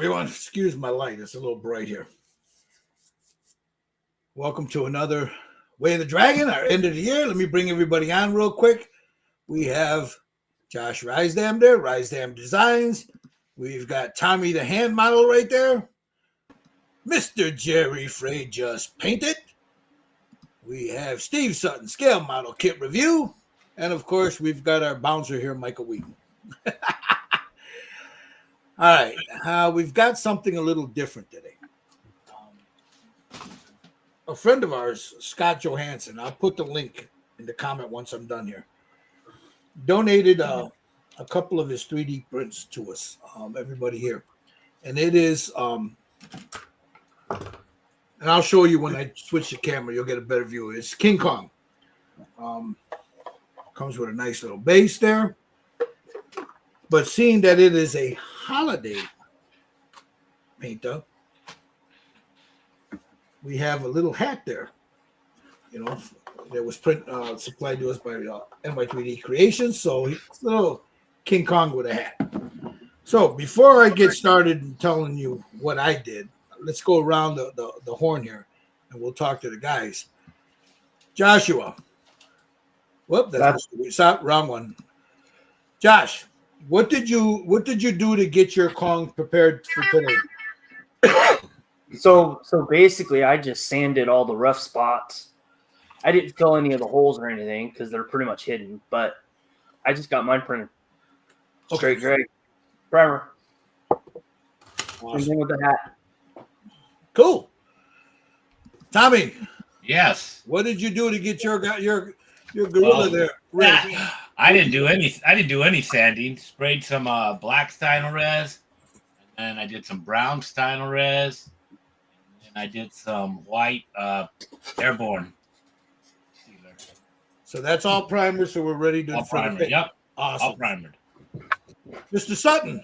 everyone. Excuse my light. It's a little bright here. Welcome to another Way of the Dragon, our end of the year. Let me bring everybody on real quick. We have Josh Rysdam there, Rysdam Designs. We've got Tommy the hand model right there. Mr. Jerry Frey Just Painted. We have Steve Sutton, Scale Model Kit Review. And of course, we've got our bouncer here, Michael Wheaton. All right, we've got something a little different today. A friend of ours, Scott Johansson, I'll put the link in the comment once I'm done here, donated a couple of his 3D prints to us, everybody here. And it is, and I'll show you when I switch the camera, you'll get a better view. It's King Kong. Comes with a nice little base there. But seeing that it is a holiday painter, we have a little hat there. You know, that was supplied to us by NY3D Creations. So it's a little King Kong with a hat. So before I get started and telling you what I did, let's go around the horn here, and we'll talk to the guys. Joshua. Whoop, that's wrong one. Josh. What did you do to get your Kong prepared for today? So basically, I just sanded all the rough spots. I didn't fill any of the holes or anything because they're pretty much hidden. But I just got mine printed. Straight gray primer. Awesome. And then with the hat. Cool. Tommy. Yes. What did you do to get your gorilla there? I didn't do any sanding. Sprayed some black Stynylrez, and then I did some brown Stynylrez, and I did some white Airborne sealer. So that's all primer. So we're ready to. All primer. Yep. Awesome. All primered. Mr. Sutton.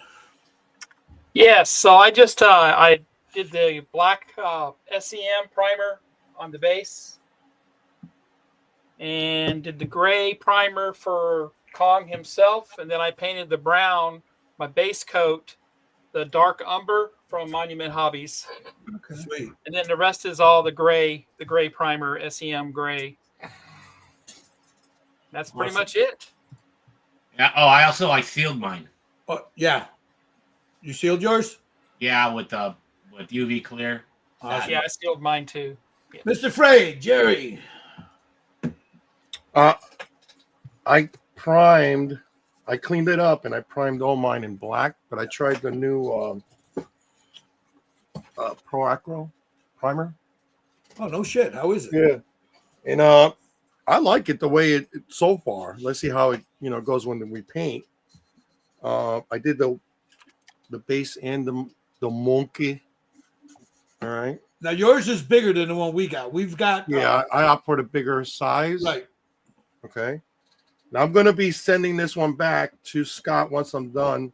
Yes. So I just I did the black SEM primer on the base. And did the gray primer for Kong himself, and then I painted the brown, my base coat, the dark umber from Monument Hobbies. Okay, sweet. And then the rest is all the gray primer, SEM gray. That's pretty much it. Yeah. Oh, I sealed mine. Oh yeah, you sealed yours? Yeah, with UV clear. Awesome. Yeah, I sealed mine too. Yeah. Mr. Frey, Jerry. I cleaned it up and I primed all mine in black, but I tried the new Pro Acro primer. Oh, no shit. How is it? Yeah. And I like it the way it so far. Let's see how it goes when we paint. I did the base and the monkey. All right. Now yours is bigger than the one we got. We've got I opt for the bigger size. Right. Okay. Now I'm going to be sending this one back to Scott once I'm done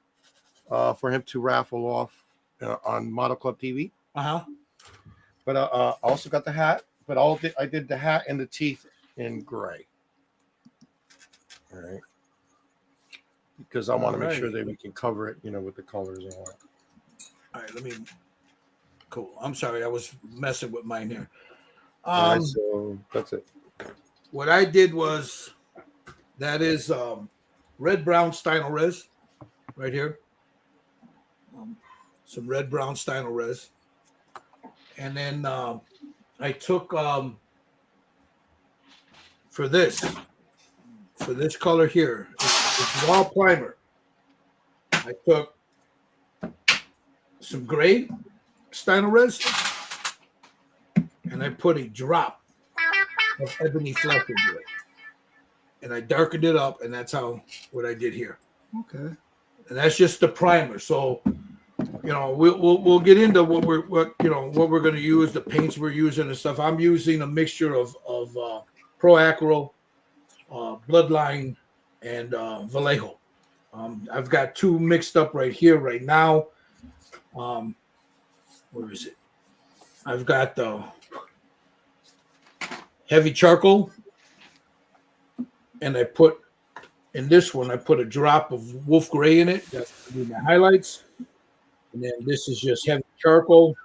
for him to raffle off on Model Club TV. Uh-huh. But I also got the hat, but I did the hat and the teeth in gray. All right. Because I want to make sure that we can cover it, with the colors and all that. All right, cool. I'm sorry, I was messing with mine here. All right, so that's it. What I did was, that is red brown Stynylrez right here. Some red brown Stynylrez. And then I took for this color here, it's raw primer. I took some gray Stynylrez and I put a drop of ebony flesh into it, and I darkened it up, and that's what I did here. Okay. And that's just the primer. So, we'll get into what we're going to use, the paints we're using and stuff. I'm using a mixture of Pro Acro, Bloodline, and Vallejo. I've got two mixed up right here right now. Where is it? I've got the heavy charcoal, and I put in this one, I put a drop of wolf gray in it. That's my highlights. And then this is just heavy charcoal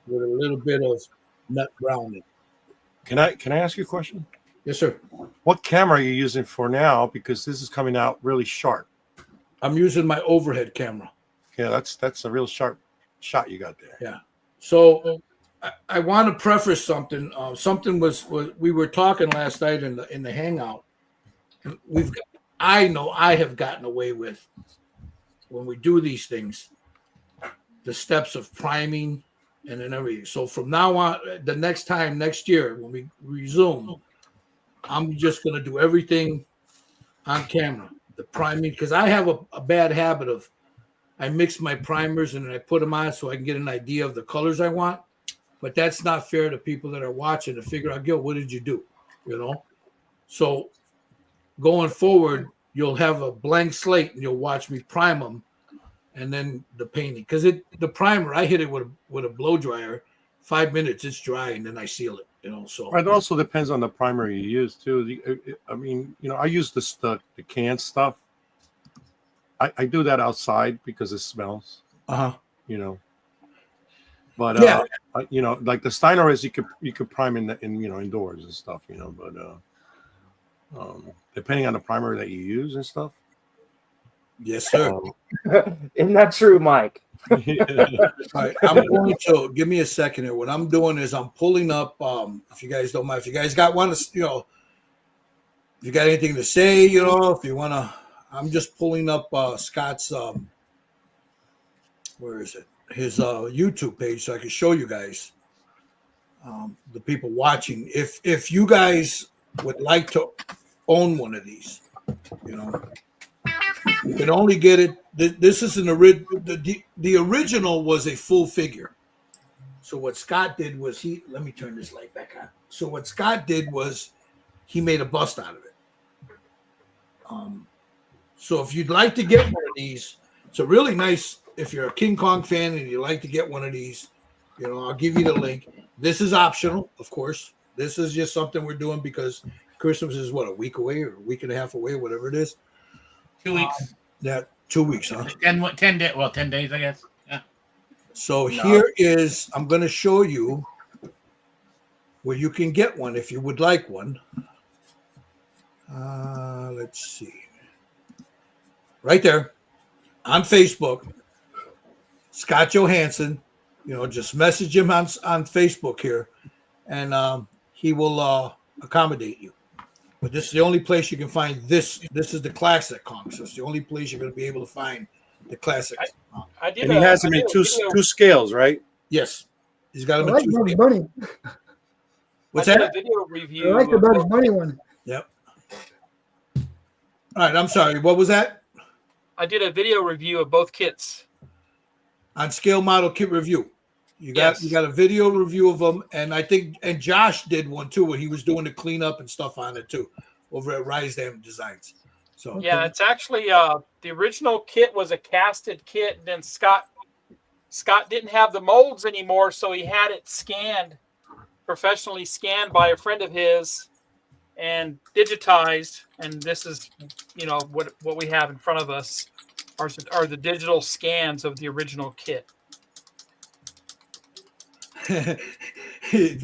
with a little bit of nut browning. Can I ask you a question? Yes, sir. What camera are you using for now? Because this is coming out really sharp. I'm using my overhead camera. Yeah, that's a real sharp shot you got there. Yeah. So I want to preface something. Something was we were talking last night in the hangout. I know I have gotten away with, when we do these things, the steps of priming and then everything. So from now on, the next year when we resume, I'm just going to do everything on camera. The priming, because I have a bad habit of, I mix my primers and then I put them on so I can get an idea of the colors I want. But that's not fair to people that are watching to figure out, Gil, what did you do? You know? So going forward, you'll have a blank slate and you'll watch me prime them and then the painting. Because the primer, I hit it with a blow dryer, 5 minutes, it's dry, and then I seal it. You know, so It also depends on the primer you use too. I mean, I use the canned stuff. I do that outside because it smells. But yeah. Like the Steinores, you could prime in indoors and stuff. But depending on the primer that you use and stuff. Yes, sir. Isn't that true, Mike? All right, I'm going to give me a second here. What I'm doing is I'm pulling up. If you guys don't mind, if you guys got one, if you got anything to say, if you want to, I'm just pulling up Scott's. Where is it? His YouTube page, so I can show you guys, the people watching. If you guys would like to own one of these, you can only get it. This is an original. The original was a full figure. So what Scott did was let me turn this light back on. So what Scott did was he made a bust out of it. So if you'd like to get one of these, it's a really nice. If you're a King Kong fan and you'd like to get one of these, I'll give you the link. This is optional, of course. This is just something we're doing because Christmas is a week away or a week and a half away, whatever it is. 2 weeks. 2 weeks, huh? 10 days. Well, 10 days, I guess. Yeah. So here is, I'm going to show you where you can get one if you would like one. Let's see. Right there on Facebook, Scott Johansson. Just message him on Facebook here, and he will accommodate you. But this is the only place you can find this. This is the classic Kong. So it's the only place you're going to be able to find the classic. And he has them in two scales, right? Yes, he's got them I in like two Bugs scales. Bunny. What's I did that? a video review. I like the Bugs Bunny one. Yep. All right, I'm sorry. What was that? I did a video review of both kits. On Scale Model Kit Review. You got a video review of them, and I think Josh did one too when he was doing the cleanup and stuff on it too, over at Rise Dam Designs. So Yeah, it's actually the original kit was a casted kit, and then Scott didn't have the molds anymore, so he had it scanned, professionally scanned by a friend of his, and digitized. And this is, what we have in front of us are the digital scans of the original kit.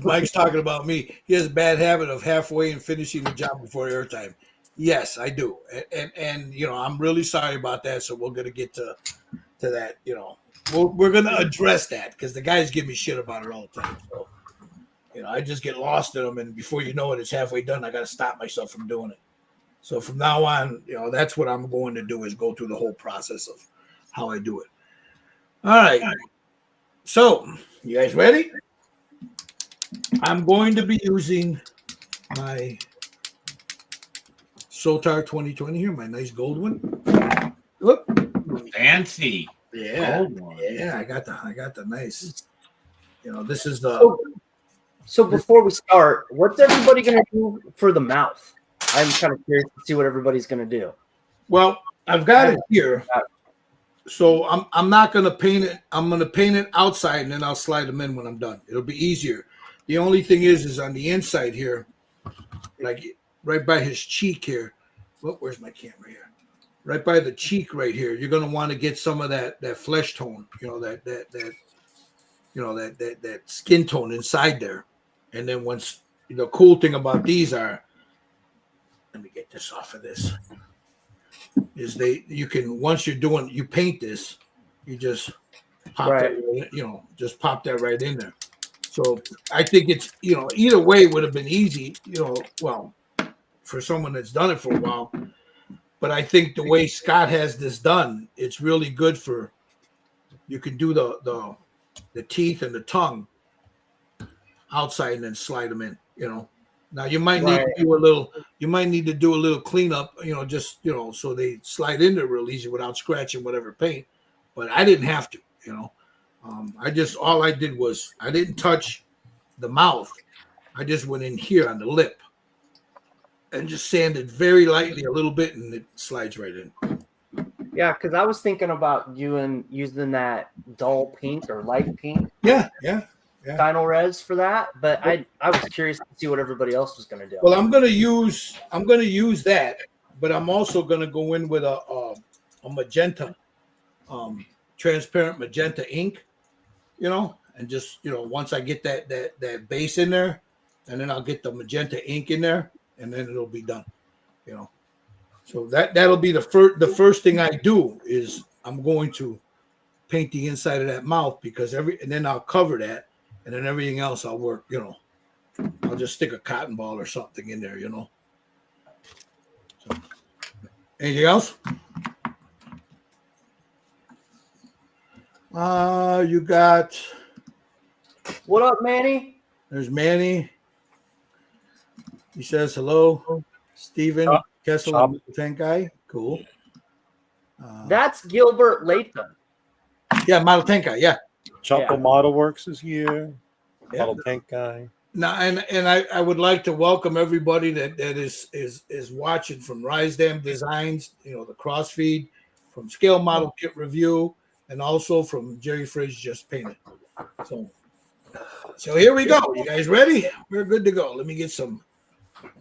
Mike's talking about me. He has a bad habit of halfway and finishing the job before airtime. Yes, I do, and I'm really sorry about that. So we're gonna get to that. We're gonna address that because the guys give me shit about it all the time. So I just get lost in them, and before you know it, it's halfway done. I got to stop myself from doing it. So from now on, that's what I'm going to do is go through the whole process of how I do it. All right. So you guys ready? I'm going to be using my Sotar 2020 here, my nice gold one. Look. Fancy. Yeah. Gold. Yeah, I got the nice. This is the. So before we start, what's everybody going to do for the mouth? I'm kind of curious to see what everybody's going to do. Well, I've got it here. So I'm not going to paint it. I'm going to paint it outside, and then I'll slide them in when I'm done. It'll be easier. The only thing is on the inside here, like right by his cheek here. Where's my camera here? right by the cheek right here, you're going to want to get some of that flesh tone, that skin tone inside there. And then once, the cool thing about these are, let me get this off of this, is you can, once you paint this, you just pop Right. that, just pop that right in there. So I think it's, either way would have been easy, well, for someone that's done it for a while. But I think the way Scott has this done, it's really good for, you can do the teeth and the tongue outside and then slide them in, Now you might need to do a little cleanup, just, so they slide in there real easy without scratching whatever paint. But I didn't have to, all I did was I didn't touch the mouth. I just went in here on the lip and just sanded very lightly a little bit, and it slides right in. Yeah, because I was thinking about using that dull pink or light pink. Yeah. Final res for that, but I was curious to see what everybody else was going to do. Well, I'm gonna use that, but I'm also gonna go in with a magenta, transparent magenta ink, and just once I get that base in there, and then I'll get the magenta ink in there, and then it'll be done, So that'll be the first thing I do is I'm going to paint the inside of that mouth and then I'll cover that, and then everything else I'll work, I'll just stick a cotton ball or something in there, So, anything else? You got. What up, Manny? There's Manny. He says hello. Stephen Kessel, thank guy. Cool. That's Gilbert Latham. Yeah, Model Tank guy. Yeah. Choco Model Works is here. Yeah. Model Tank guy. Now, and I would like to welcome everybody that is watching from Risdam Designs, the crossfeed, from Scale Model Kit Review, and also from Jerry Fridge Just Painted. So here we go. You guys ready? We're good to go. Let me get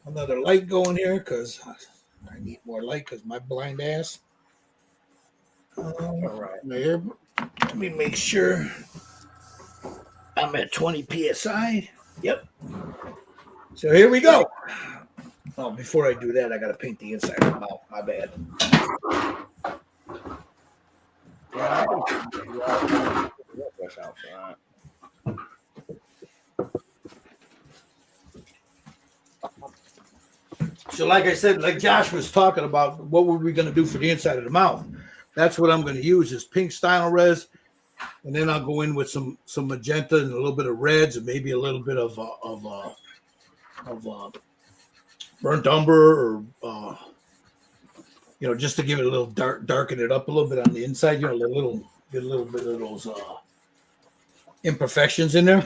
another light going here because I need more light because my blind ass. All right. There. Let me make sure I'm at 20 psi. Yep. So here we go. Oh, before I do that, I got to paint the inside of the mouth. My bad. So like I said, like Josh was talking about, what were we going to do for the inside of the mouth? That's what I'm going to use is pink Stynylrez, and then I'll go in with some magenta and a little bit of reds and maybe a little bit of burnt umber or just to give it a little darken it up a little bit on the inside. Get a little bit of those imperfections in there.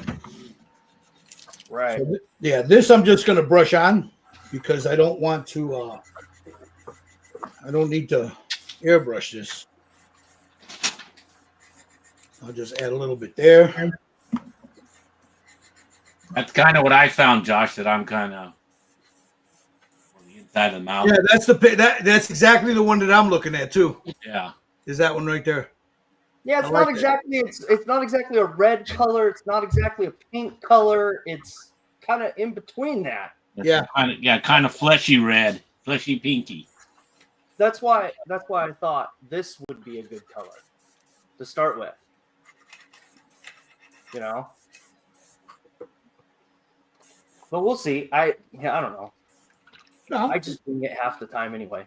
Right. So this I'm just going to brush on because I don't want to. I don't need to airbrush this. I'll just add a little bit there. That's kind of what I found, Josh, that I'm kind of on the inside of the mouth. Yeah, that's exactly the one that I'm looking at too. Yeah. Is that one right there? Yeah, it's not exactly a red color. It's not exactly a pink color. It's kind of in between that. Kind of fleshy red, fleshy pinky. That's why I thought this would be a good color to start with. But we'll see. I don't know. No. I just didn't get half the time anyway.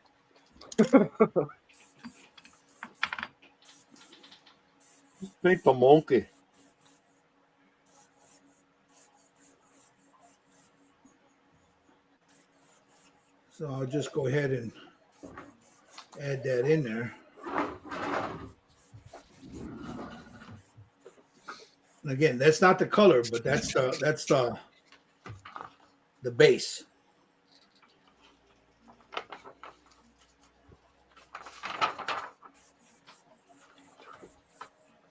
Paint the monkey. So I'll just go ahead and add that in there. And again, that's not the color, but that's the base.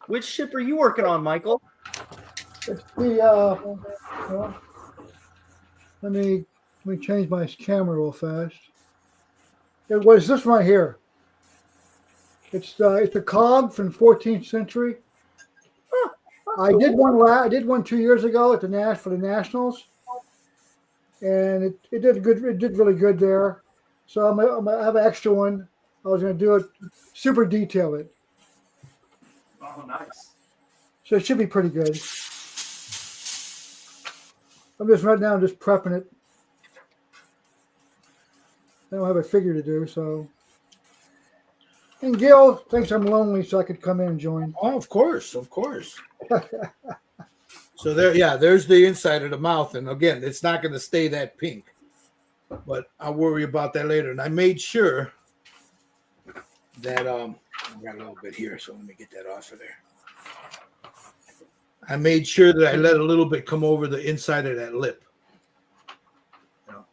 Which ship are you working on, Michael? It's the let me change my camera real fast. It was this right here. It's a cog from 14th century. I did one. I did one 2 years ago at for the Nationals, and it did good. It did really good there. So I'm gonna have an extra one. I was gonna do it super detail it, Oh, nice. so it should be pretty good. I'm just right now. I'm just prepping it. I don't have a figure to do, so. And Gil thinks I'm lonely, so I could come in and join. Oh, of course, of course. So there's the inside of the mouth, and again, it's not going to stay that pink, but I'll worry about that later. And I made sure that I got a little bit here, so let me get that off of there. I made sure that I let a little bit come over the inside of that lip. You know.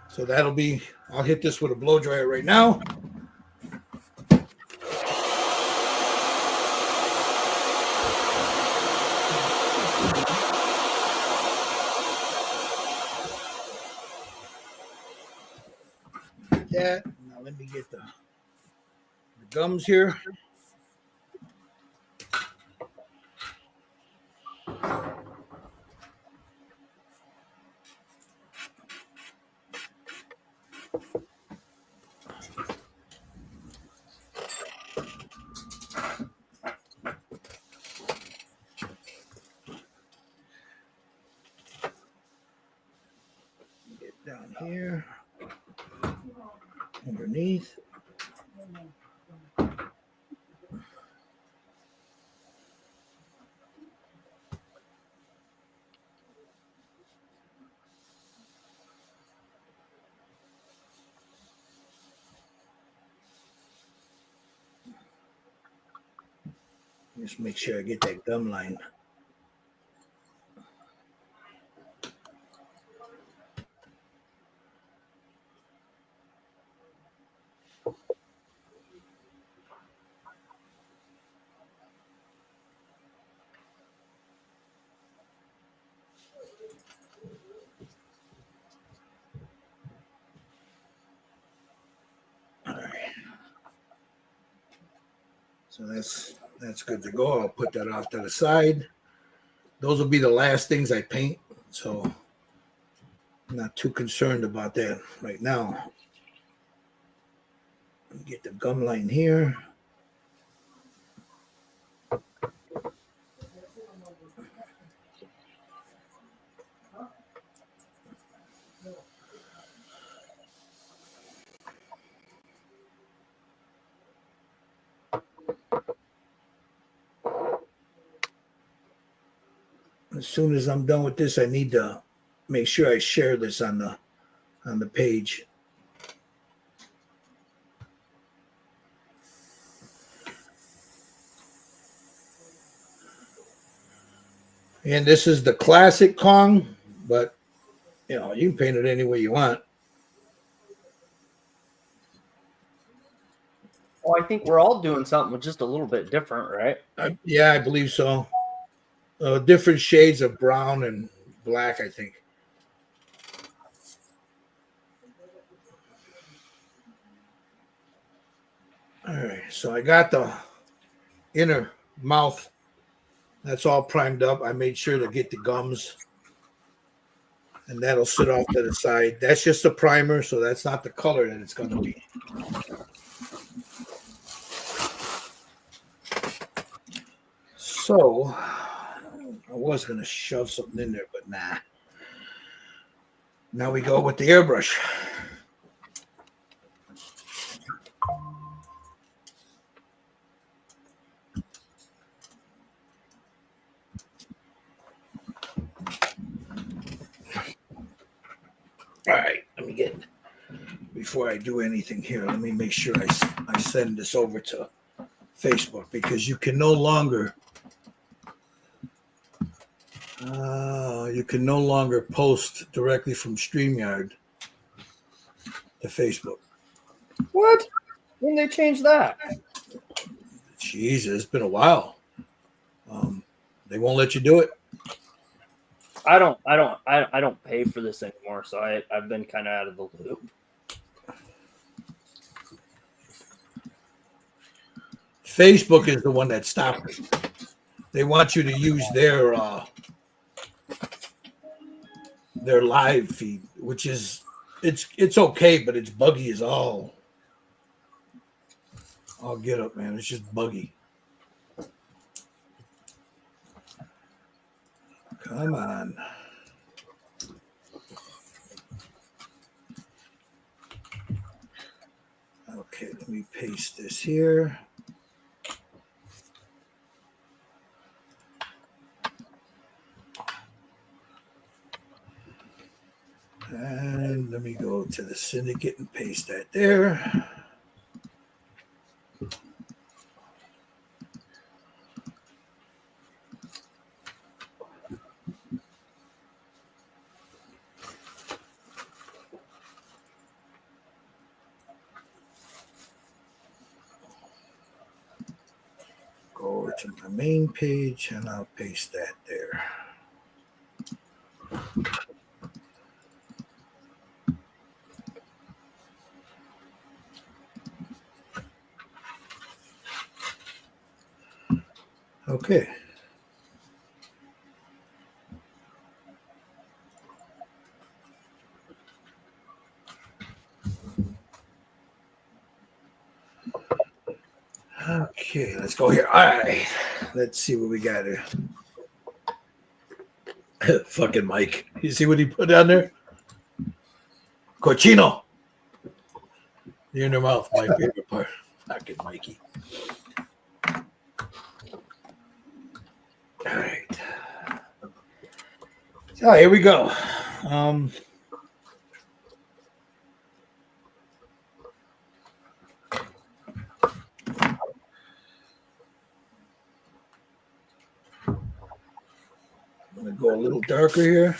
So that'll be. I'll hit this with a blow dryer right now. That. Now let me get the gums here. Get down here. Underneath. Just make sure I get that gum line. All right. So that's good to go. I'll put that off to the side. Those will be the last things I paint, so I'm not too concerned about that right now. Get the gum line here. As soon as I'm done with this, I need to make sure I share this on the page. And this is the classic Kong, but you know, you can paint it any way you want. Well, I think we're all doing something just a little bit different, right? Yeah, I believe so. Different shades of brown and black, I think. All right, so I got the inner mouth. That's all primed up. I made sure to get the gums, and that'll sit off to the side. That's just a primer, so that's not the color that it's going to be. So I was going to shove something in there, but nah. Now we go with the airbrush. All right, let me get, before I do anything here, let me make sure I send this over to Facebook, because you can no longer post directly from StreamYard to Facebook. What? When they change that? Jesus, it's been a while. They won't let you do it. I don't pay for this anymore, so I've been kind of out of the loop. Facebook is the one that stopped it. They want you to use their live feed, which is it's okay, but it's buggy as all. I'll get up, man. It's just buggy. Come on. Okay, let me paste this here. And let me go to the syndicate and paste that there. Go over to my main page and I'll paste that there. Okay. Okay, let's go here. All right. Let's see what we got here. Fucking Mike. You see what he put down there? Cochino. You're in your mouth, my favorite part. Fucking Mikey. All right. So here we go. I'm going to go a little darker here.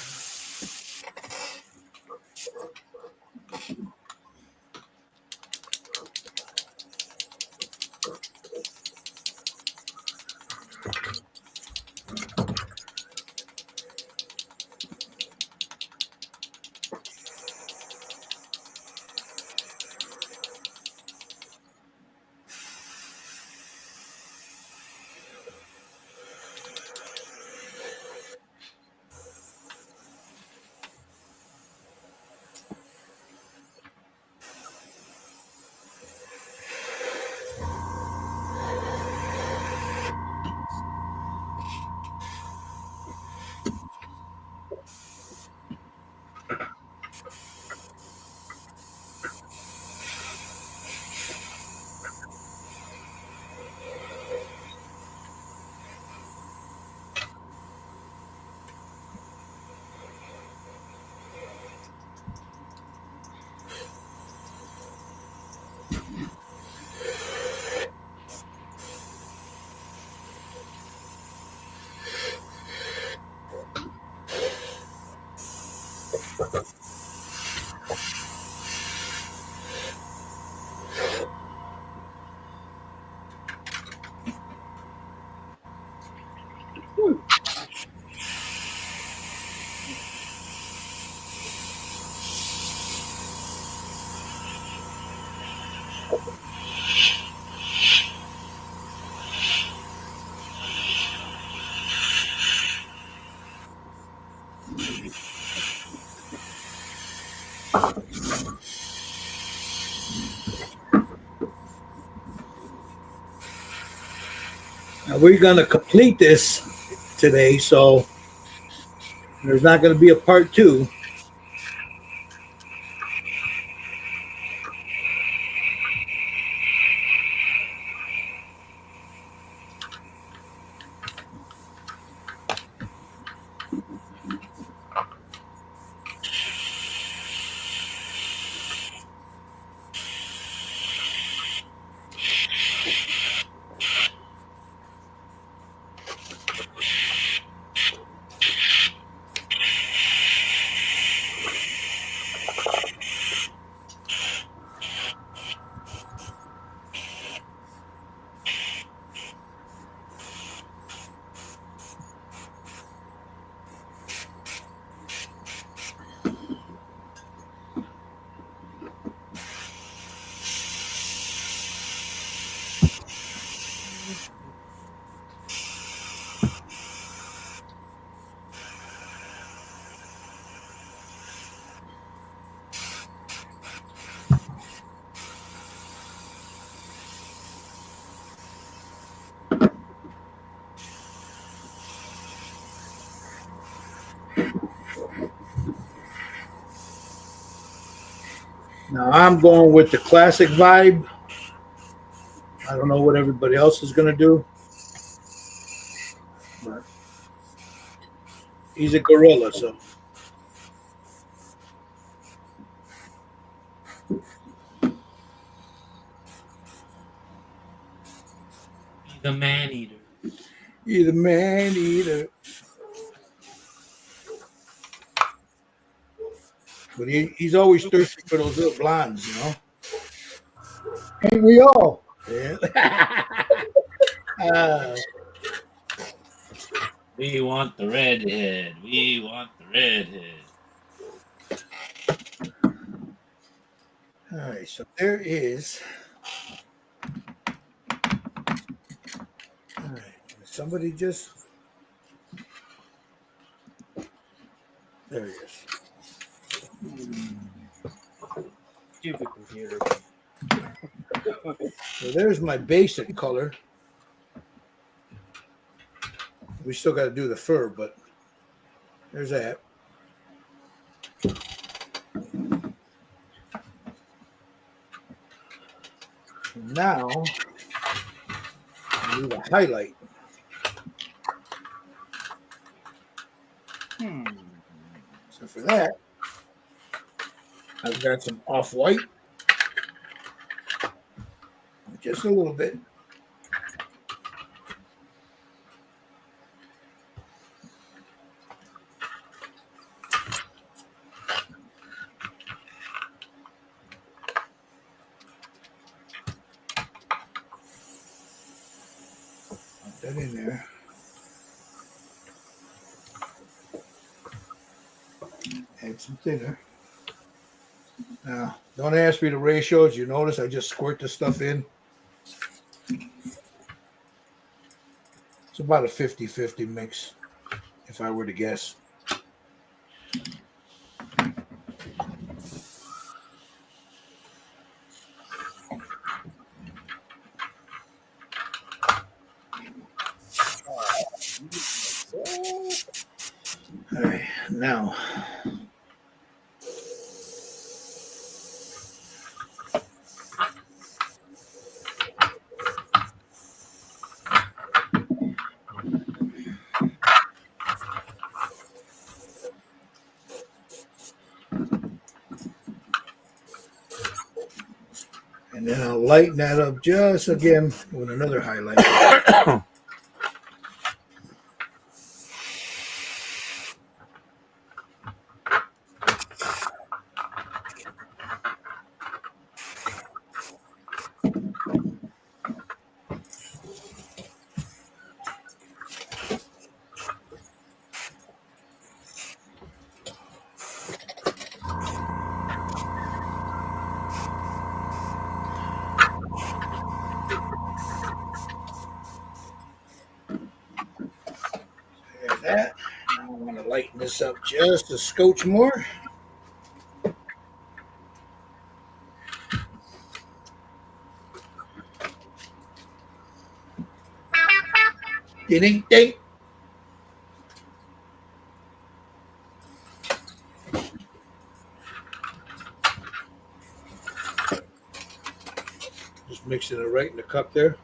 Now we're going to complete this today, so there's not going to be a part 2. Now I'm going with the classic vibe. I don't know what everybody else is going to do. But he's a gorilla, so. He's a man eater. He's a man eater. But he's always thirsty for those little blondes, you know? Ain't we all? Yeah. We want the redhead. We want the redhead. All right, so there is. All right, somebody just. There he is. Stupid computer. So there's my basic color. We still got to do the fur, but there's that. Now, I need a highlight. So for that, I've got some off-white. Just a little bit. Put that in there. Add some thinner. Now, don't ask me the ratios. You notice I just squirt the stuff in. It's about a 50-50 mix, if I were to guess. All right, now. And then I'll lighten that up just again with another highlight. There's that. Now I want to lighten this up just a scotch more. Ding ding. Just mixing it right in the cup there.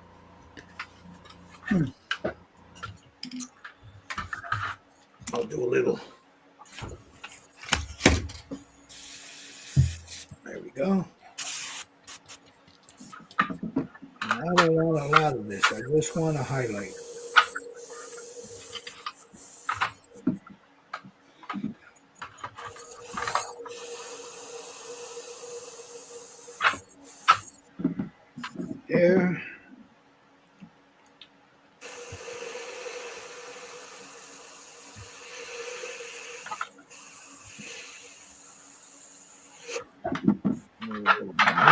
I'll do a little. There we go. I don't want a lot of this. I just want to highlight. There.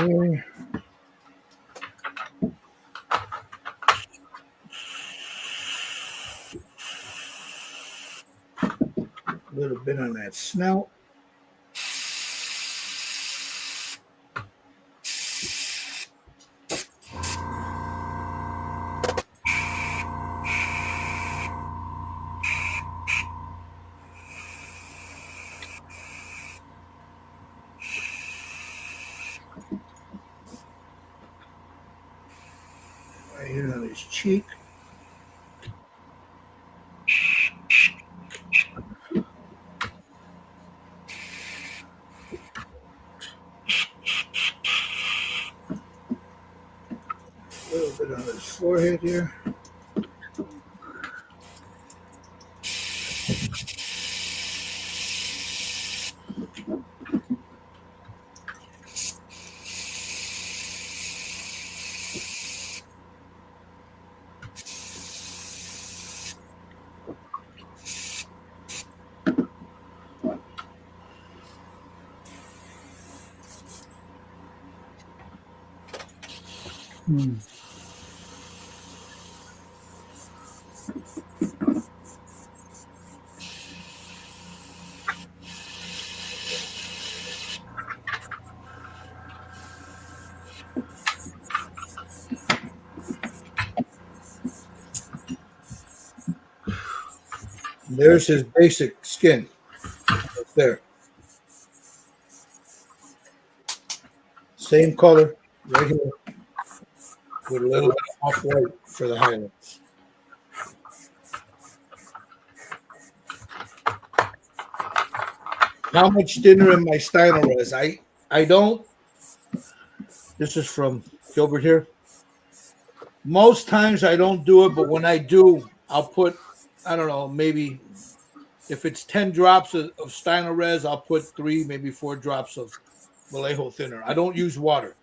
There. A little bit on that snout. his cheek. A little bit on his forehead here. There's his basic skin right there. Same color right here with a little bit of off-white for the highlights. How much thinner in my Stynylrez? I don't. This is from Gilbert here. Most times I don't do it, but when I do, I'll put, I don't know, maybe if it's 10 drops of Stynylrez, I'll put 3, maybe 4 drops of Vallejo thinner. I don't use water.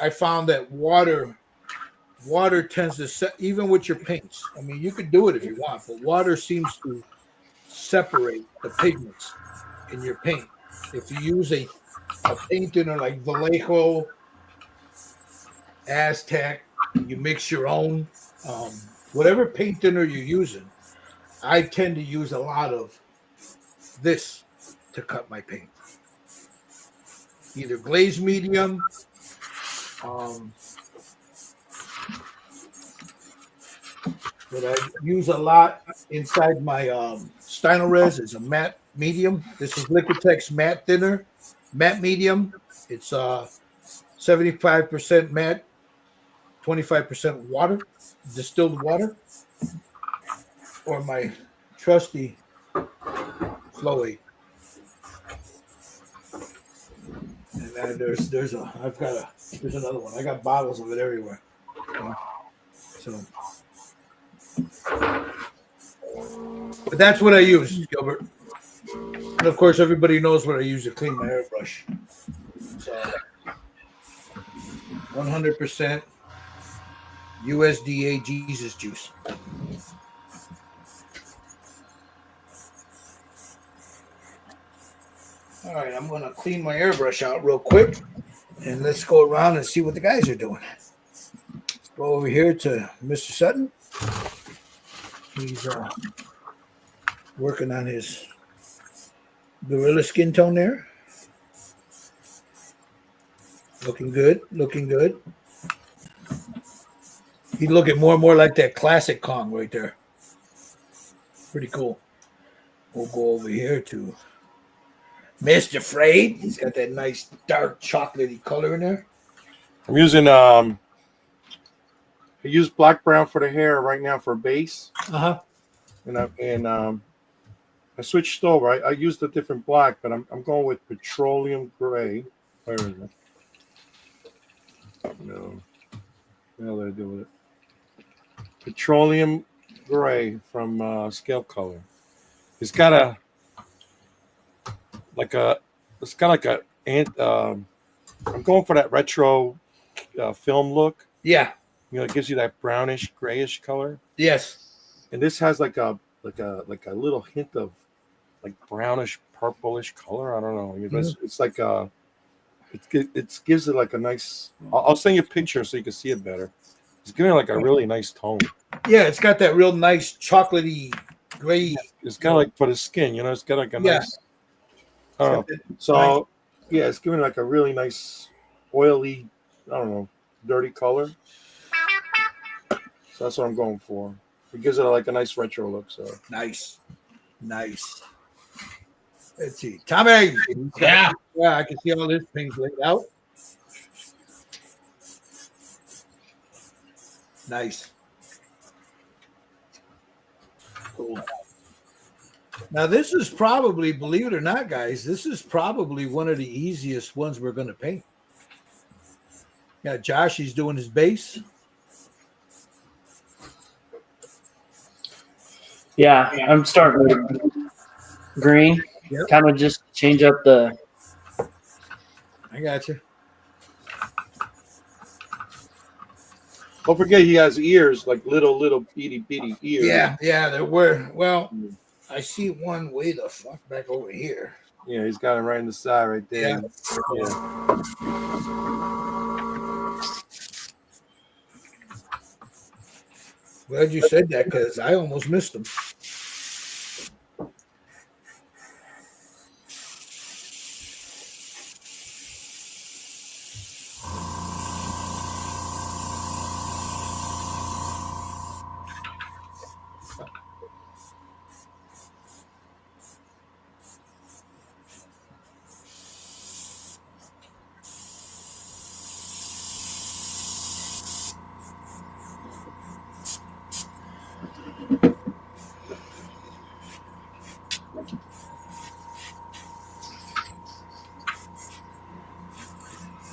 I found that water tends to set, even with your paints. I mean, you could do it if you want, but water seems to separate the pigments in your paint. If you use a paint thinner like Vallejo, Aztec, you mix your own, whatever paint thinner you're using. I tend to use a lot of this to cut my paint. Either glaze medium, what I use a lot inside my Stynylrez is a matte medium. This is Liquitex matte thinner, matte medium. It's 75% matte, 25% water, distilled water, or my trusty Flowy. And there's another one. I got bottles of it everywhere. So, but that's what I use, Gilbert. And of course, everybody knows what I use to clean my airbrush. So, 100% USDA Jesus juice. All right, I'm going to clean my airbrush out real quick, and let's go around and see what the guys are doing. Let's go over here to Mr. Sutton. He's working on his gorilla skin tone there. Looking good, looking good. He's looking more and more like that classic Kong right there. Pretty cool. We'll go over here to Mr. Frayed. He's got that nice dark chocolatey color in there. I'm using I use black brown for the hair right now for base. And I switched over. I used a different black, but I'm going with petroleum gray. Where is it? No. What the hell did I do with it? Petroleum gray from Scale Color. It's got a I'm going for that retro film look. Yeah. You know, it gives you that brownish, grayish color. Yes. And this has like a little hint of like brownish, purplish color. I don't know. It's like it gives it like a nice. I'll send you a picture so you can see it better. It's giving it like a really nice tone. Yeah, it's got that real nice chocolatey gray. It's kind of like for the skin, you know. It's got like a nice. So yeah, it's giving like a really nice, oily, I don't know, dirty color. So that's what I'm going for. It gives it like a nice retro look. So nice. Let's see, Tommy. Yeah. Yeah, I can see all this paint laid out. Nice. Cool. Now this is probably, believe it or not, guys, this is probably one of the easiest ones we're going to paint. Yeah, Josh, he's doing his base. Yeah, I'm starting with green. Yep. Kind of just change up the. I got you. Don't forget he has ears, like little itty bitty ears. Yeah, there were. Well, I see one way the fuck back over here. Yeah, he's got it right in the side right there. Yeah. Glad you said that because I almost missed them.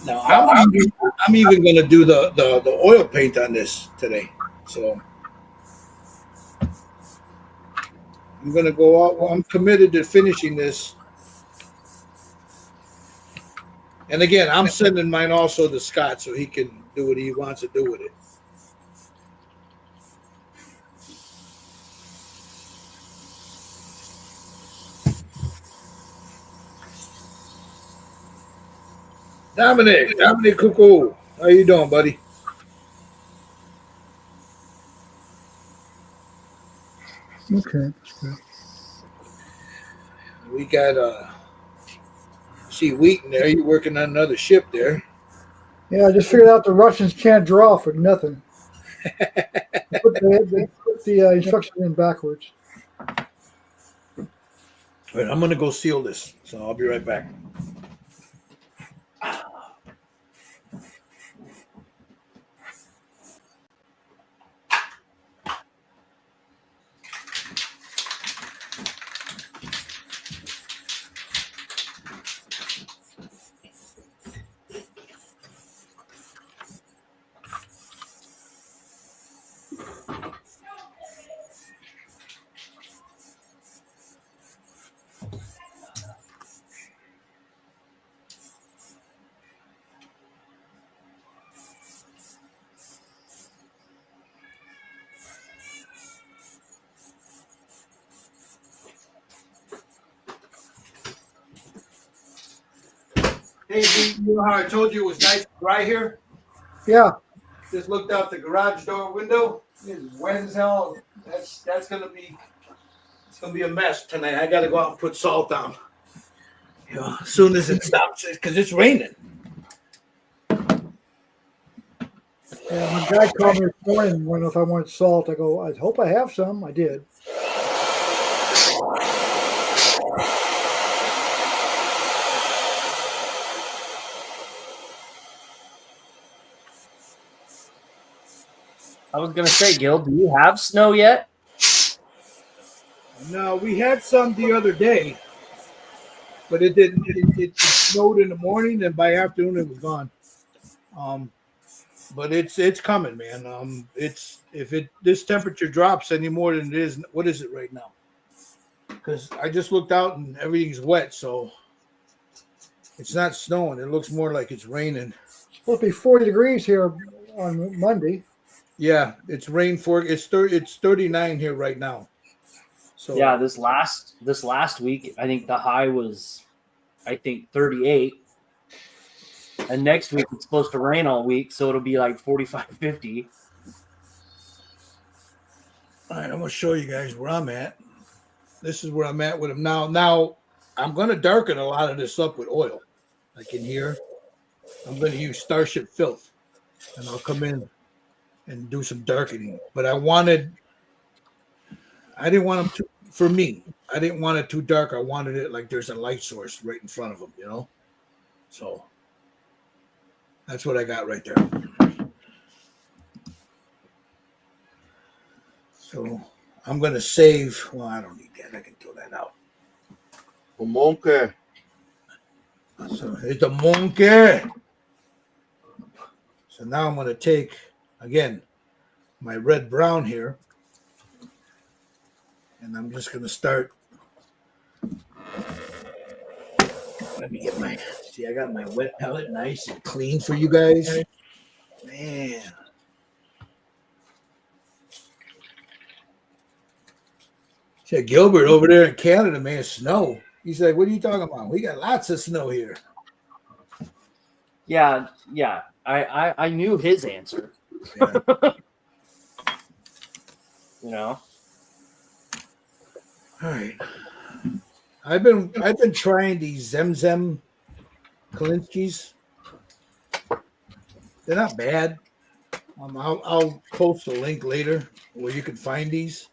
Now I'm even going to do the oil paint on this today. So I'm going to go out. Well, I'm committed to finishing this. And again, I'm sending mine also to Scott so he can do what he wants to do with it. Dominic Cuckoo, how you doing, buddy? Okay. We got see Wheaton there. You working on another ship there? Yeah, I just figured out the Russians can't draw for nothing. They put the instructions in backwards. All right, I'm gonna go seal this, so I'll be right back. Hey, you know how I told you it was nice and dry here? Yeah. Just looked out the garage door window. It's wet as hell. That's gonna be a mess tonight. I gotta go out and put salt down. You know, as soon as it stops, because it's raining. Yeah, my guy called me this morning and wondered if I wanted salt. I go, I hope I have some. I did. I was gonna say, Gil, do you have snow yet? No, we had some the other day, but it didn't. It snowed in the morning, and by afternoon it was gone. But it's coming, man. This temperature drops any more than it is. What is it right now? Because I just looked out and everything's wet, so it's not snowing. It looks more like it's raining. It's supposed to be 40 degrees here on Monday. Yeah, it's rain for it's 39 here right now. So Yeah, this last week, I think the high was, 38. And next week it's supposed to rain all week, so it'll be like 45, 50. All right, I'm gonna show you guys where I'm at. This is where I'm at with them now. Now I'm gonna darken a lot of this up with oil. Like in here, I'm gonna use Starship Filth, and I'll come in and do some darkening. But I didn't want them to. For me, I didn't want it too dark. I wanted it like there's a light source right in front of them, you know. So that's what I got right there. So I'm going to save. Well, I don't need that. I can throw that out. Monkey. So it's a monkey. So now I'm going to take, again, my red brown here. And I'm just going to start. Let me get my, see, I got my wet palette nice and clean for you guys. Man. See, Gilbert over there in Canada, man, snow. He's like, what are you talking about? We got lots of snow here. Yeah, yeah. I knew his answer. Yeah. You know. All right. I've been trying these Zemzem Kalinskis. They're not bad. I'll post a link later where you can find these.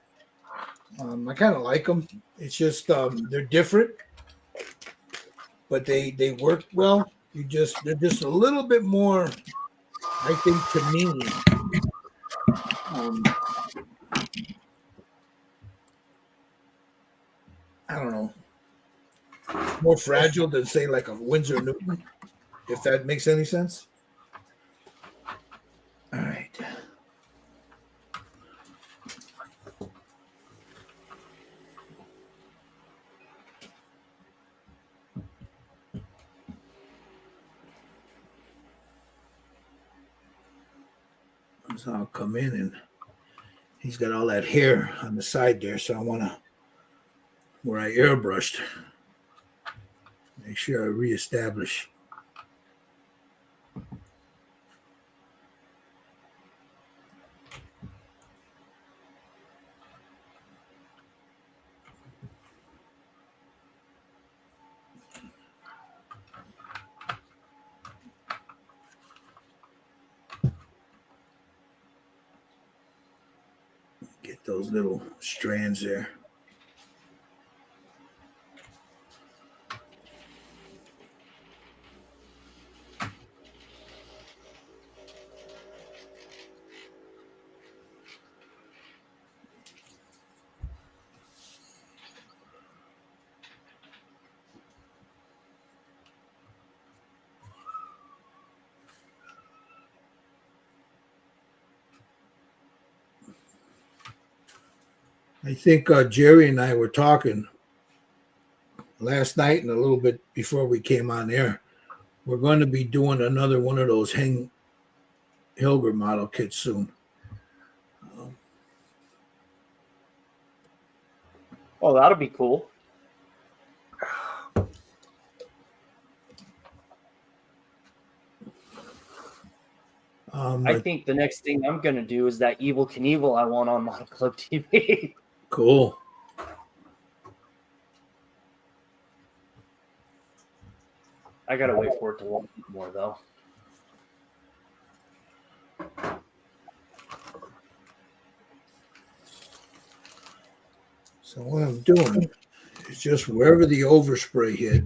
I kind of like them. It's just they're different, but they work well. They're just a little bit more, I think, to me. I don't know, more fragile than say like a Windsor Newton, if that makes any sense. All right. So I'll come in and he's got all that hair on the side there. So I want to, where I airbrushed, make sure I reestablish. Get those little strands there. I think Jerry and I were talking last night and a little bit before we came on air. We're going to be doing another one of those Hilger model kits soon. Oh, that'll be cool. I think the next thing I'm gonna do is that Evil Knievel I want on Model Club TV. Cool. I gotta wait for it to launch more though. So what I'm doing is just wherever the overspray hit,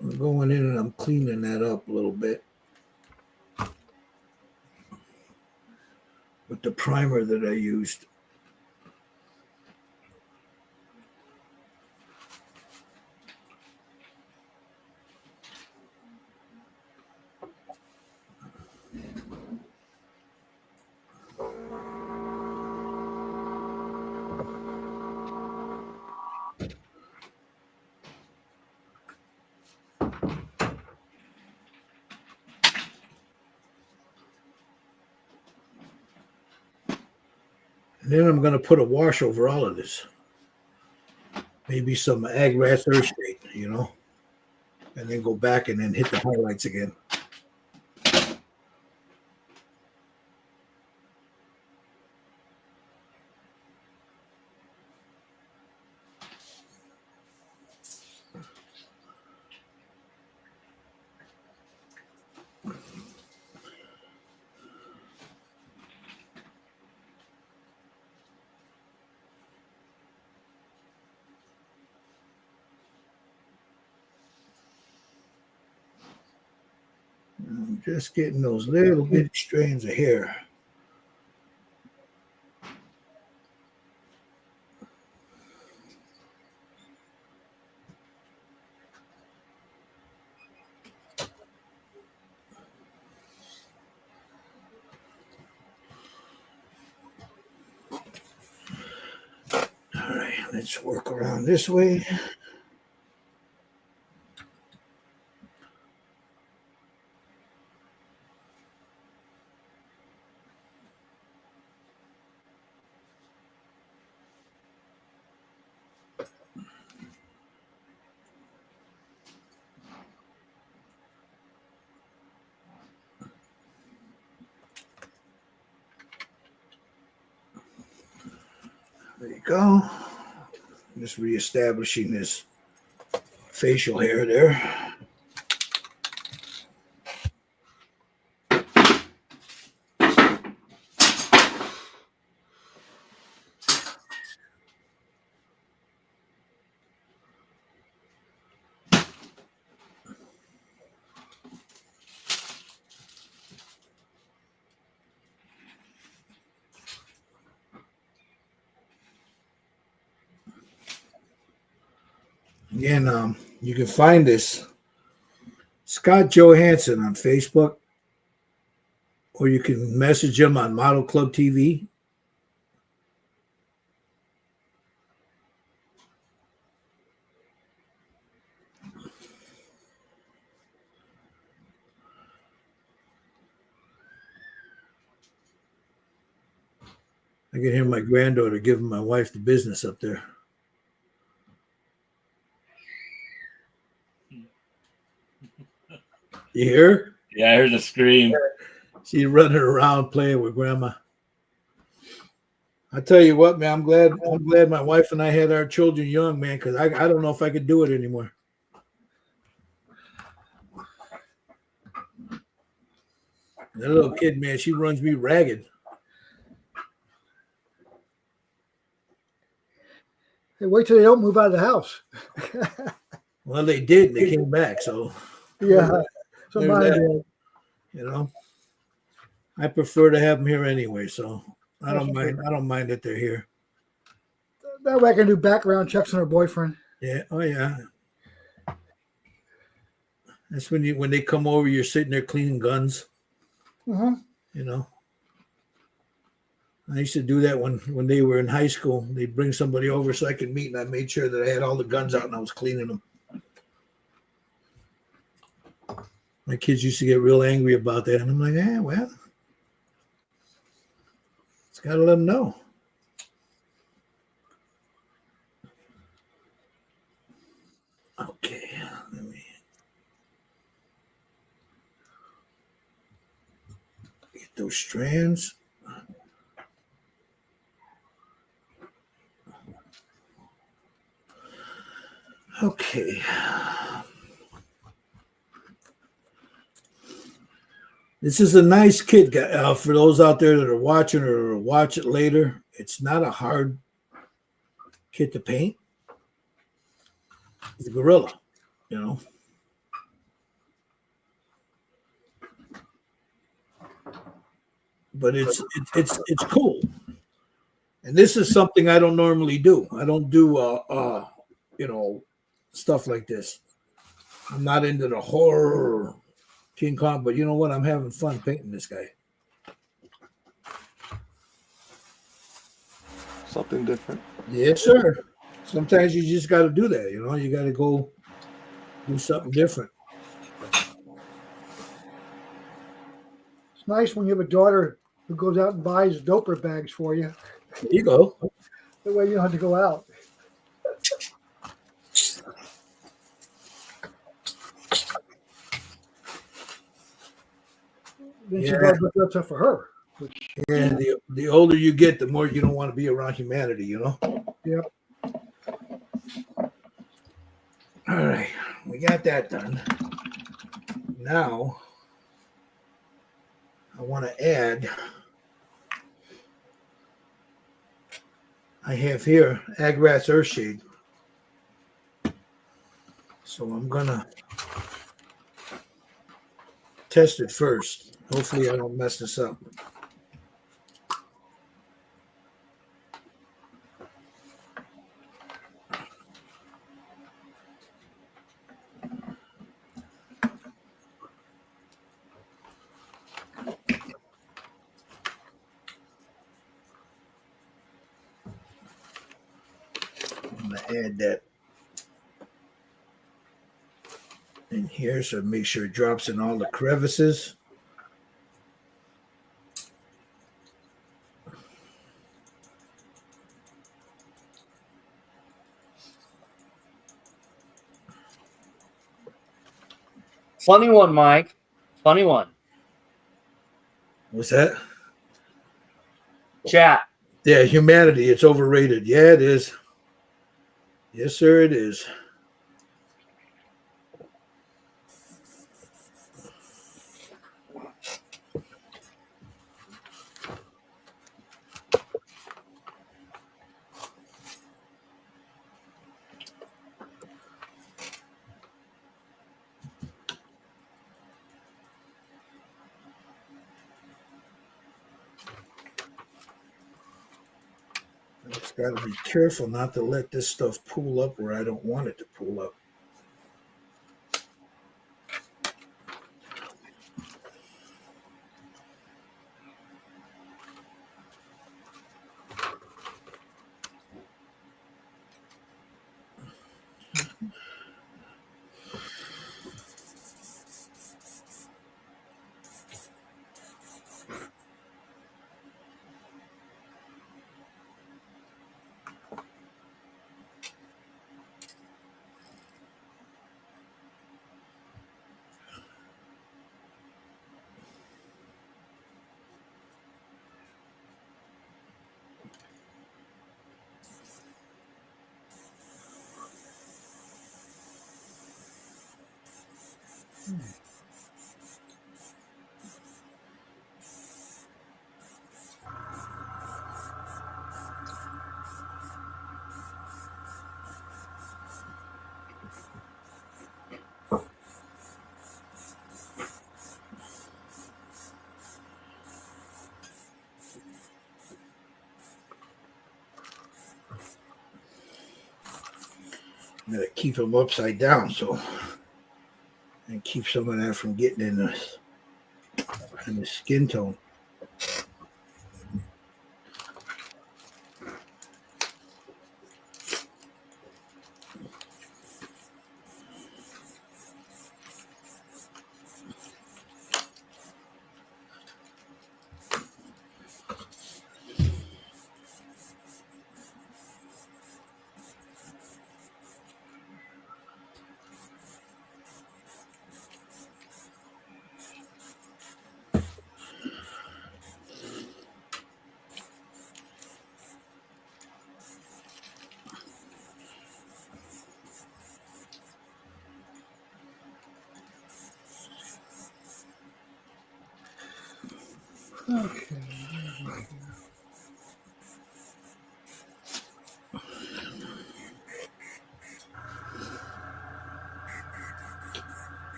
I'm going in and I'm cleaning that up a little bit with the primer that I used. And then I'm going to put a wash over all of this. Maybe some Ag Rats Earthshade, and then go back and then hit the highlights again. I'm just getting those little bitty strands of hair Let's work around this way. There you go. Just reestablishing this facial hair there. Again, you can find this Scott Johansson on Facebook, or you can message him on Model Club TV. I can hear my granddaughter giving my wife the business up there. You hear her? Yeah, I heard the scream. She's running around playing with grandma. I tell you what, man, I'm glad my wife and I had our children young, man, because I don't know if I could do it anymore. That little kid, man, she runs me ragged. Hey, wait till they don't move out of the house. Well, they did. They came back, so Yeah. So There's mine that. did. you know. I prefer to have them here anyway, so I don't mind. I don't mind that they're here. That way I can do background checks on her boyfriend. Yeah. Oh yeah. That's when they come over, you're sitting there cleaning guns. Uh-huh. You know. I used to do that when they were in high school. They'd bring somebody over so I could meet, and I made sure that I had all the guns out and I was cleaning them. My kids used to get real angry about that, and I'm like, well, just gotta let them know. Okay, let me get those strands. Okay. This is a nice kit for those out there that are watching or watch it later. It's not a hard kit to paint. It's a gorilla, you know. But it's cool. And this is something I don't normally do. I don't do stuff like this. I'm not into the horror King Kong, but you know what? I'm having fun painting this guy. Something different. Yes, sir. Sometimes you just got to do that. You know, you got to go do something different. It's nice when you have a daughter who goes out and buys doper bags for you. There you go. That way you don't have to go out. Then she Yeah. goes look up stuff for her. Which, And the older you get, the more you don't want to be around humanity, you know? Yep. All right. We got that done. Now, I want to add, I have here Agrat's Earthshade. So I'm going to test it first. Hopefully I don't mess this up. add that in here, so make sure it drops in all the crevices. Funny one, Mike. Funny one. What's that? Chat. Yeah, humanity. It's overrated. Yeah, it is. Yes, sir, it is. I just got to be careful not to let this stuff pool up where I don't want it to pool up. I'm gonna keep them upside down so and keep some of that from getting in the skin tone. Okay.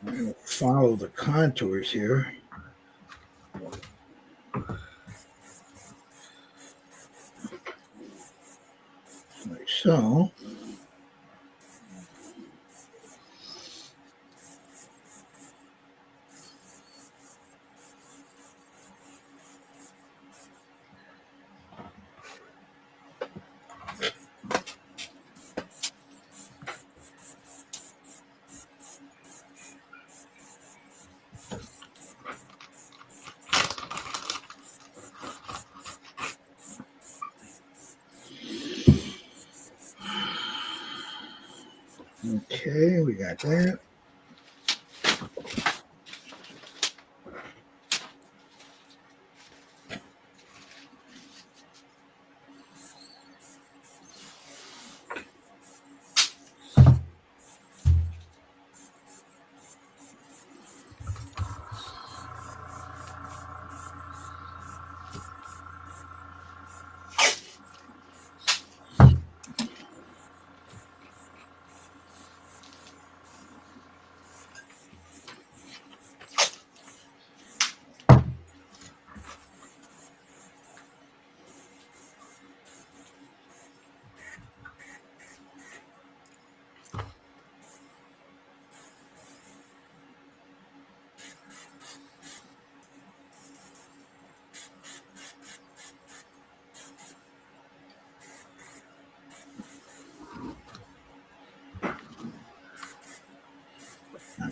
I'm gonna follow the contours here. Like so. Okay, we got that.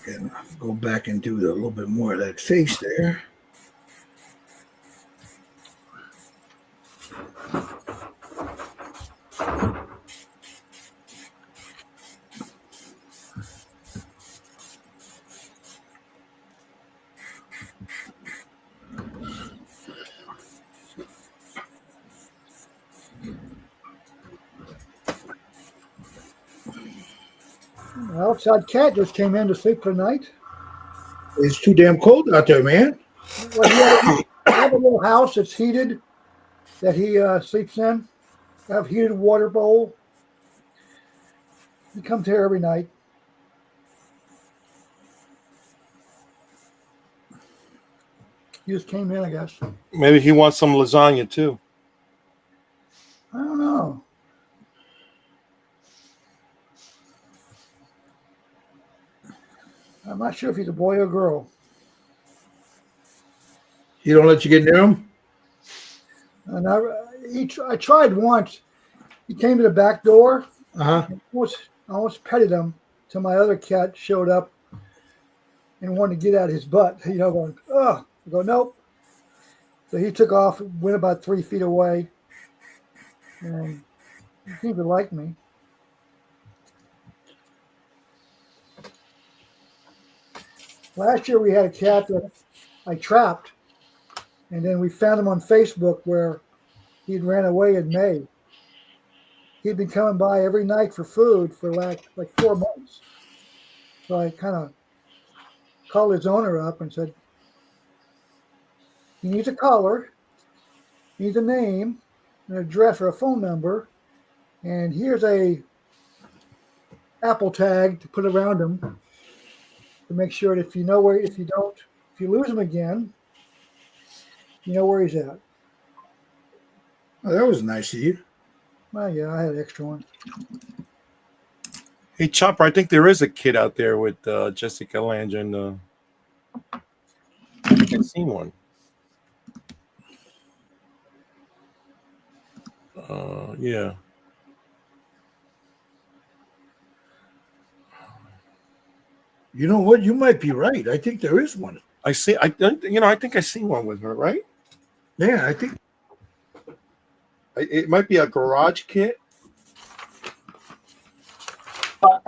can go back and do a little bit more of that face there. The outside cat just came in to sleep for the night. It's too damn cold out there, man. Well, I have a little house that's heated that he sleeps in. I have heated water bowl. He comes here every night. He just came in, I guess. Maybe he wants some lasagna too. I don't know. I'm not sure if he's a boy or girl. He don't let you get near him? And I tried once. He came to the back door. Uh-huh. I almost petted him till my other cat showed up and wanted to get out of his butt. Going, oh. I go, nope. So he took off, went about 3 feet away, and he seemed to like me. Last year we had a cat that I trapped, and then we found him on Facebook where he'd ran away in May. He'd been coming by every night for food for like 4 months. So I kind of called his owner up and said, he needs a collar, he needs a name, an address or a phone number, and here's a Apple tag to put around him to make sure that if you lose him again, you know where he's at. Oh, that was nice of you. Well, yeah, I had an extra one. Hey, Chopper, I think there is a kid out there with Jessica Lange, and I think I've seen one. Yeah. You know what? You might be right. I think there is one. I think I seen one with her, right? Yeah, I think. It might be a garage kit.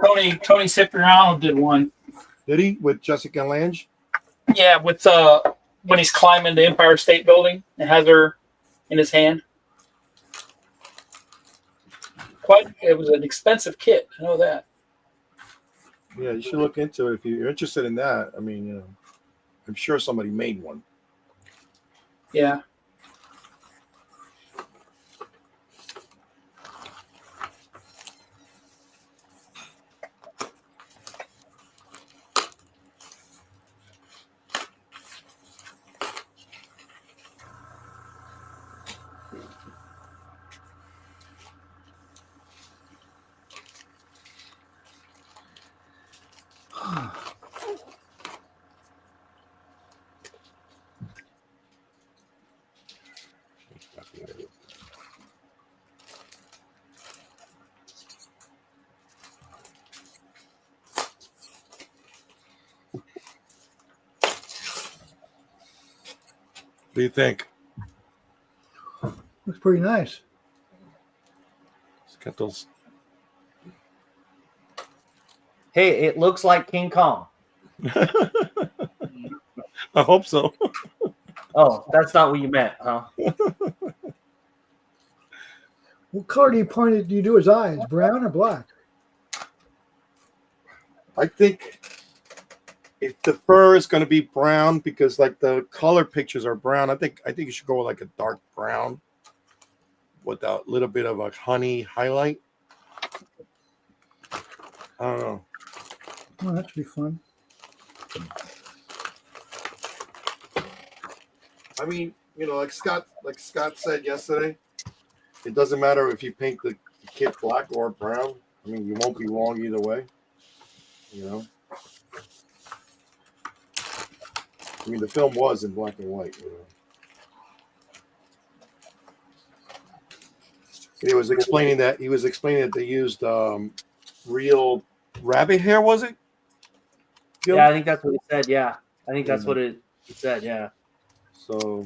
Tony Cipriano did one. Did he with Jessica Lange? Yeah, with when he's climbing the Empire State Building and has her in his hand. It was an expensive kit. I know that. Yeah, you should look into it if you're interested in that. I mean, I'm sure somebody made one. Yeah. What do you think? Looks pretty nice. It's got those. Hey, it looks like King Kong. I hope so. Oh, that's not what you meant, huh? What color do you do his eyes? Brown or black? I think if the fur is going to be brown, because like the color pictures are brown, I think you should go with like a dark brown with a little bit of a honey highlight. I don't know. Oh, that should be fun. I mean, like Scott said yesterday, it doesn't matter if you paint the kit black or brown. I mean, you won't be wrong either way. I mean, the film was in black and white. He was explaining that they used real rabbit hair. Was it? Yeah, I think that's what it said. Yeah, I think that's what it said. Yeah. So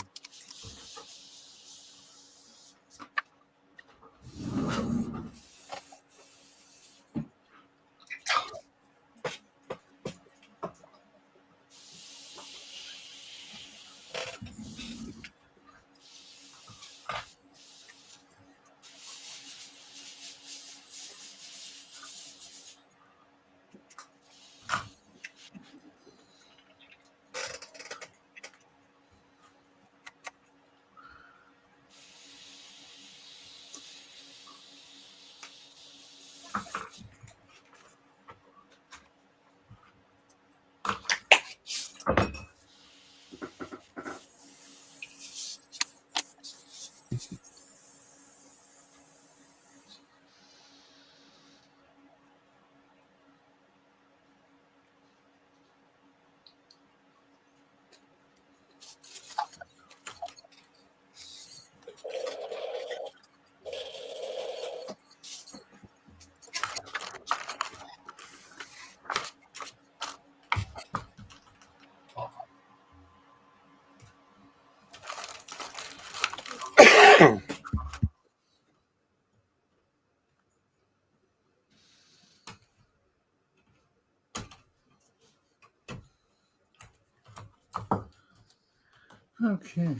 Okay.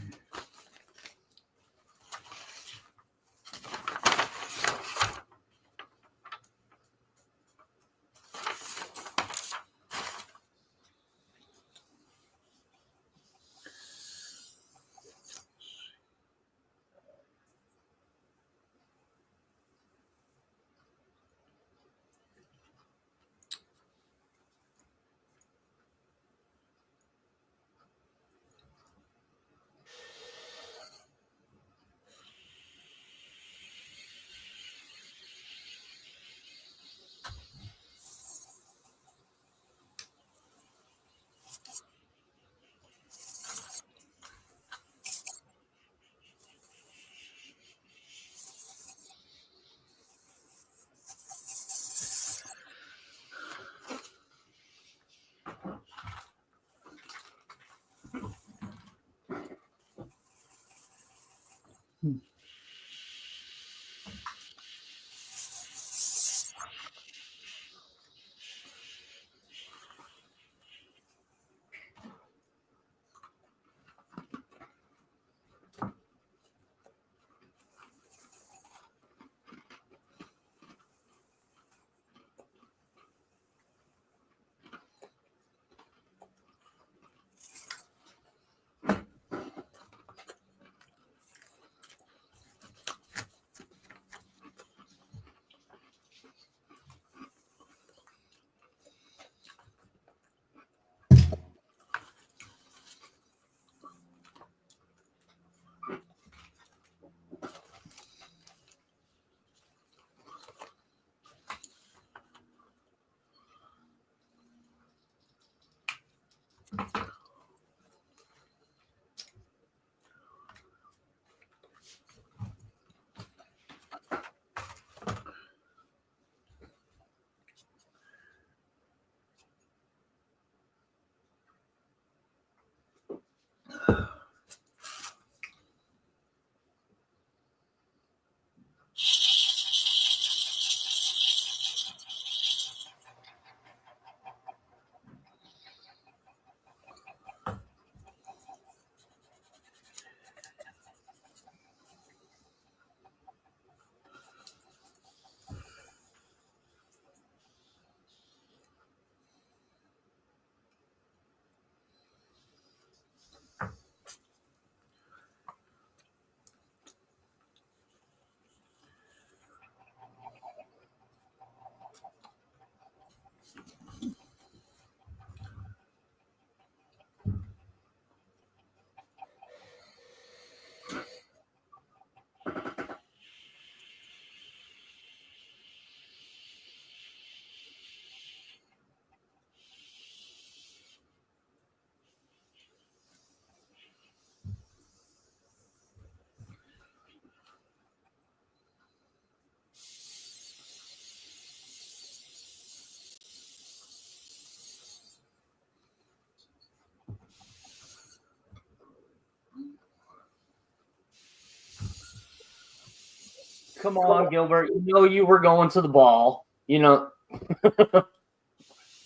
Come on, Gilbert. You know you were going to the ball. You know.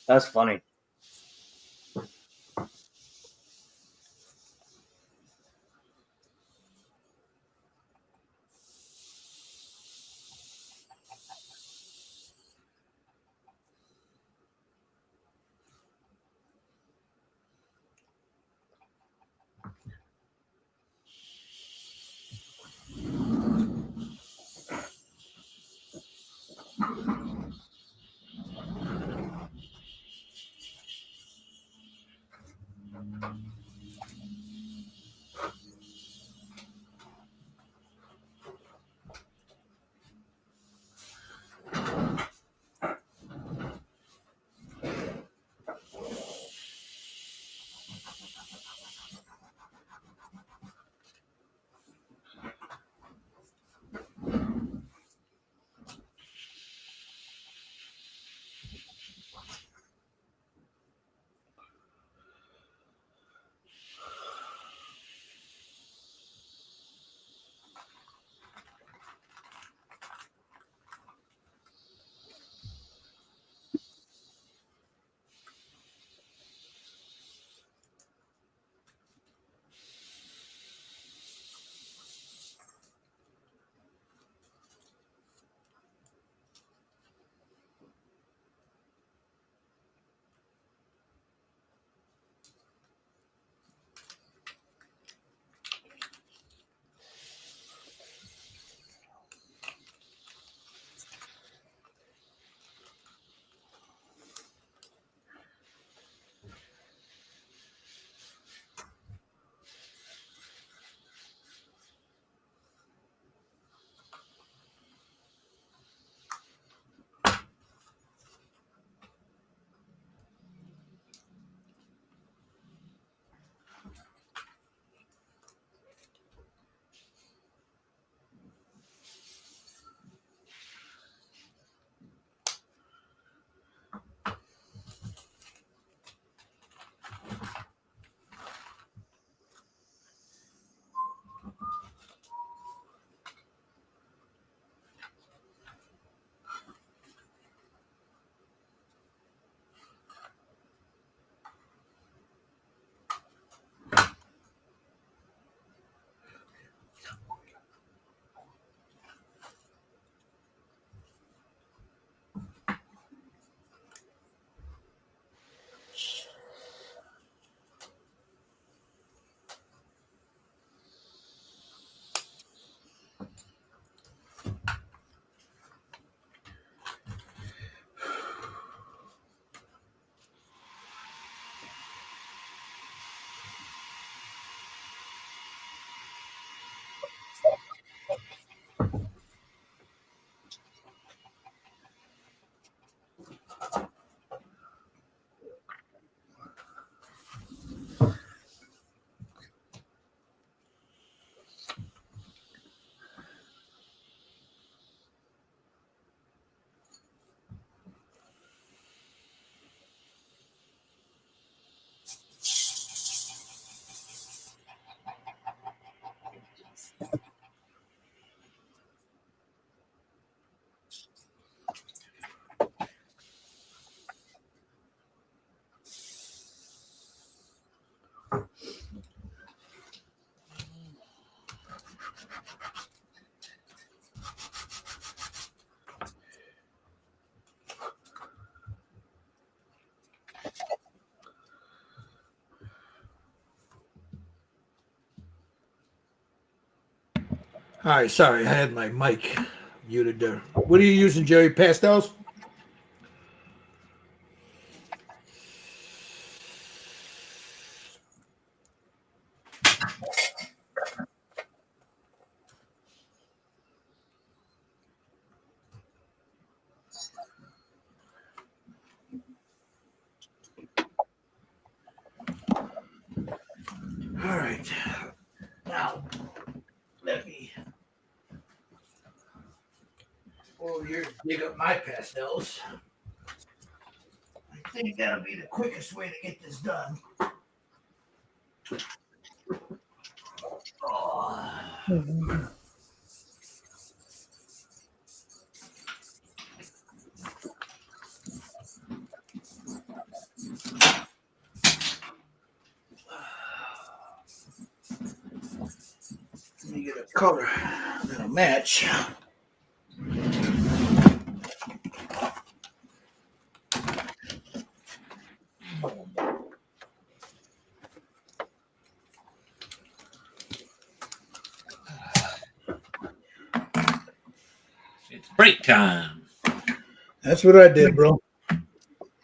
That's funny. Hi, sorry, I had my mic muted there. What are you using, Jerry? Pastels? All right. Now, let me over here dig up my pastels. I think that'll be the quickest way to get this done. Oh. color that'll match. It's break time. That's what I did, bro.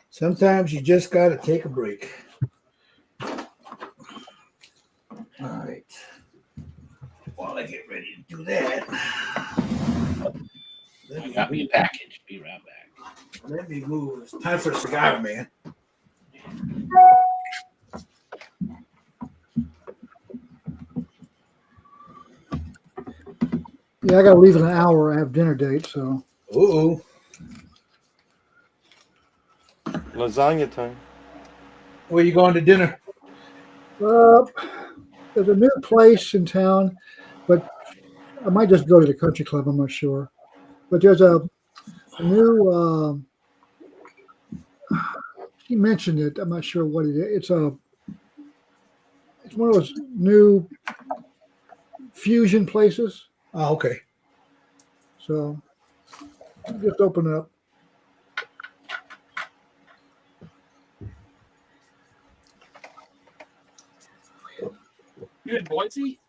Sometimes you just got to take a break. All right. While I get ready to do that, I got me a package. Be right back. let me move. It's time for a cigar, man. Yeah, I got to leave in an hour. I have dinner date, so. Uh-oh. Lasagna time. Where you going to dinner? There's a new place in town, but I might just go to the country club. I'm not sure. But there's a new. He mentioned it. I'm not sure what it is. It's one of those new fusion places. Oh, okay. So just open it up. You in Boise?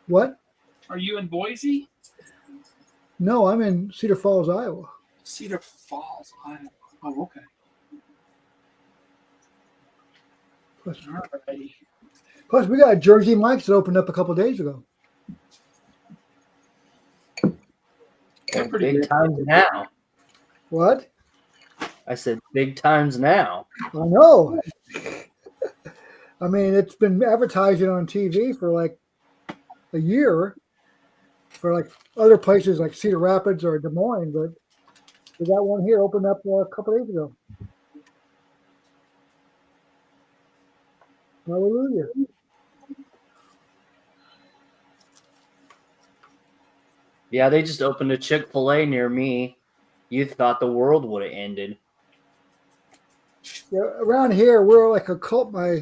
What? Are you in Boise? No, I'm in Cedar Falls, Iowa. Cedar Falls, Iowa. Oh, okay. Plus, Alrighty. plus we got Jersey Mike's that opened up a couple days ago. They're pretty Big good. times now. What? I said big times now. I know. I mean, it's been advertising on TV for like a year for like other places like Cedar Rapids or Des Moines, but we got one here opened up a couple days ago. Hallelujah. Yeah, they just opened a Chick-fil-A near me. You thought the world would have ended. Yeah, around here we're like a cult. My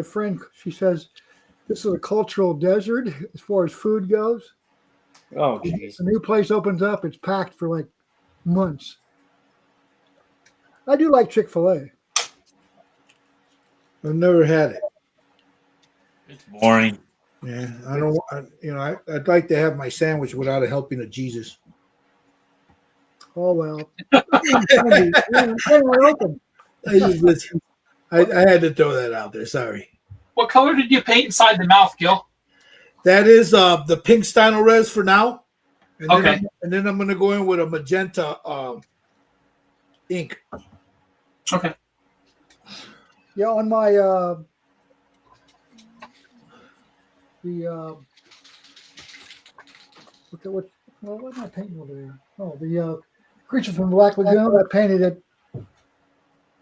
friend, she says this is a cultural desert as far as food goes. Oh, jeez. A new place opens up, it's packed for like months. I do like Chick-fil-A. I've never had it. It's boring. Yeah, I don't. I'd like to have my sandwich without a helping of Jesus. Oh well. We're open. I had to throw that out there. Sorry. What color did you paint inside the mouth, Gil? That is the pink Stino Res for now. And Okay. then I'm gonna go in with a magenta ink. Okay. Yeah, on my what am I painting over there? Oh, the Creature from Black Lagoon. I painted it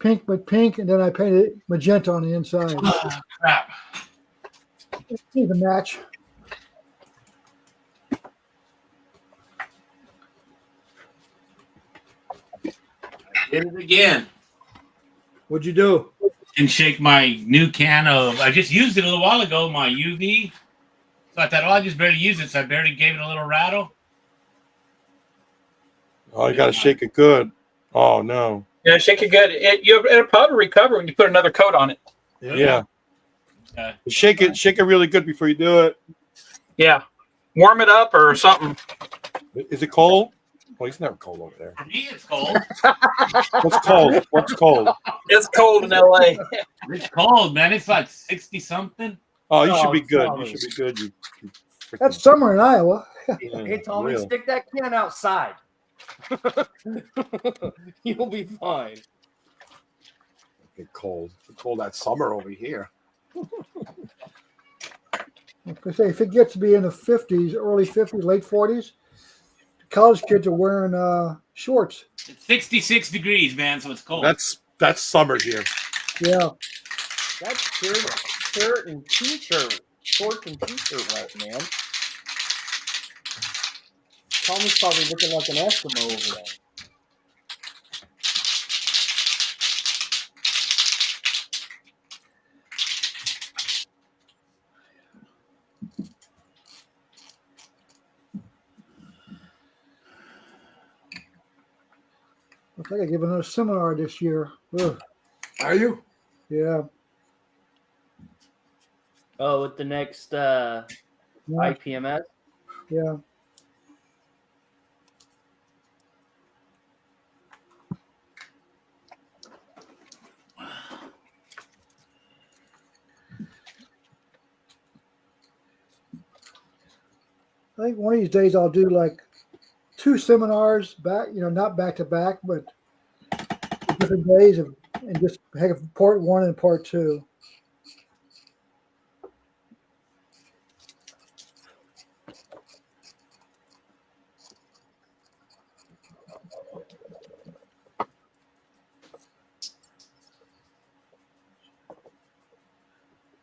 pink with pink, and then I painted it magenta on the inside. Crap. See the match. Did it again. What'd you do? And shake my new can of. I just used it a little while ago. My UV. So I thought, I just barely used it, so I barely gave it a little rattle. Oh, you got to shake it good. Oh, no. Yeah, shake it good. It'll probably recover when you put another coat on it. Yeah. Okay. Shake it really good before you do it. Yeah. Warm it up or something. Is it cold? Well, it's never cold over there. For me, it's cold. What's cold? What's cold? It's cold in LA. It's cold, man. It's like 60 something. Oh, you Oh, should be good. Tommy. You should be good. You That's summer in Iowa. Hey, Tommy, real. stick that can outside. You'll be fine. get cold. It's cold that summer over here. Like I say, if it gets to be in the 50s, early 50s, late 40s, college kids are wearing shorts. It's 66 degrees, man, so it's cold. That's summer here. Yeah. That's shirt and t-shirt. Shorts and t-shirt right, man. Tommy's probably looking like an Eskimo over there. Looks like I give another seminar this year. Ugh, Are you? yeah. Oh, with the next Yeah. IPMS. Yeah. I think one of these days I'll do like 2 seminars back, not back to back, but different days and just have part 1 and part 2.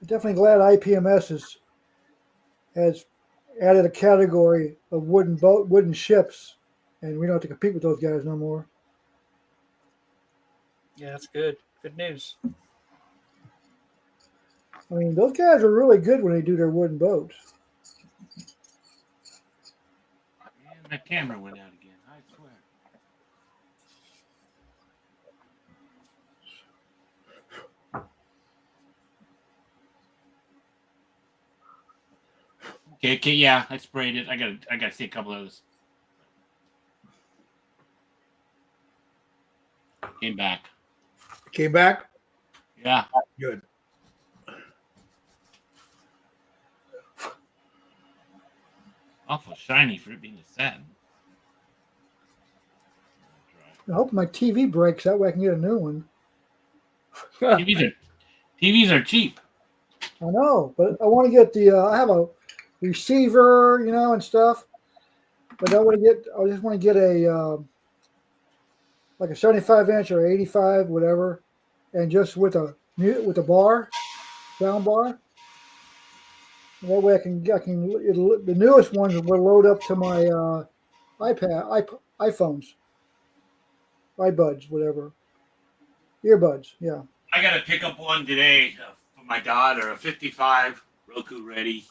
I'm definitely glad IPMS has added a category of wooden ships, and we don't have to compete with those guys no more. Yeah, that's good. Good news. I mean, those guys are really good when they do their wooden boats. And my camera went out again. I swear. Okay, yeah, I sprayed it. I gotta see a couple of those. Came back. Came back? Yeah. Good. Awful shiny for it being a satin. I hope my TV breaks. That way I can get a new one. TVs are cheap. I know, but I want to get I have a receiver, and stuff. But I just want to get a like a 75-inch or 85, whatever, and just with a bar, sound bar. That way the newest ones will load up to my iPhones, iBuds, whatever, earbuds. Yeah. I gotta pick up one today for my daughter, a 55 Roku ready.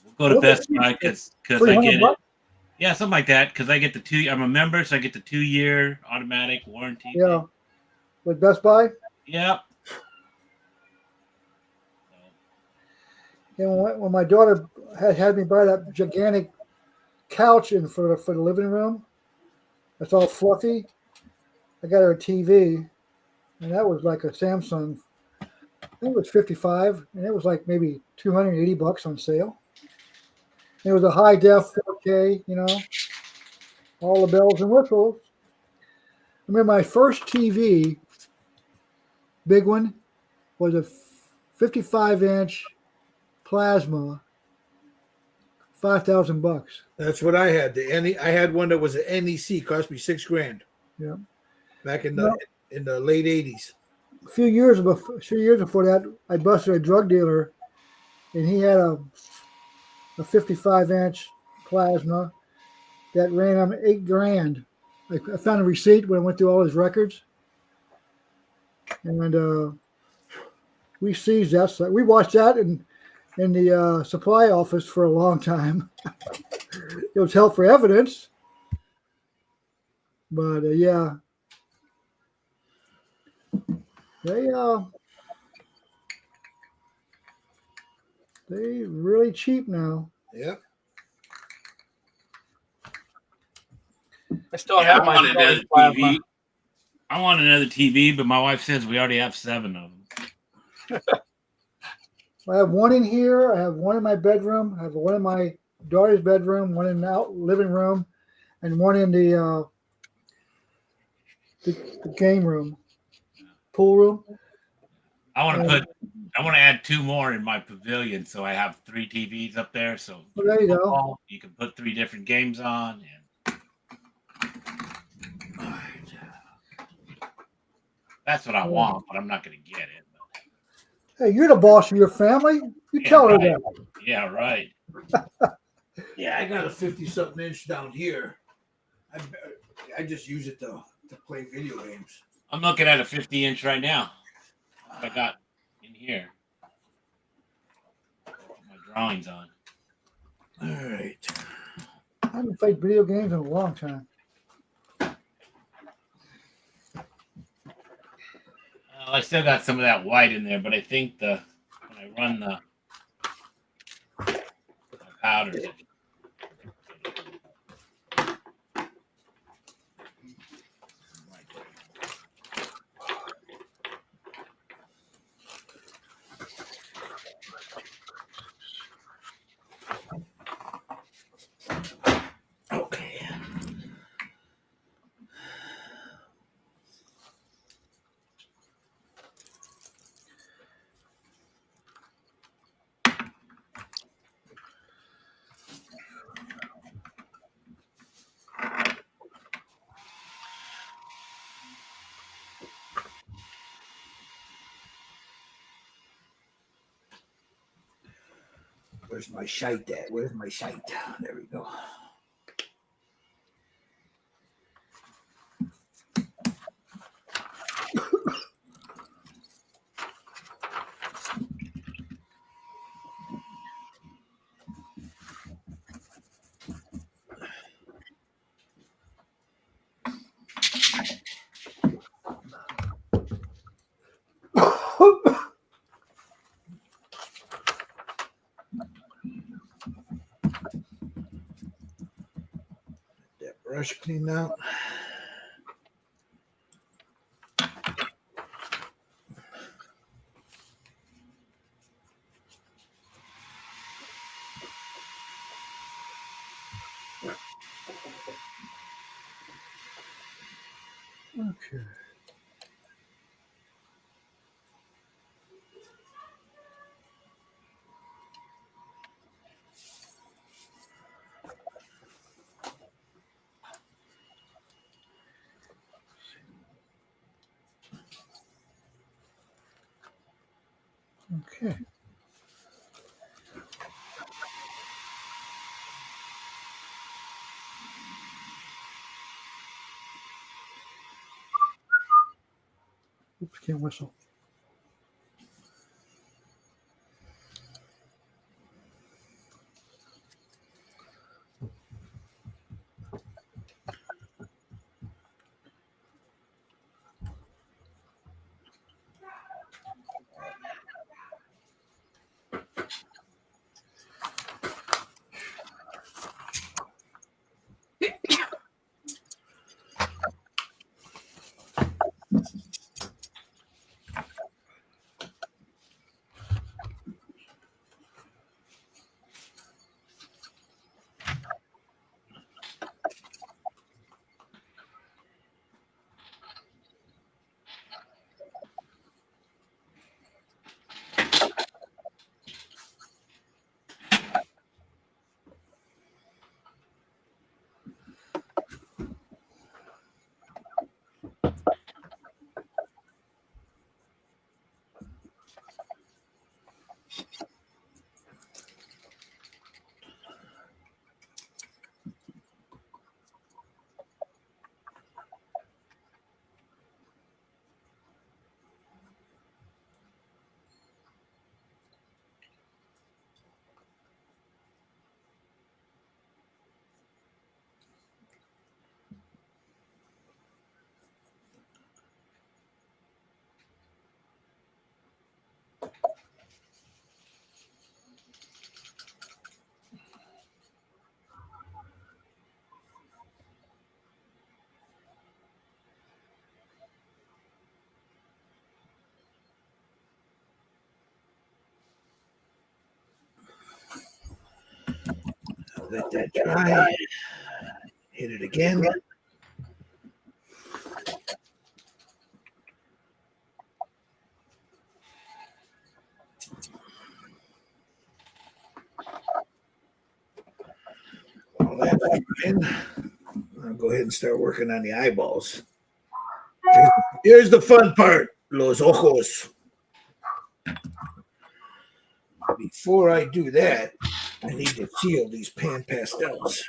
We'll go to Best Buy because I get it. $300. Yeah, something like that. Because I get the 2. I'm a member, so I get the 2-year automatic warranty. Yeah. With Best Buy. Yep. And when my daughter had me buy that gigantic couch for the living room, that's all fluffy. I got her a TV, and that was like a Samsung. I think it was 55, and it was like maybe $280 on sale. It was a high def 4K, all the bells and whistles. I remember my first TV, big one, was a 55-inch plasma, $5,000. That's what I had. I had one that was an NEC, cost me $6,000. Yeah. Back in the late 80s. A few years before that, I busted a drug dealer, and he had a 55-inch plasma that ran him $8,000. I found a receipt when I went through all his records, and we seized that. So we watched that in the supply office for a long time. It was held for evidence, but yeah, they really cheap now. Yep. I still Yeah, have I my want another Sony plasma. TV. I want another TV, but my wife says we already have 7 of them. I have one in here. I have one in my bedroom. I have one in my daughter's bedroom, one in the living room, and one in the game room, pool room. I want to add 2 more in my pavilion, so I have 3 TVs up there. So Well, there you go. you can put 3 different games on. That's what I want, but I'm not going to get it. Hey, you're the boss of your family. You tell her right. that. Yeah, right. Yeah, I got a 50-something inch down here. I just use it to play video games. I'm looking at a 50-inch right now. I got in here. My drawings on. All right. I haven't played video games in a long time. Well, I still got some of that white in there, but I think when I run the powders, Okay. Where's my shite at? Where's my shite? There we go. That brush cleaned out. Okay. Okay. Oops, can't whistle. Let that dry. Hit it again. All that's in. I'll go ahead and start working on the eyeballs. Here's the fun part, los ojos. Before I do that, I need to seal these pan pastels.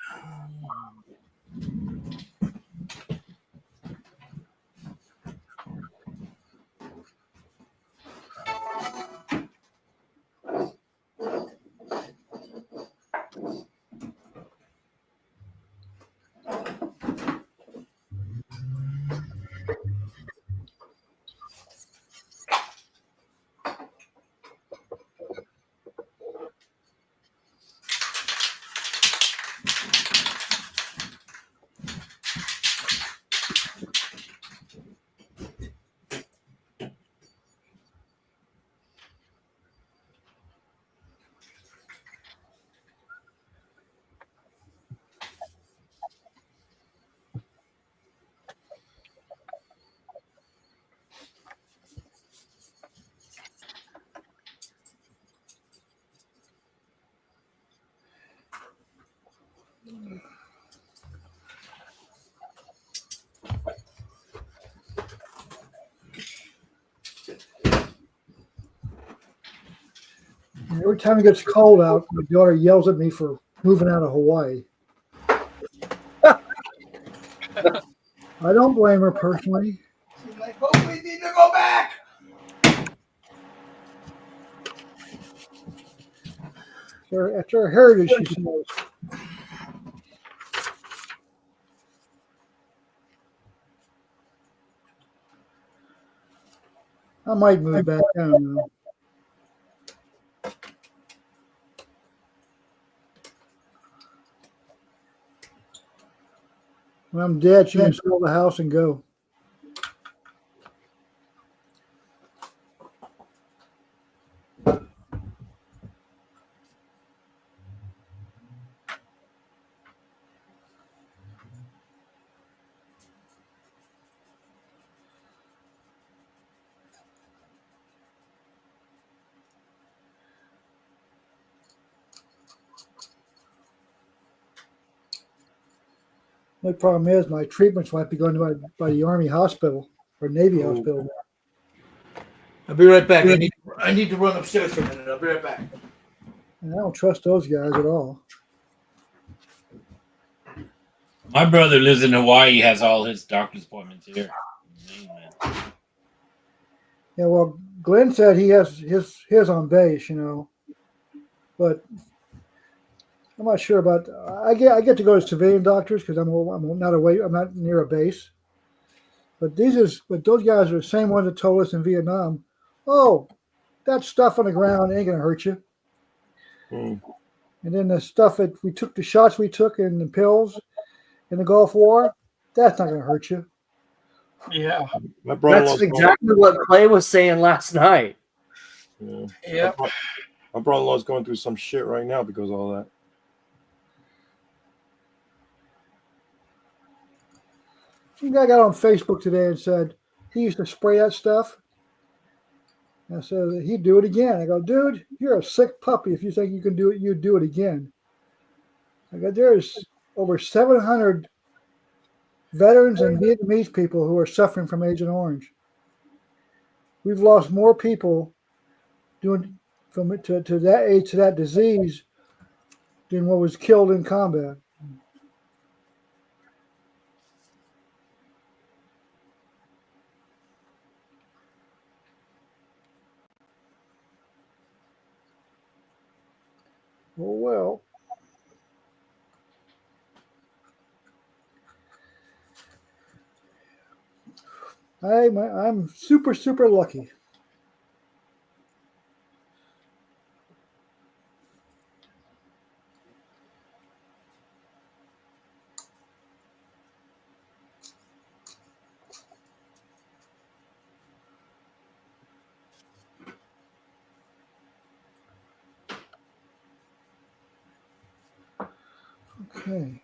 Every time it gets cold out, my daughter yells at me for moving out of Hawaii. I don't blame her personally. She's like, "Oh, we need to go back." After her heritage, she says. I might move back. I don't know. When I'm dead, she can sell the house and go. The problem is my treatments might be going to by the Army hospital or Navy hospital. I'll be right back. I need to run upstairs for a minute. I'll be right back. And I don't trust those guys at all. My brother lives in Hawaii. He has all his doctor's appointments here. Yeah, well, Glenn said he has his on base, but I'm not sure about. I get to go to civilian doctors because I'm not away. I'm not near a base. But those guys are the same ones that told us in Vietnam, oh, that stuff on the ground ain't gonna hurt you. Mm. And then the stuff that we took, the shots we took in the pills in the Gulf War, that's not gonna hurt you. Yeah. My brother-in-law's That's exactly what Clay was saying last night. going, Yep. my brother-in-law's going through some shit right now because of all that. Some guy got on Facebook today and said he used to spray that stuff. And I said he'd do it again. I go, dude, you're a sick puppy if you think you can do it. You do it again. I go, there's over 700 veterans and Vietnamese people who are suffering from Agent Orange. We've lost more people to that age to that disease than what was killed in combat. Oh well. I'm super, super lucky. Okay.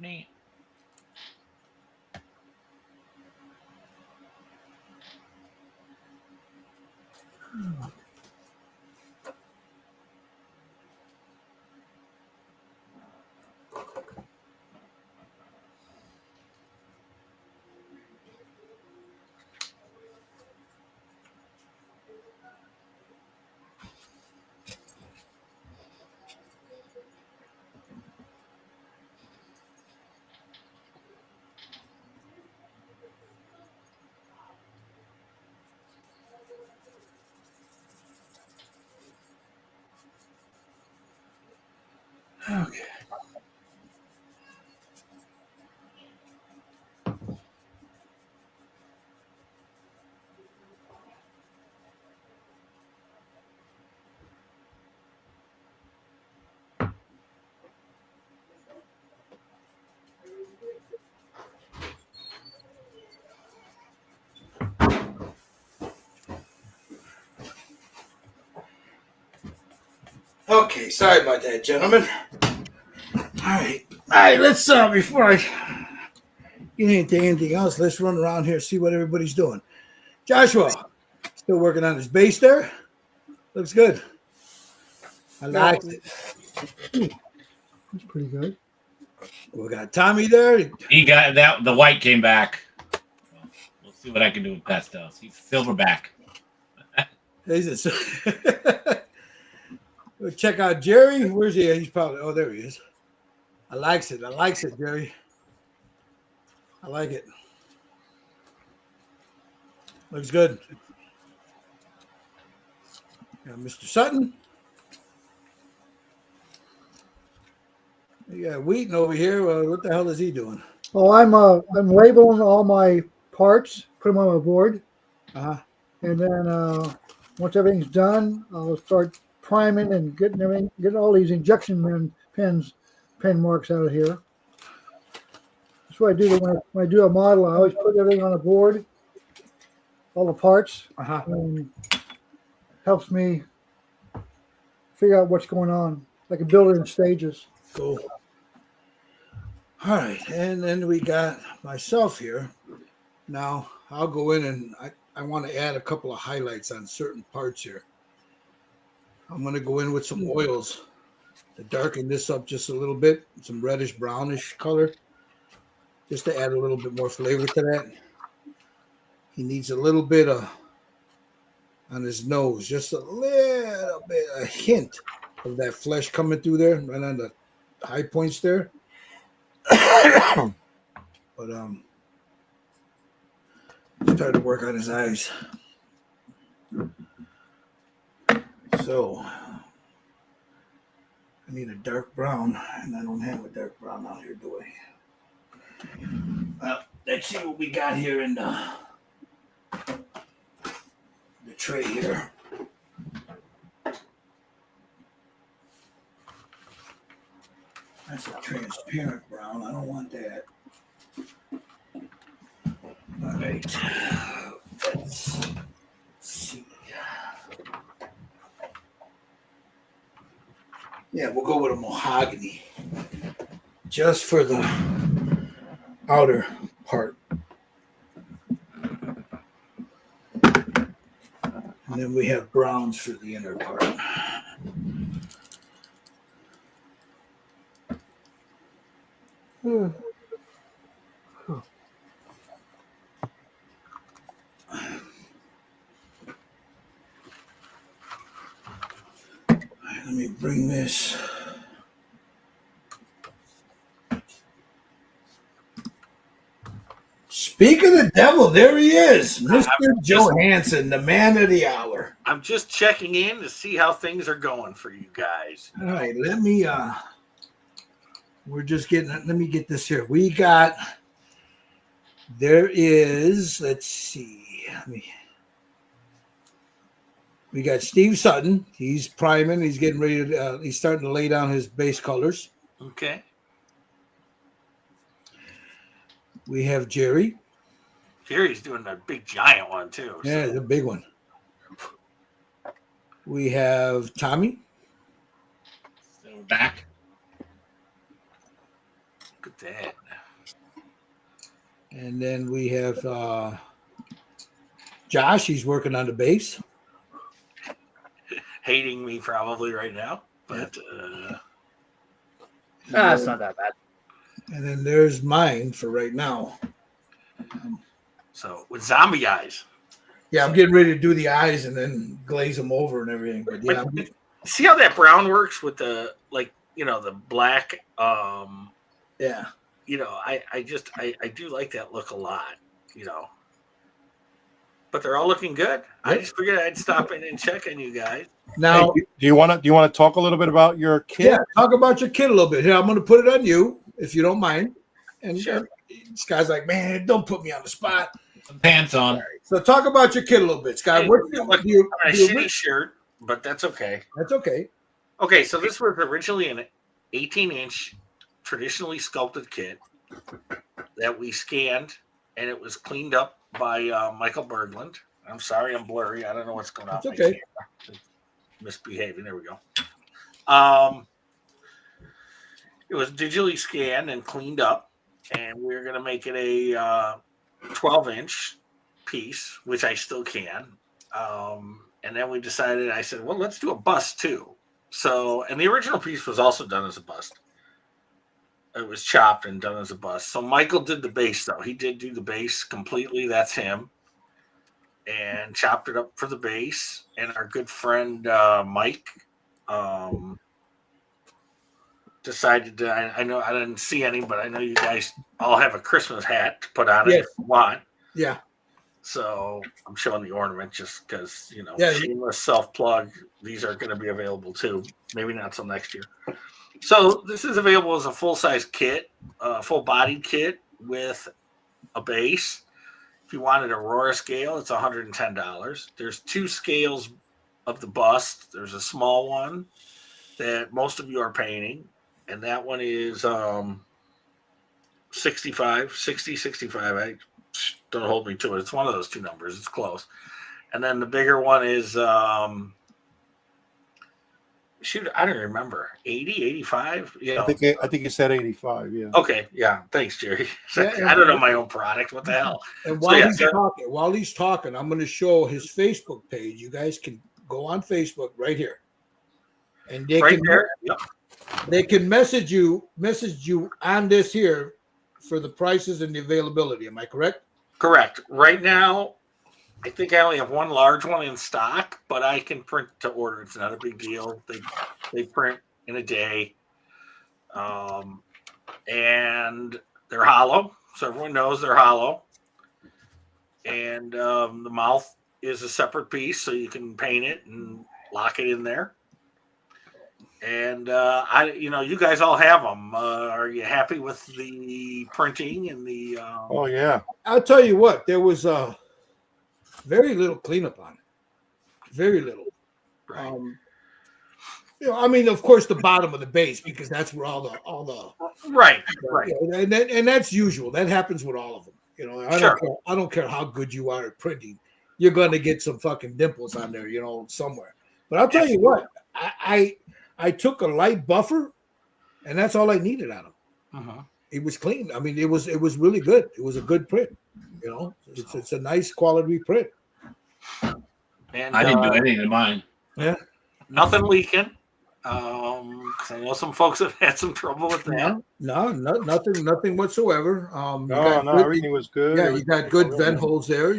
Neat. Okay. Okay, sorry about that, gentlemen. All right. Let's before I get into anything else, let's run around here and see what everybody's doing. Joshua, still working on his base there. Looks good. I like it. That's pretty good. We got Tommy there. He got that. The white came back. We'll see what I can do with pastels. He's silverback. We'll check out Jerry. Where's he? He's probably. Oh, there he is. I likes it. I likes it, Jerry. I like it. Looks good. Got Mr. Sutton. We got Wheaton over here. What the hell is he doing? Oh, I'm labeling all my parts, put them on my board, Uh-huh. and then once everything's done, I'll start priming and getting all these injection pen marks out of here. That's what I do when I do a model. I always put everything on a board, all the parts, Uh-huh. and helps me figure out what's going on. I can build it in stages. Cool. All right, and then we got myself here. Now I'll go in and I want to add a couple of highlights on certain parts here. I'm going to go in with some oils to darken this up just a little bit, some reddish brownish color, just to add a little bit more flavor to that. He needs a little bit of on his nose, just a little bit, a hint of that flesh coming through there, right on the high points there. But started to work on his eyes. So I need a dark brown, and I don't have a dark brown out here, do I? Well, let's see what we got here in the tray here. That's a transparent brown. I don't want that. All right. Let's see. Yeah, we'll go with a mahogany just for the outer part. And then we have browns for the inner part. Let me bring this. Speak of the devil, there he is, Mr. Johansson, the man of the hour. I'm just checking in to see how things are going for you guys. All right, let me we're just getting, let me get this here. We got, there is, let's see, we got Steve Sutton. He's priming. He's getting ready to, he's starting to lay down his base colors. Okay. We have Jerry. Jerry's doing a big giant one too. Yeah, So. the big one. We have Tommy. Silverback. Good that. And then we have Josh. He's working on the base. Hating me probably right now, but It's not that bad. And then there's mine for right now. so with zombie eyes. Yeah, I'm getting ready to do the eyes and then glaze them over and everything. But yeah, See how that brown works with the the black. yeah. I do like that look a lot. But they're all looking good. I just figured I'd stop in and check on you guys. Now, Hey, do you want to talk a little bit about your kit? yeah, talk about your kid a little bit. Here, I'm going to put it on you if you don't mind. And Sure. this guy's like, man, don't put me on the spot. Some pants on. So talk about your kid a little bit, Scott. Hey, What I'm do you, on a do you- shitty shirt, but that's okay. That's okay. Okay, so this was originally an 18-inch traditionally sculpted kit that we scanned, and it was cleaned up by Michael Berglund. I'm sorry, I'm blurry. I don't know what's going on. It's with my okay. camera. It's misbehaving. There we go. It was digitally scanned and cleaned up, and we're going to make it a 12-inch piece, which I still can. And then we decided, I said, well, let's do a bust too. So, and the original piece was also done as a bust. It was chopped and done as a bust. So Michael did the base, though. He did do the base completely. That's him. And chopped it up for the base. And our good friend Mike decided to, I know I didn't see any, but I know you guys all have a Christmas hat to put on it Yes. if you want. Yeah. So I'm showing the ornament just because, Yeah. shameless self-plug. These are going to be available too. Maybe not till next year. So this is available as a full-size kit, full-bodied kit with a base. If you wanted Aurora scale, it's $110. There's two scales of the bust. There's a small one that most of you are painting, and that one is 65. Don't hold me to it. It's one of those two numbers. It's close. And then the bigger one is I don't remember. 80, 85? I think you said 85. Yeah. Okay, yeah. Thanks, Jerry. Yeah, I don't know my own product. What the hell? And So, yeah, sir. while he's talking, I'm going to show his Facebook page. You guys can go on Facebook right here, and they Right can there. Yep. they can message you on this here for the prices and the availability. Am I correct? Correct. Right now, I think I only have one large one in stock, but I can print to order. It's not a big deal. They print in a day. And they're hollow, so everyone knows they're hollow. And the mouth is a separate piece, so you can paint it and lock it in there. And you guys all have them. Are you happy with the printing and the? Oh yeah. I'll tell you what. There was very little cleanup on it. Very little. Right. I mean, of course, the bottom of the base, because that's where all the Right. and that's usual. That happens with all of them. Sure. I don't care how good you are at printing. You're going to get some fucking dimples on there, somewhere. But I'll tell you what, I took a light buffer, and that's all I needed on him. Uh-huh. It was clean. I mean, it was really good. It was a good print. It's a nice quality print. And I didn't do anything to mine. Yeah. nothing leaking. 'Cause I know some folks have had some trouble with that. No, nothing whatsoever. No, everything was good. Yeah, you got good vent holes there,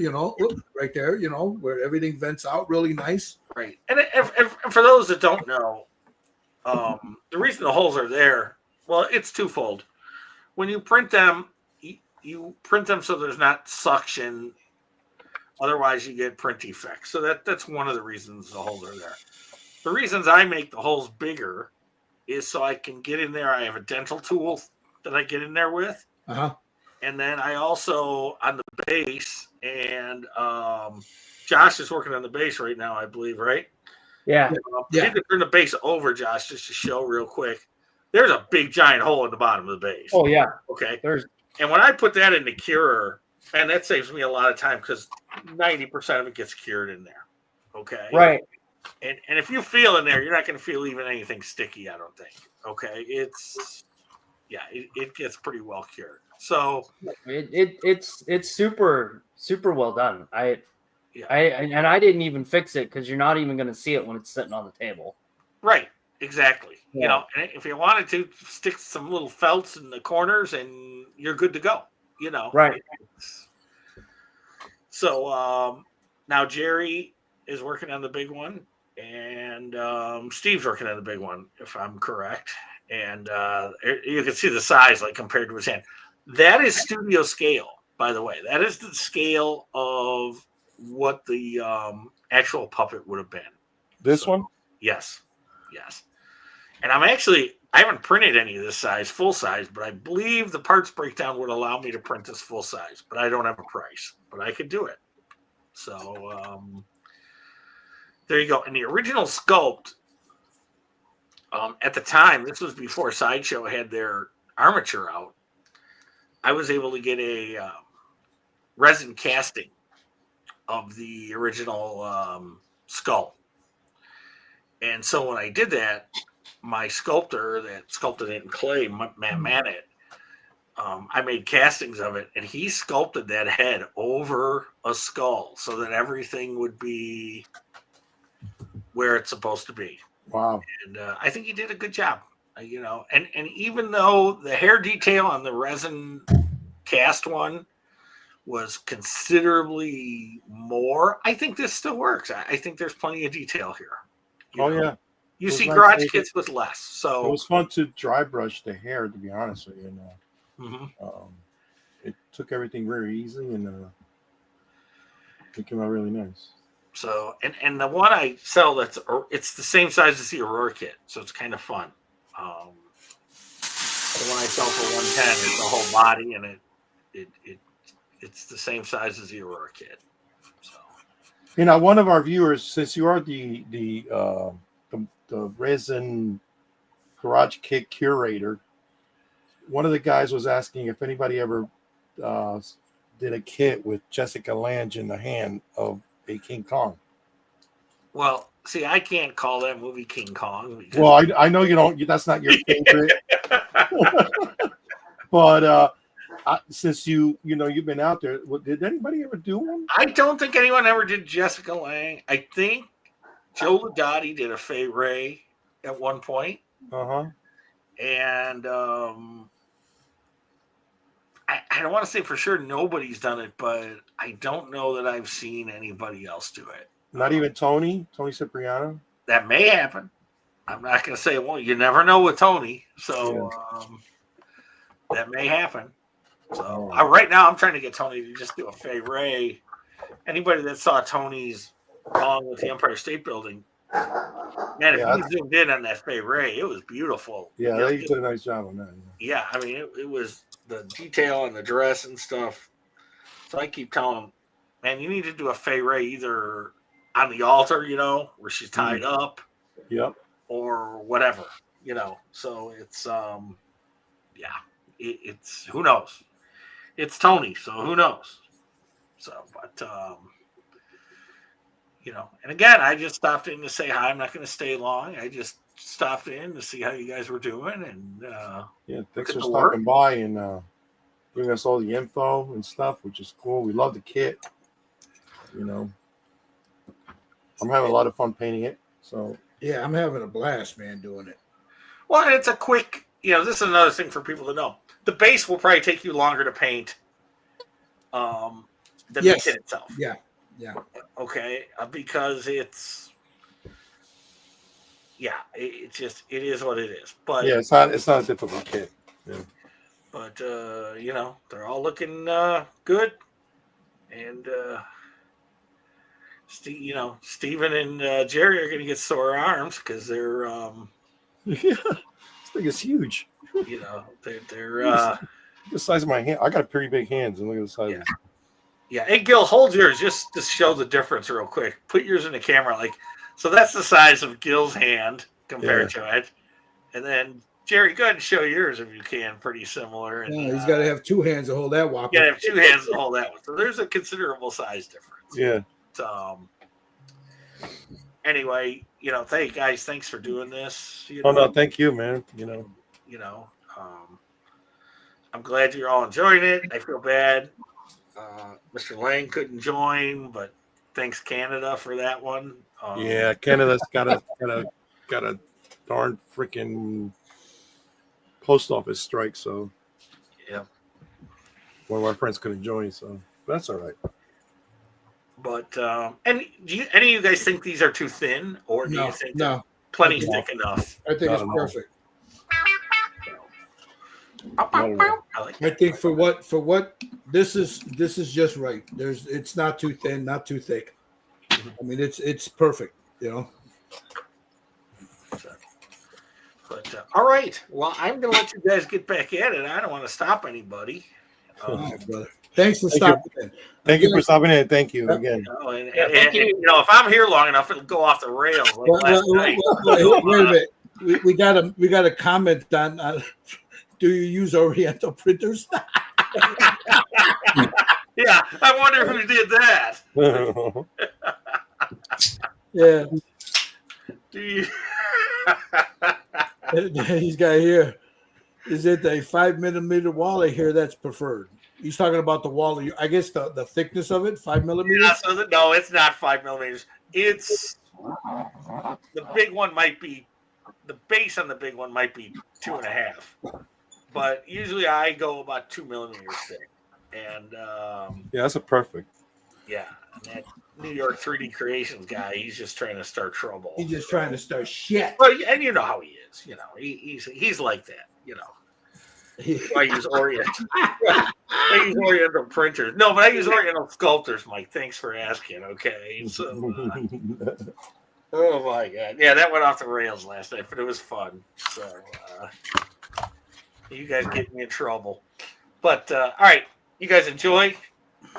right there, where everything vents out really nice. Right. And for those that don't know, the reason the holes are there, well, it's twofold. When you print them, you print them so there's not suction. Otherwise, you get print defects. So that's one of the reasons the holes are there. The reasons I make the holes bigger is so I can get in there. I have a dental tool that I get in there with. Uh-huh. And then I also, on the base, and Josh is working on the base right now, I believe, right? Yeah. Yeah. I need to turn the base over, Josh, just to show real quick. There's a big giant hole in the bottom of the base. Oh yeah. Okay. There's And when I put that in the curer, and that saves me a lot of time because 90% of it gets cured in there. Okay. right. And if you feel in there, you're not going to feel even anything sticky, I don't think. Okay. Yeah, it gets pretty well cured. So It's super well done. Yeah. And I didn't even fix it because you're not even going to see it when it's sitting on the table. right, exactly. You Yeah. know, and if you wanted to stick some little felts in the corners, and you're good to go. You know, Right. So now Jerry is working on the big one, and Steve's working on the big one, if I'm correct. And you can see the size, like compared to his hand. That is studio scale, by the way. That is the scale of what the actual puppet would have been. This one? Yes. And I haven't printed any of this size, full size, but I believe the parts breakdown would allow me to print this full size, but I don't have a price, but I could do it. So there you go. And the original sculpt, at the time, this was before Sideshow had their armature out, I was able to get a resin casting of the original skull. And so when I did that, my sculptor that sculpted it in clay, Matt Mannett, I made castings of it, and he sculpted that head over a skull so that everything would be where it's supposed to be. Wow. And I think he did a good job, you know. And even though the hair detail on the resin cast one was considerably more, I think this still works. I think there's plenty of detail here. You know? Yeah. You It was see nice garage to- kits with less. It So was fun to dry brush the hair, to be honest with you. And, mhm. it took everything very easy, and it came out really nice. So and the one I sell, it's the same size as the Aurora kit, so it's kind of fun. The one I sell for 110 is the whole body, and it's the same size as the Aurora kit. So You know, one of our viewers, since you are the resin garage kit curator, one of the guys was asking if anybody ever did a kit with Jessica Lange in the hand of a King Kong. well, see, I can't call that movie King Kong. Because Well, I know you don't. That's not your favorite, but since you've been out there, did anybody ever do one? I don't think anyone ever did Jessica Lange. I think Joe Ladotti did a Fay Ray at one point. And I don't want to say for sure nobody's done it, but I don't know that I've seen anybody else do it. Not even Tony Cipriano. That may happen. I'm not going to say, well, you never know with Tony. So that may happen. So right now I'm trying to get Tony to just do a Fay Ray. Anybody that saw Tony's Gone with the Empire State Building, man, if you zoomed in on that Fay Ray, it was beautiful. Yeah, they did a nice job on that. Yeah, I mean, it was the detail and the dress and stuff. So I keep telling him, man, you need to do a Fay Ray either on the altar, where she's tied up. Yep. Or whatever, So it's, it's who knows? It's Tony, so who knows? So, but, and again, I just stopped in to say hi. I'm not going to stay long. I just stopped in to see how you guys were doing. And thanks for stopping by and giving us all the info and stuff, which is cool. We love the kit. I'm having a lot of fun painting it. So yeah, I'm having a blast, man, doing it. Well, and it's a quick, this is another thing for people to know. The base will probably take you longer to paint than the kit itself. Yeah. Okay, because it is what it is. But yeah, it's not a difficult kit. Yeah. But they're all looking good, and Steven and Jerry are going to get sore arms because they're this thing is huge. They're the size of my hand. I got pretty big hands, and look at the size. Yeah. Yeah, hey Gil, hold yours just to show the difference real quick. Put yours in the camera, so that's the size of Gil's hand compared to it. And then Jerry, go ahead and show yours if you can. Pretty similar. And, he's got to have two hands to hold that whopper. Yeah, have two hands to hold that one. So there's a considerable size difference. Yeah. Anyway, hey guys, thanks for doing this. No, thank you, man. I'm glad you're all enjoying it. I feel bad. Mr. Lang couldn't join, but thanks Canada for that one. Yeah, Canada's got a darn freaking post office strike, so yeah. one of our friends couldn't join, so that's all right. But and do you, any of you guys think these are too thin, or do you think they're plenty thick enough? I think it's perfect. I think for what this is just right. It's not too thin, not too thick. I mean, it's perfect, you know. But all right, well, I'm gonna let you guys get back at it. I don't want to stop anybody. All right, brother. Thanks for Thank stopping in. Thank you for stopping in. Thank you again. And, if I'm here long enough, it'll go off the rails. Like last night. Wait a minute. We got a comment on. Do you use Oriental printers? Yeah, I wonder who did that. Yeah. Do you? He's got here. Is it a 5mm wall? I hear that's preferred. He's talking about the wall. I guess the thickness of it, 5mm. Yeah, no, it's not 5mm. It's the big one might be the base on the big one might be 2.5, but usually I go about 2mm thick. And yeah, that's a perfect. Yeah, and that New York 3D Creations guy, he's just trying to start trouble. He's just trying to start shit. Well, and you know how he is. You know, he's like that. You know, I use Oriental printers. No, but I use Oriental sculptors, Mike. Thanks for asking. Okay, so. Oh my God! Yeah, that went off the rails last night, but it was fun. So you guys get me in trouble. But all right, you guys enjoy.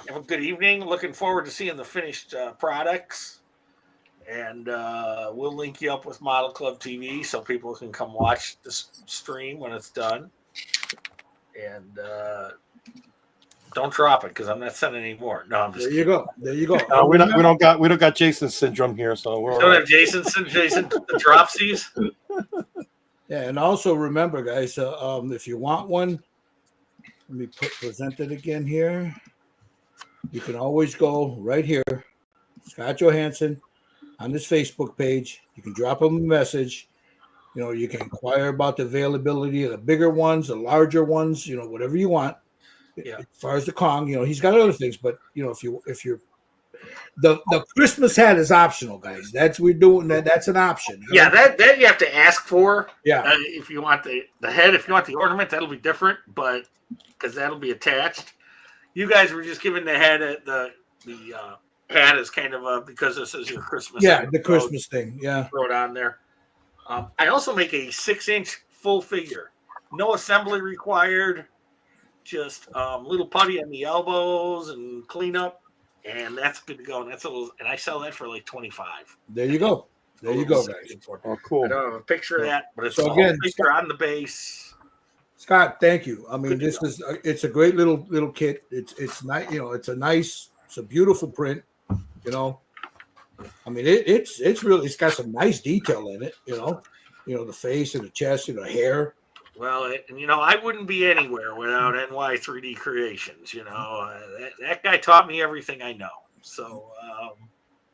Have a good evening. Looking forward to seeing the finished products, and we'll link you up with Model Club TV so people can come watch this stream when it's done. And don't drop it because I'm not sending any more. No, I'm just. There you go. There you go. We don't got Jason syndrome here, so we're don't have Jason the dropsies. Yeah, and also remember, guys, if you want one, let me present it again here. You can always go right here, Scott Johansson, on this Facebook page. You can drop him a message. You know, you can inquire about the availability of the bigger ones, the larger ones. You know, whatever you want. Yeah. As far as the Kong, you know, he's got other things, but you know, if you're the Christmas hat is optional, guys. We're doing that. That's an option. Yeah, that you have to ask for. Yeah. If you want the head, if you want the ornament, that'll be different, but because that'll be attached. You guys were just giving the head the hat as kind of because this is your Christmas. Yeah, the Christmas thing. Yeah. Throw it on there. I also make a 6-inch full figure. No assembly required. Just little putty on the elbows and cleanup, and that's good to go. And and I sell that for like $25. There you go. There you go, guys. Oh, cool. I don't have a picture of that, but it's So a again, picture on the base. Scott, thank you. I mean, Good to it's a great little kit. It's nice, you know, it's a beautiful print, you know. I mean, it's got some nice detail in it, you know, the face and the chest and the hair. Well, and you know, I wouldn't be anywhere without NY 3D Creations. You know, that guy taught me everything I know. So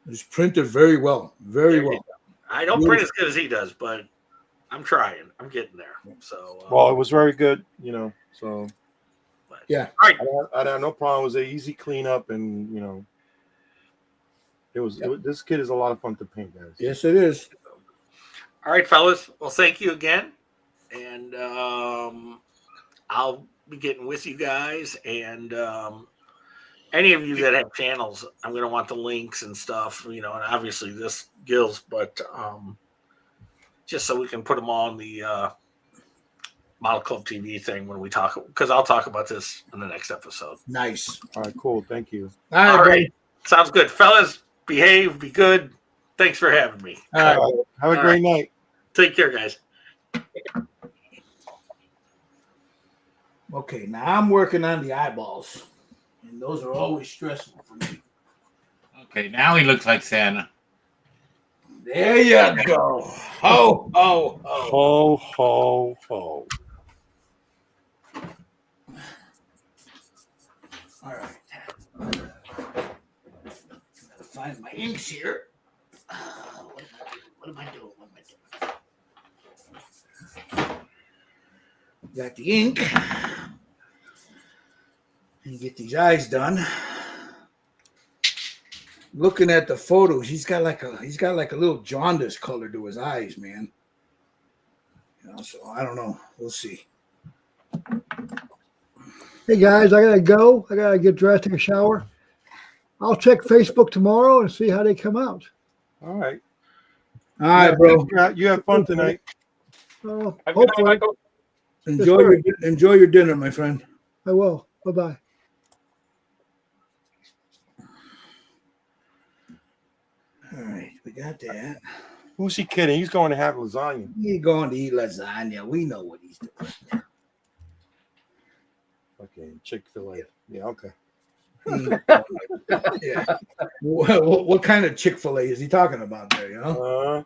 It's printed very well, very well. I don't print as good as he does, but I'm trying. I'm getting there. So well, it was very good, you know. So yeah, all right. I had no problem. It was an easy cleanup, and you know, this kid is a lot of fun to paint, guys. Yes, it is. All right, fellas. Well, thank you again, and I'll be getting with you guys, and any of you that have channels, I'm going to want the links and stuff, you know, and obviously this Gills, but just so we can put them on the Model Club TV thing when we talk, because I'll talk about this in the next episode. Nice. All right, cool. Thank you. All right. Sounds good. Fellas, behave, be good. Thanks for having me. All right. Have a great night. Take care, guys. Okay, now I'm working on the eyeballs, and those are always stressful for me. Okay, now he looks like Santa. There you go. Ho, ho, ho. Ho, ho, ho. All right. Gotta find my inks here. What am I doing? Got the ink. And get these eyes done. Looking at the photos, he's got like a little jaundice color to his eyes, man. You know, so I don't know. We'll see. Hey guys, I gotta go. I gotta get dressed, take a shower. I'll check Facebook tomorrow and see how they come out. All right. All right, bro. You have fun tonight. Oh, Have a good night, hopefully, Michael. Enjoy your dinner, my friend. I will. Bye bye. All right, we got that. Who's he kidding? He's going to have lasagna. He's going to eat lasagna. We know what he's doing. Okay, Chick-fil-A. Yeah, okay. Yeah. What kind of Chick-fil-A is he talking about there? You know.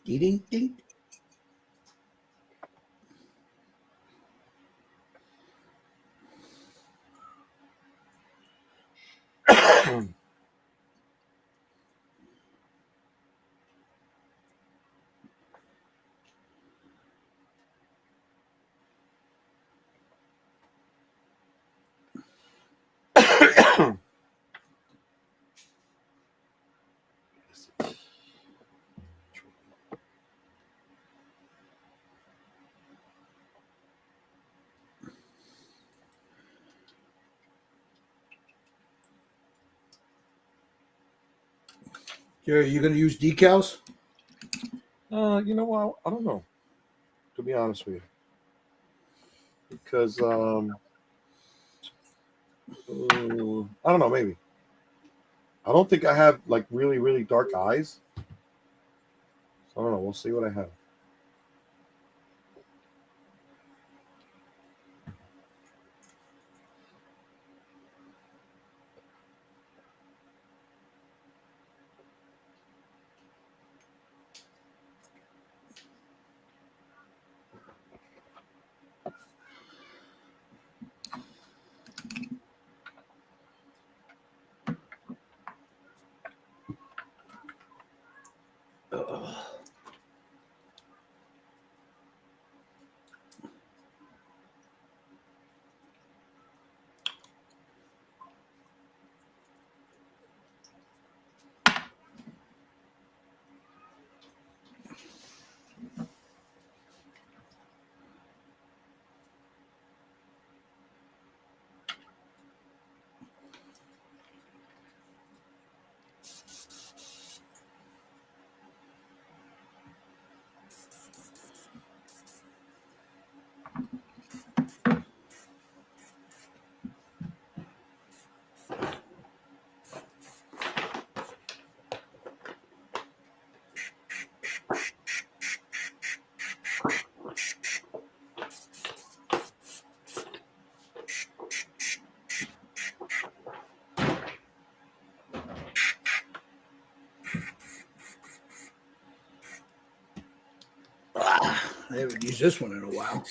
Ding ding. Jerry, you gonna use decals? You know what? I don't know. To be honest with you, because I don't know. Maybe I don't think I have like really, really dark eyes. So I don't know. We'll see what I have. I haven't used this one in a while.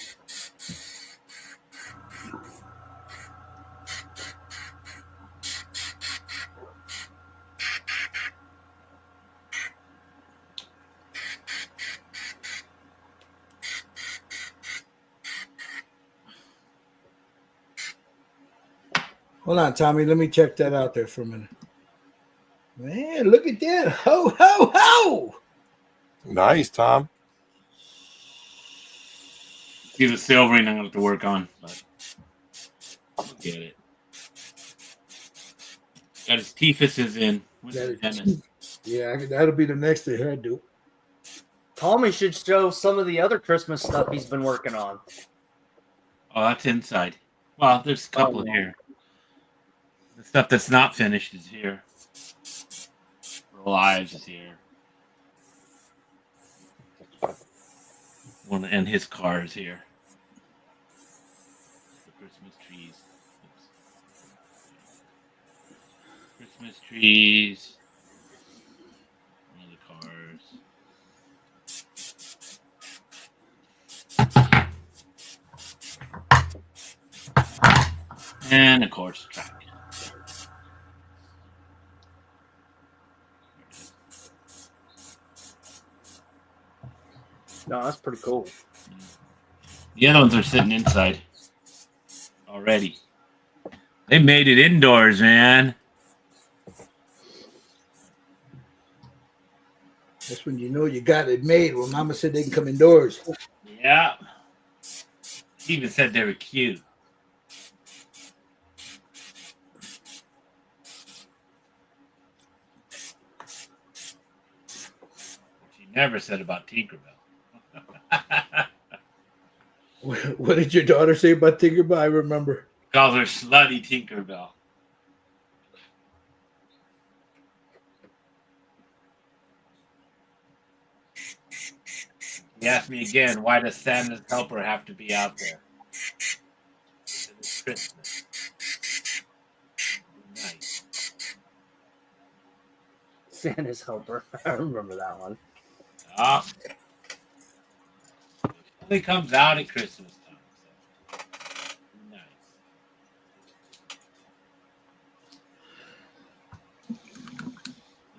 Hold on, Tommy. Let me check that out there for a minute. Man, look at that. Ho, ho, ho. Nice, Tom. See the silvering I'm going to have to work on, but I'll get it. Got his teethuses in. What's Got the his dentist? Yeah, that'll be the next thing I do. Tommy should show some of the other Christmas stuff he's been working on. Oh, that's inside. Well, there's a couple Oh, no. here. The stuff that's not finished is here. Lives is here. One and his car is here. The Christmas trees. Oops. Christmas trees. One of the cars. And of course, track. No, that's pretty cool. The other ones are sitting inside already. They made it indoors, man. That's when you know you got it made. When Mama said they can come indoors. Yeah. She even said they were cute. She never said about Tinkerbell. What did your daughter say about Tinkerbell? I remember. Calls her slutty Tinkerbell. He asked me again, why does Santa's helper have to be out there? It's Christmas. Nice. Santa's helper. I remember that one. Ah. It only comes out at Christmas time. So. Nice.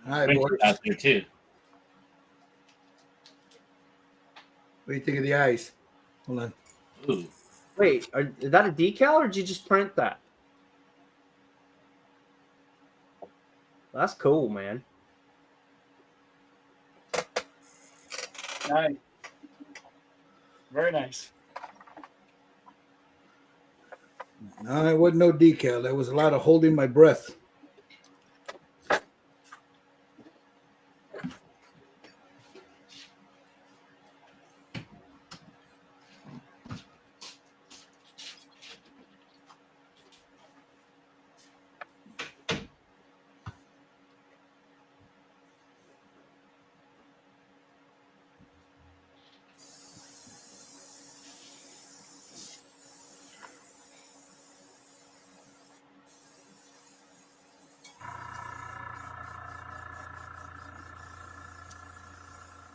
All right, Printer's boys. out there too. What do you think of the eyes? Hold on. Ooh. Wait, is that a decal or did you just print that? That's cool, man. Nice. Very nice. No, it wasn't no decal. There was a lot of holding my breath.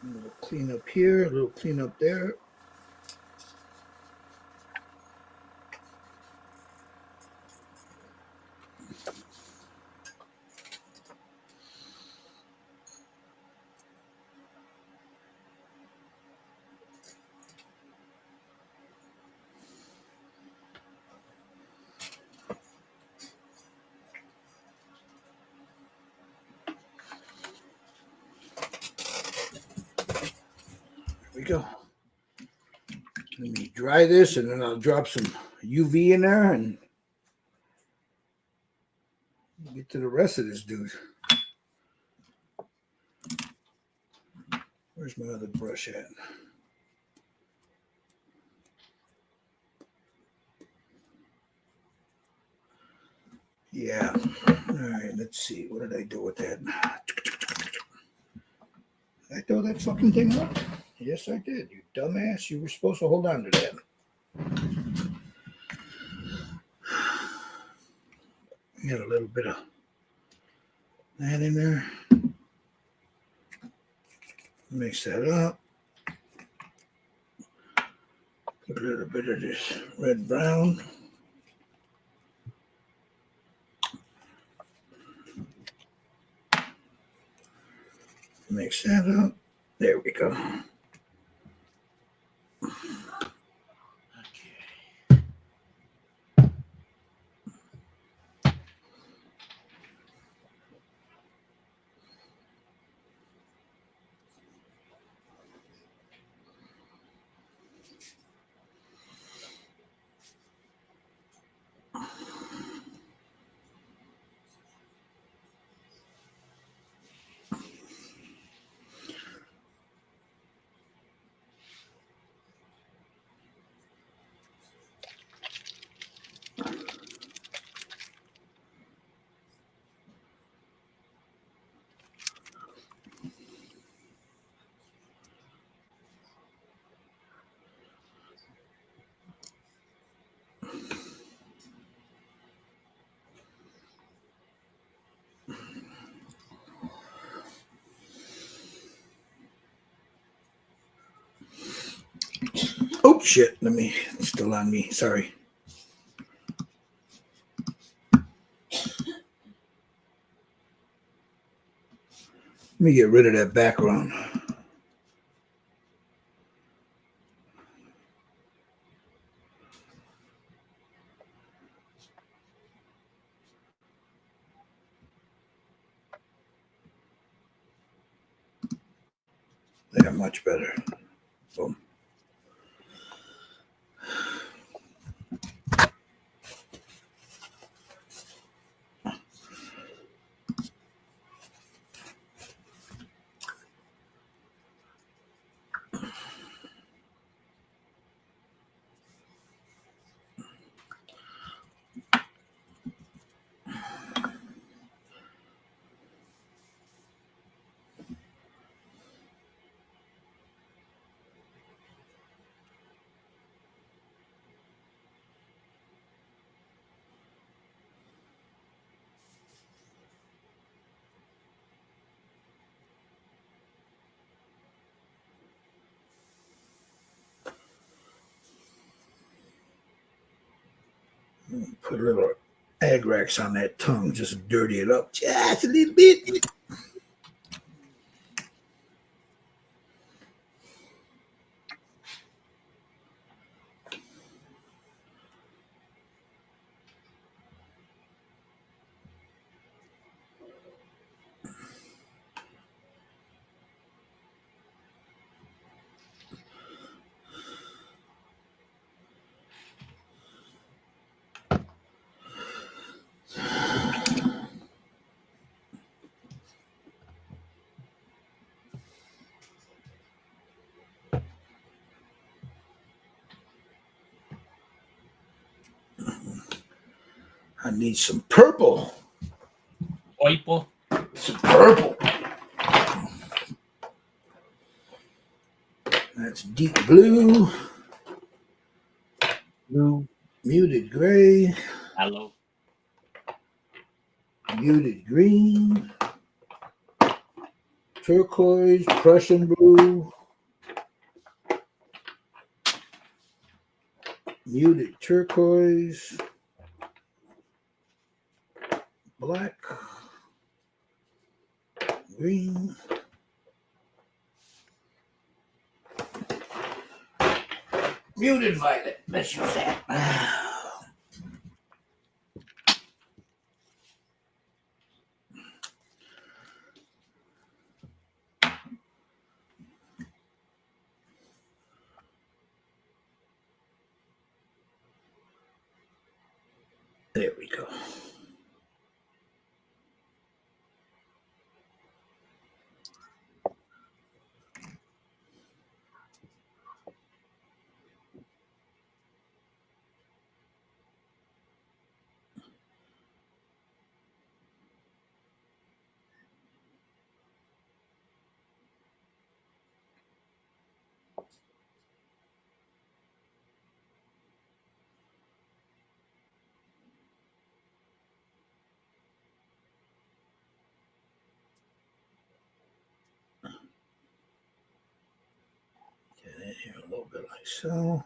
A little clean up here, a little clean up there. We go. Let me dry this and then I'll drop some UV in there and get to the rest of this dude. Where's my other brush at? Yeah. All right, let's see. What did I do with that? Did I throw that fucking thing up? Yes, I did. You dumbass. You were supposed to hold on to that. Got a little bit of that in there. Mix that up. Put a little bit of this red brown. Mix that up. There we go. Okay. Oh shit! It's still on me. Sorry. Let me get rid of that background. Yeah, much better. Boom. Put a little Agrax on that tongue, just dirty it up just a little bit. I need some purple. Oiple. Some purple. That's deep blue. Blue. Muted gray. Hello. Muted green. Turquoise. Prussian blue. Muted turquoise. Black. Green. Muted violet. Let's use that. There we go. Get in here a little bit like so.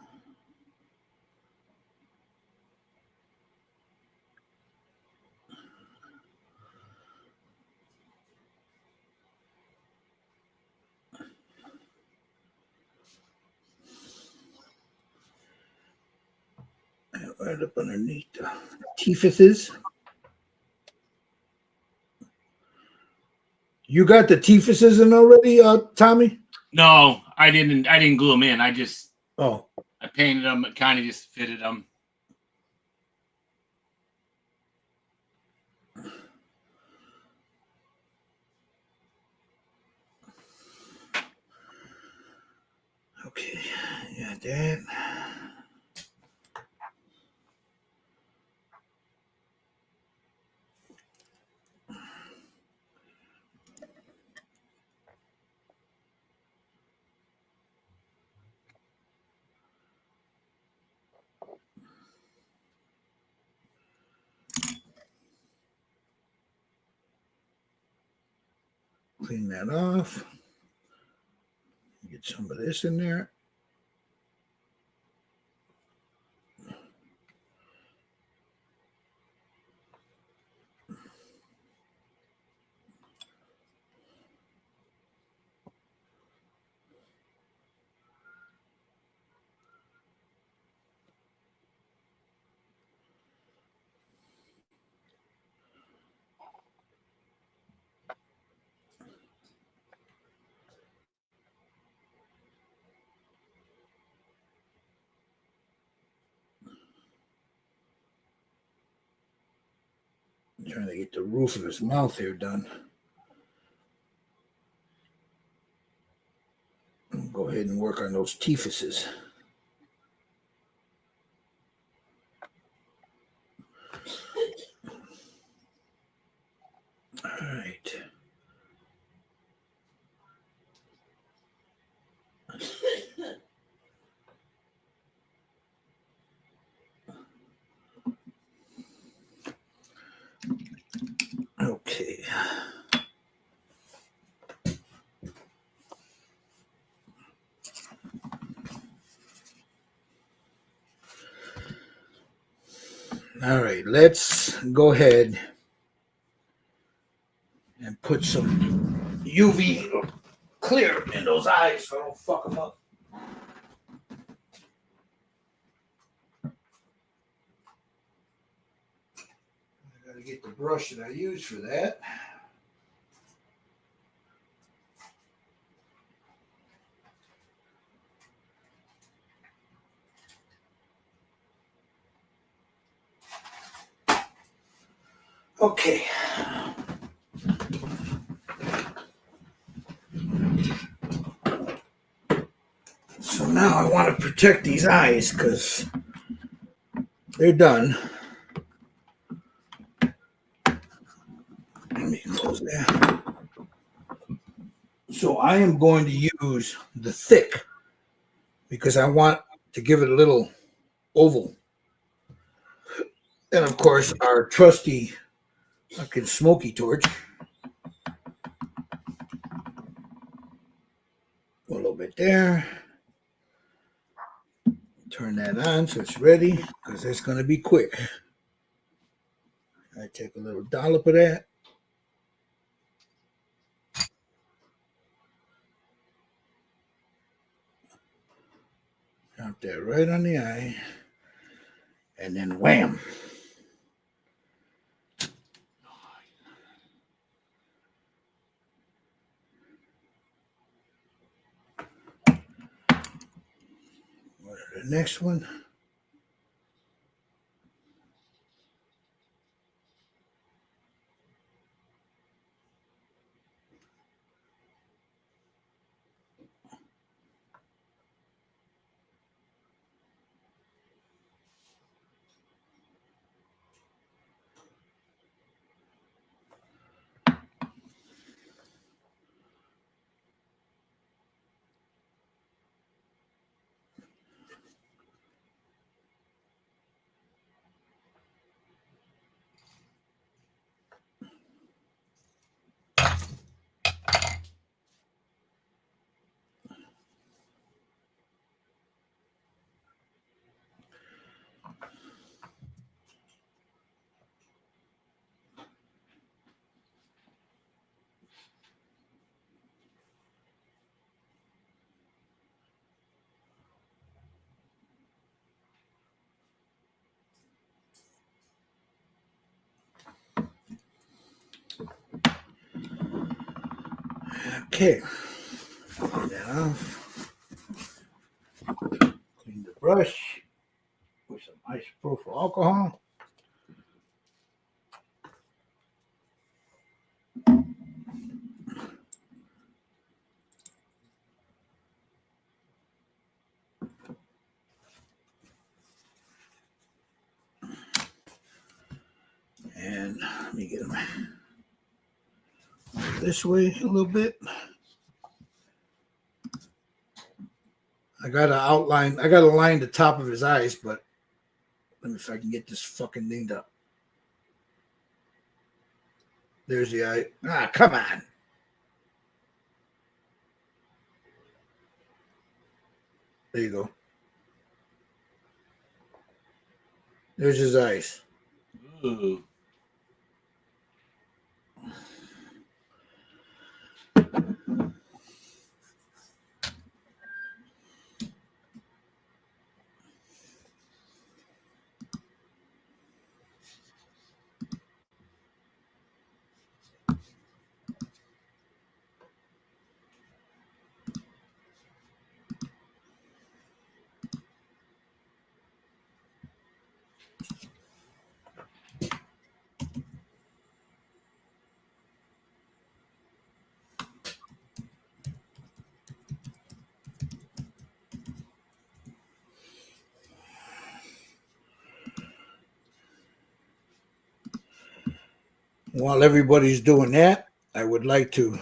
And right up underneath the teethuses. You got the teethuses in already, Tommy? No, I didn't glue them in. I Oh, painted them. It kind of just fitted them. okay. Yeah, that. Clean that off. Get some of this in there. Trying to get the roof of his mouth here done. Go ahead and work on those teethuses. All right. Okay. All right, let's go ahead and put some UV clear in those eyes so I don't fuck them up. I gotta get the brush that I use for that. Okay. So now I want to protect these eyes because they're done. Let me close that. So I am going to use the thick because I want to give it a little oval. And of course, our trusty fucking smoky torch. A little bit there. Turn that on so it's ready because it's going to be quick. I take a little dollop of that. Drop that right on the eye. And then wham. The next one. Okay. Clean that off. Clean the brush with some isopropyl alcohol. And let me get them this way a little bit. I gotta outline, I gotta line the top of his eyes, but let me see if I can get this fucking thing up. There's the eye. Ah, come on. There you go. There's his eyes. Ooh. While everybody's doing that, I would like to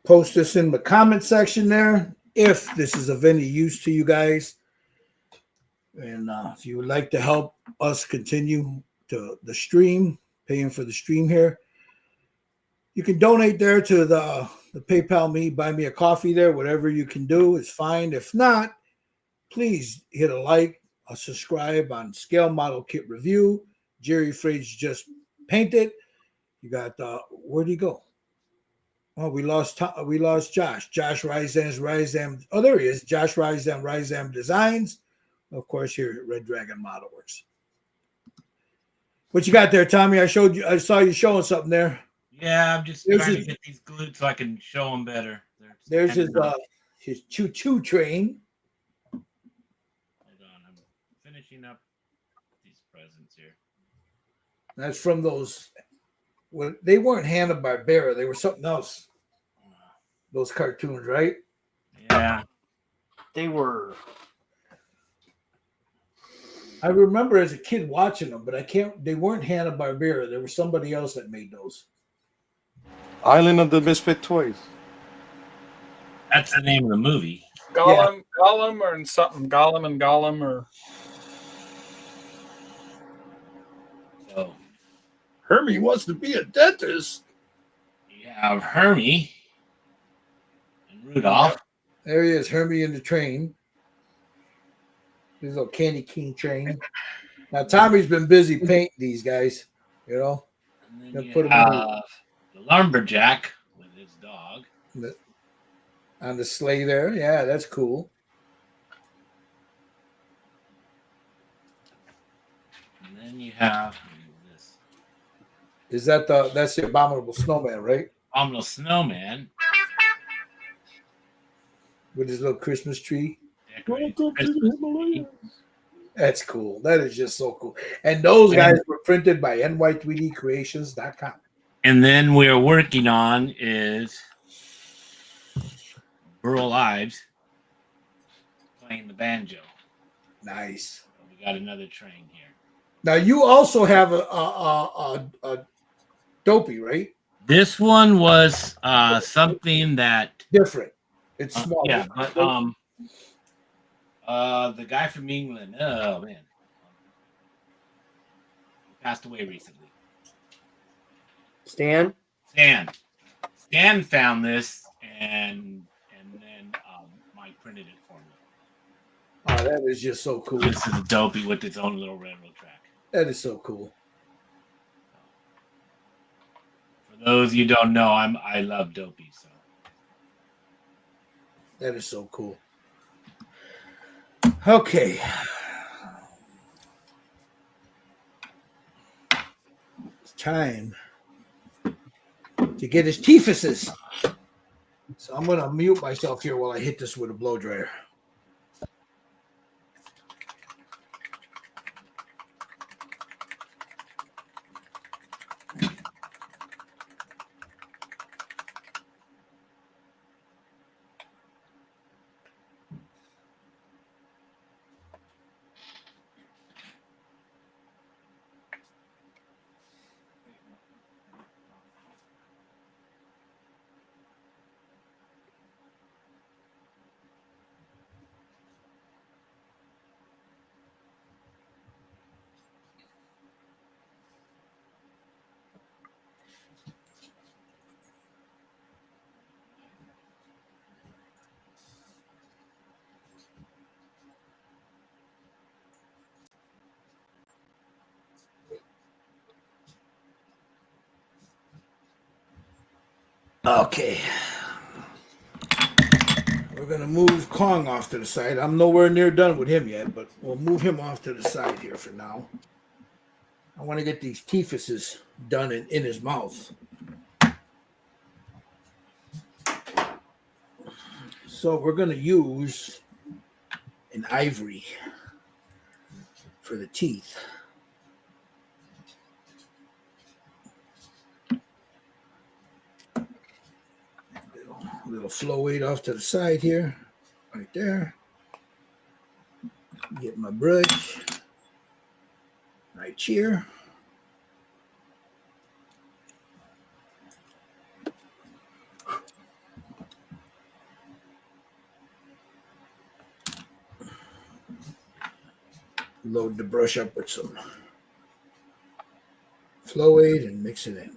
post this in the comment section there if this is of any use to you guys. And if you would like to help us continue to the stream, paying for the stream here, you can donate there to the PayPal me, buy me a coffee there. Whatever you can do is fine. If not, please hit a like, a subscribe on Scale Model Kit Review. Jerry Fridge just painted. You got where'd he go? Oh, we lost Josh. Josh Ryzam. Oh, there he is. Josh Ryzam Designs. Of course, here at Red Dragon Model Works. What you got there, Tommy? I saw you showing something there. Yeah, I'm just trying to get these glued so I can show them better. There's his choo-choo train. Hold on, I'm finishing up these presents here. That's from those. Well, they weren't Hanna-Barbera. They were something else. Those cartoons, right? Yeah. They were. I remember as a kid watching them, but I can't. They weren't Hanna-Barbera. There was somebody else that made those. Island of the Misfit Toys. That's the name of the movie. Gollum or something. Gollum and Gollum or So Hermie wants to be a dentist. you have Hermie and Rudolph. There he is, Hermie in the train. His little candy cane train. Now Tommy's been busy painting these guys, you know. And They'll then put you 'em in have the lumberjack with his dog. on the sleigh there. Yeah, that's cool. And then you have this Is that's the abominable snowman, right? Abominable Snowman. With his little Christmas tree. Decorated Christmas tree. That's cool. That is just so cool. And those guys were printed by ny3dcreations.com. And then we're working on is Burl Ives playing the banjo. Nice. We got another train here. Now you also have a dopey, right? This one was something that Different. It's small. yeah, but the guy from England, oh man, he passed away recently. Stan? Stan found this and then Mike printed it for me. Oh, that is just so cool. This is dopey with its own little railroad track. That is so cool. For those you don't know, I love dopey, so That is so cool. Okay. It's time to get his teefuses. So I'm going to mute myself here while I hit this with a blow dryer. Okay. We're going to move Kong off to the side. I'm nowhere near done with him yet, but we'll move him off to the side here for now. I want to get these teefuses done in his mouth. So we're going to use an ivory for the teeth. Little flow weight off to the side here, right there. Get my brush right here. Load the brush up with some Flow Aid and mix it in.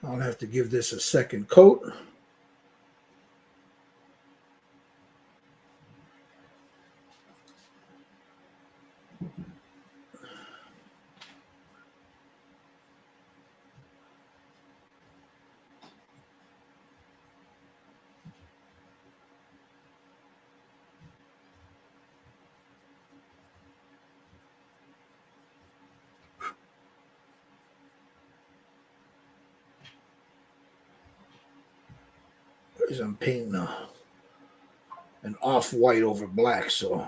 I'll have to give this a second coat. Because I'm painting an off-white over black, so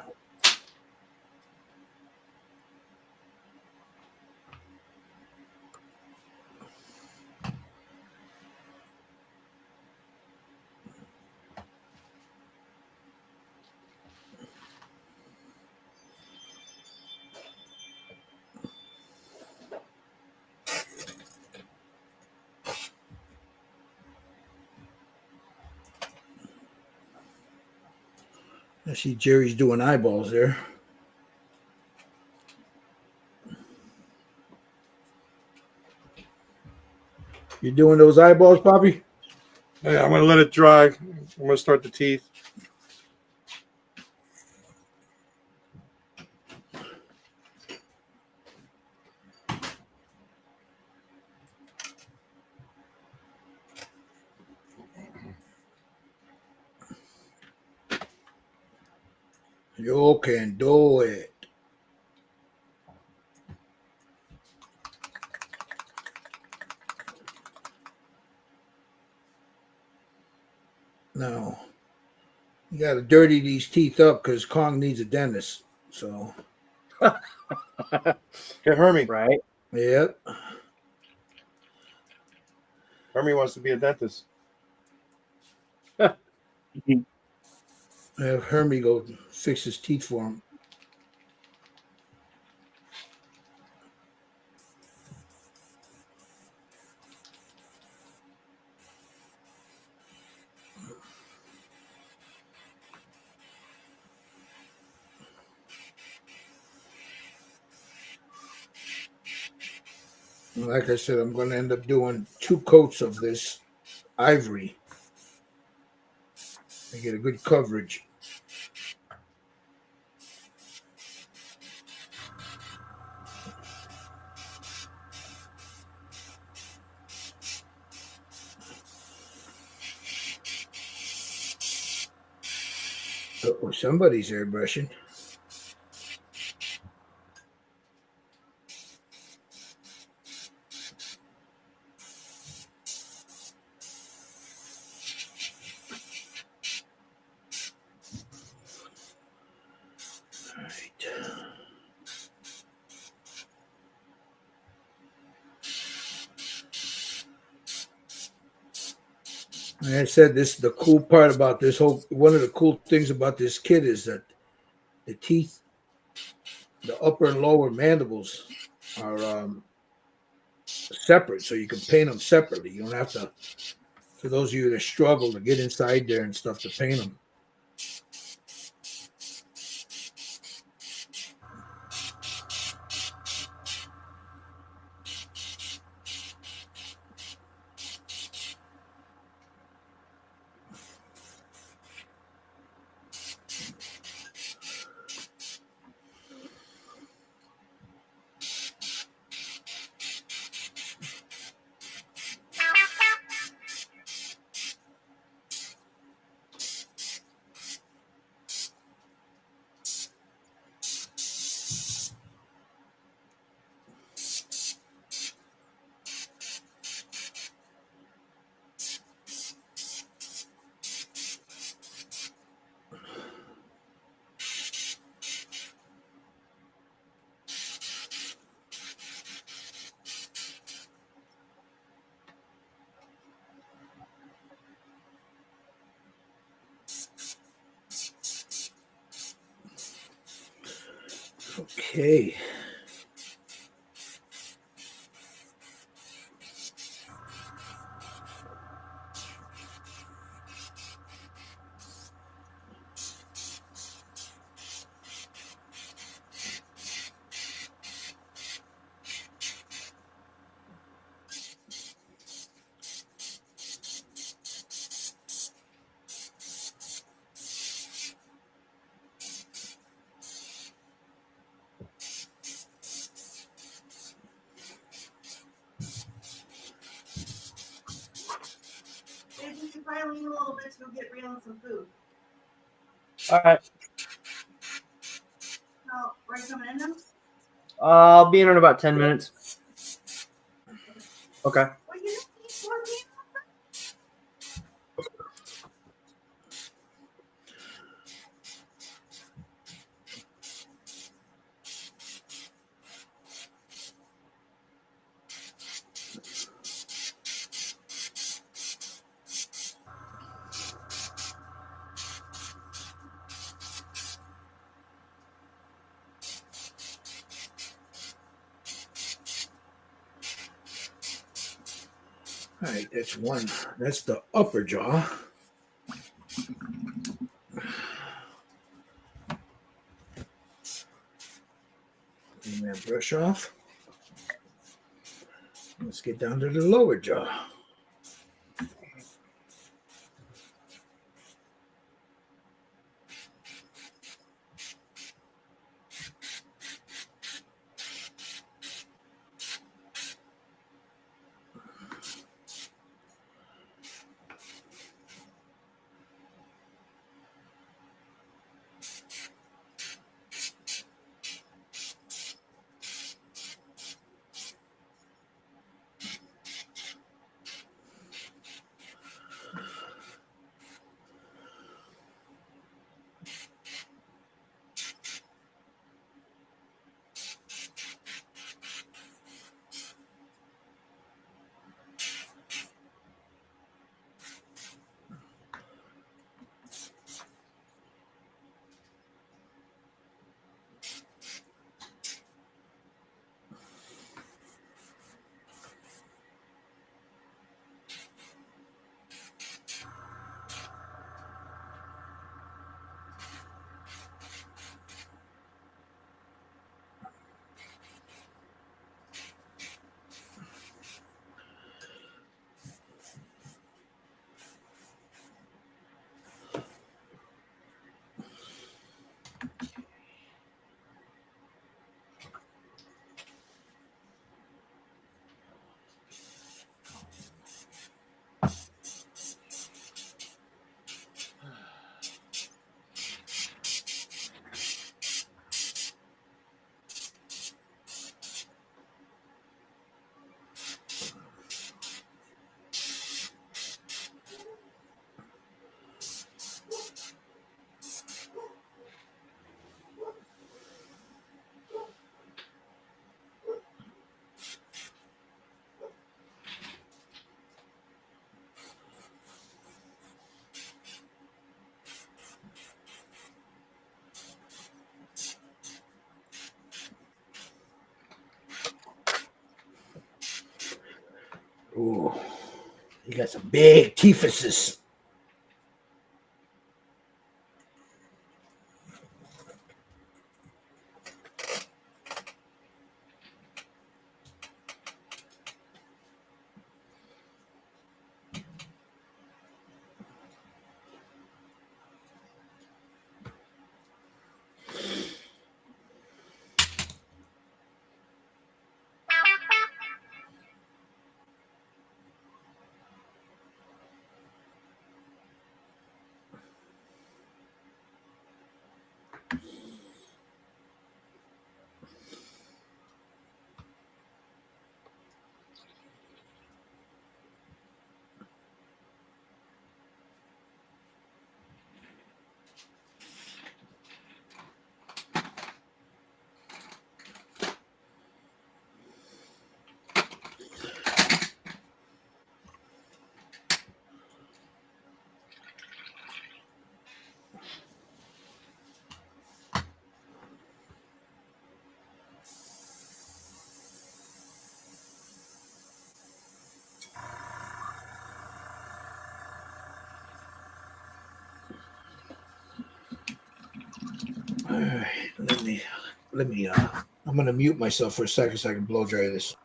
I see Jerry's doing eyeballs there. You doing those eyeballs, Poppy? Yeah, I'm gonna let it dry. I'm gonna start the teeth. You can do it. Now, you got to dirty these teeth up because Kong needs a dentist. So, Hey, Hermie. Right? yep. Hermie wants to be a dentist. Have Hermie go fix his teeth for him. Like I said, I'm going to end up doing 2 coats of this ivory. I get a good coverage. Oh, somebody's airbrushing. All right. Like I said, this the cool part about this whole. One of the cool things about this kit is that the teeth, the upper and lower mandibles, are separate, so you can paint them separately. You don't have to. For those of you that struggle to get inside there and stuff to paint them. Okay. Maybe we should probably leave a little bit to go get Raylan some food. All right. Now, are you coming in now? I'll be in about 10 minutes. Okay. Well, you don't need 14. All right, that's one. That's the upper jaw. Clean that brush off. Let's get down to the lower jaw. Ooh, you got some big teethuses. All right, let me. I'm gonna mute myself for a second so I can blow dry this.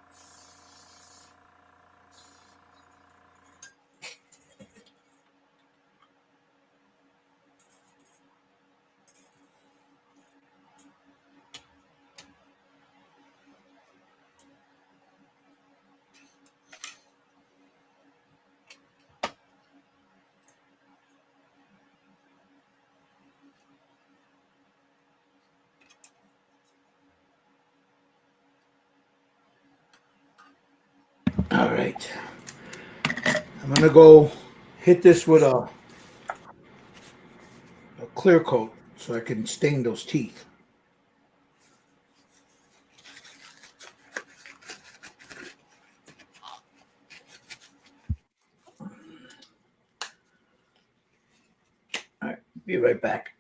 All right. I'm gonna go hit this with a clear coat so I can stain those teeth. All right, be right back.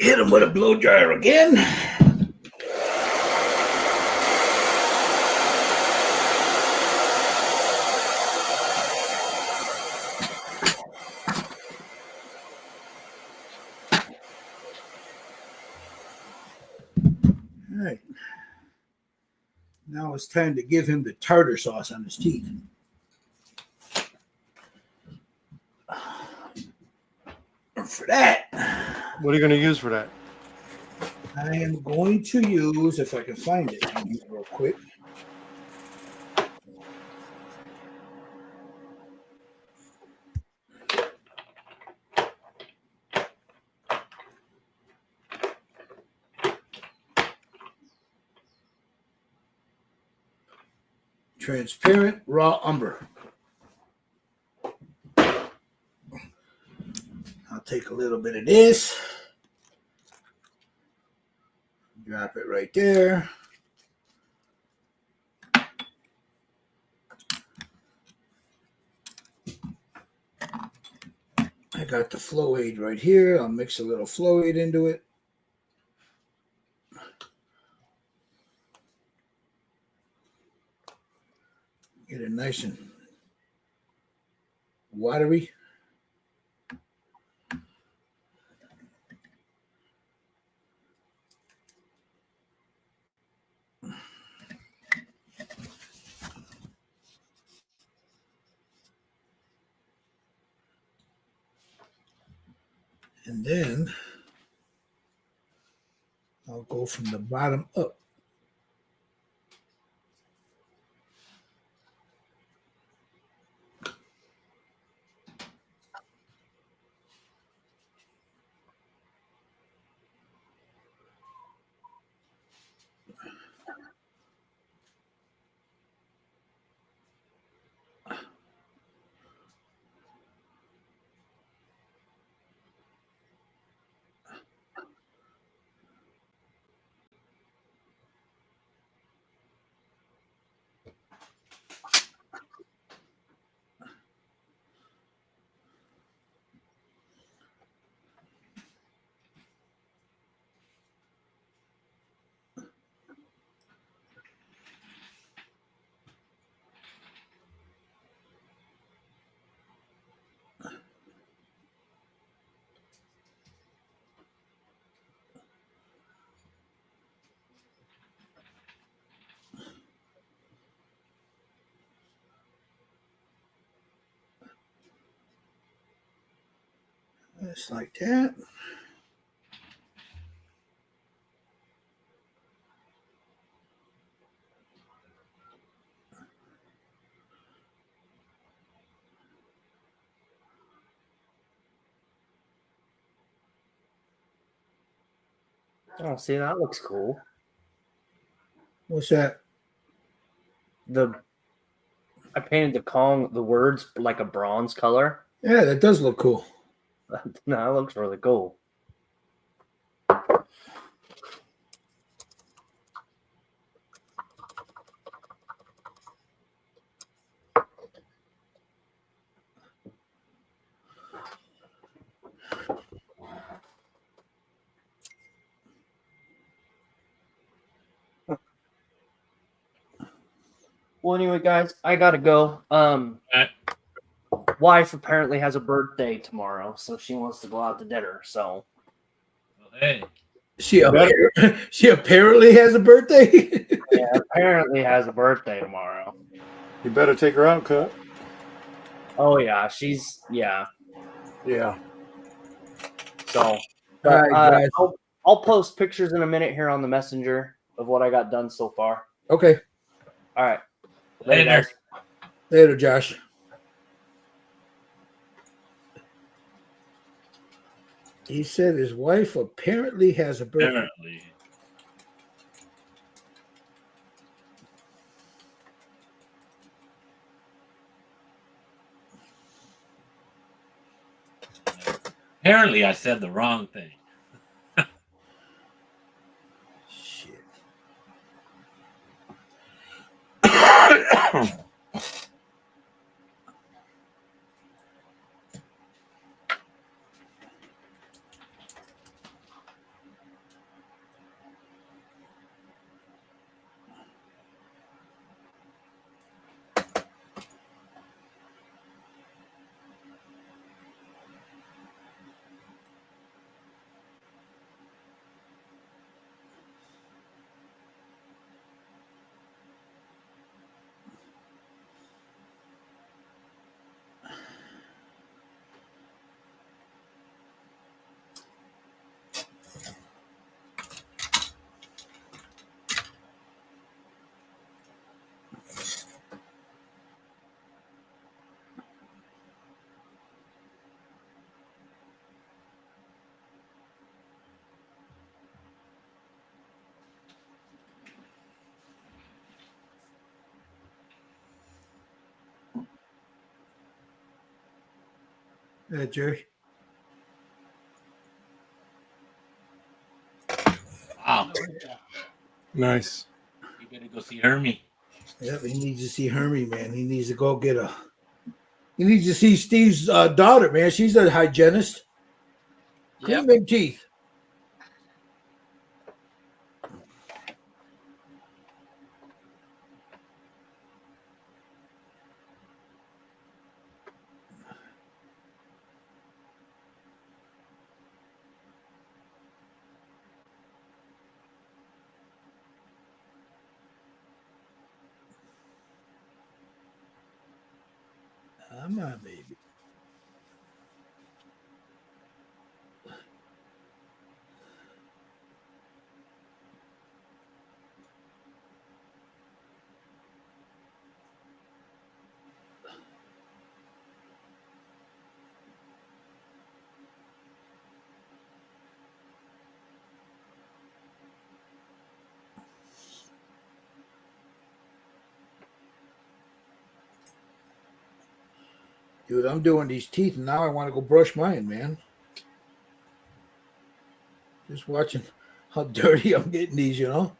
Hit him with a blow dryer again. All right. Now it's time to give him the tartar sauce on his teeth. For that, What are you going to use for that? I am going to use, if I can find it real quick. Transparent raw umber. I'll take a little bit of this. Drop it right there. I got the Flow Aid right here. I'll mix a little Flow Aid into it. Get it nice and watery. And then I'll go from the bottom up. Just like that. Oh, see, that looks cool. What's that? I painted the words like a bronze color. Yeah, that does look cool. No, that looks really cool. Well, anyway, guys, I gotta go. Alright. Wife apparently has a birthday tomorrow, so she wants to go out to dinner. So Well, hey, She she apparently has a birthday. yeah, apparently has a birthday tomorrow. You better take her out, cut. Oh yeah, she's yeah. Yeah. So, All right, guys. I'll post pictures in a minute here on the messenger of what I got done so far. Okay. All right, Later. guys. Later, Josh. He said his wife apparently has a birthday. Apparently. Apparently, I said the wrong thing. Shit. Jerry. Wow. Nice. You better go see Hermie. Yep, he needs to see Hermie, man. He needs to go get a. He needs to see Steve's daughter, man. She's a hygienist. Clean them teeth. Come on, baby. Dude, I'm doing these teeth, and now I want to go brush mine, man. Just watching how dirty I'm getting these, you know?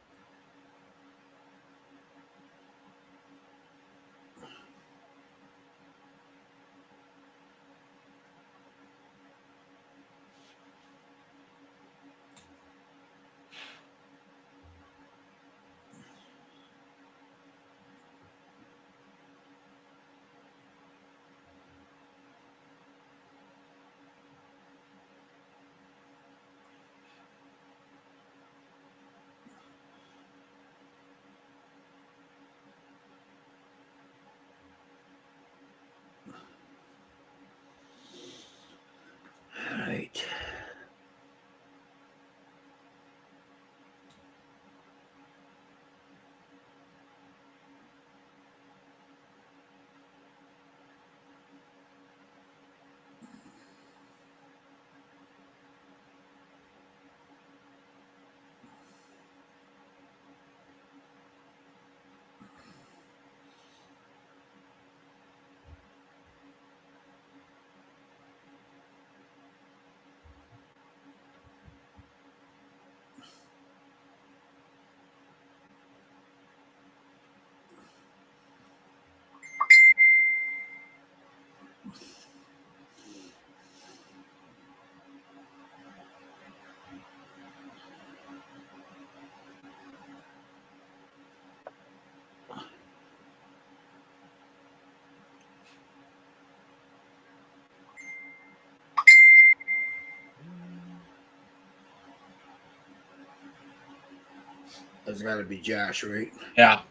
That's got to be Josh, right? Yeah.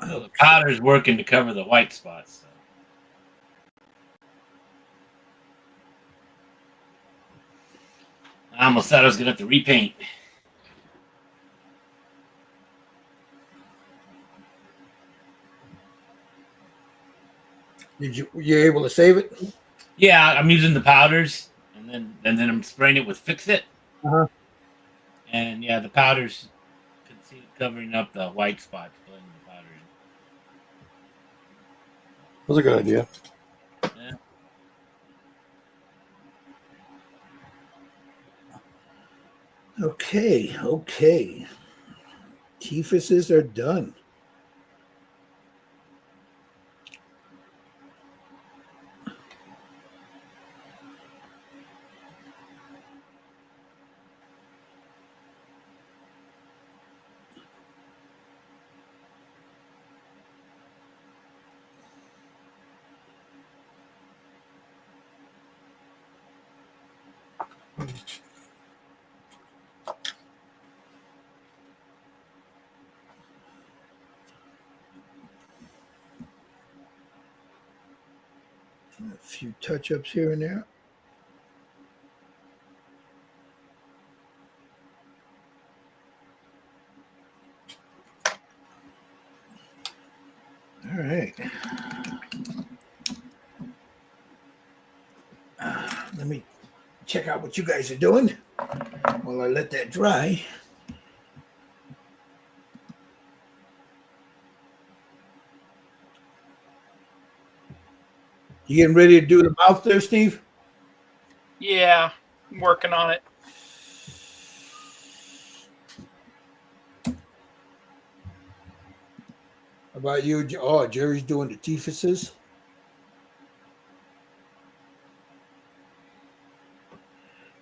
So the powder's working to cover the white spots. So. I almost thought I was gonna have to repaint. You able to save it? Yeah, I'm using the powders, and then I'm spraying it with Fix It. Uh-huh. And yeah, the powders covering up the white spots, blending the powder in. That's a good idea. Yeah. Okay. Tifuses are done. A few touch-ups here and there. All right. Let me check out what you guys are doing while I let that dry. You getting ready to do the mouth there, Steve? Yeah, I'm working on it. How about you? Oh, Jerry's doing the Tifuses.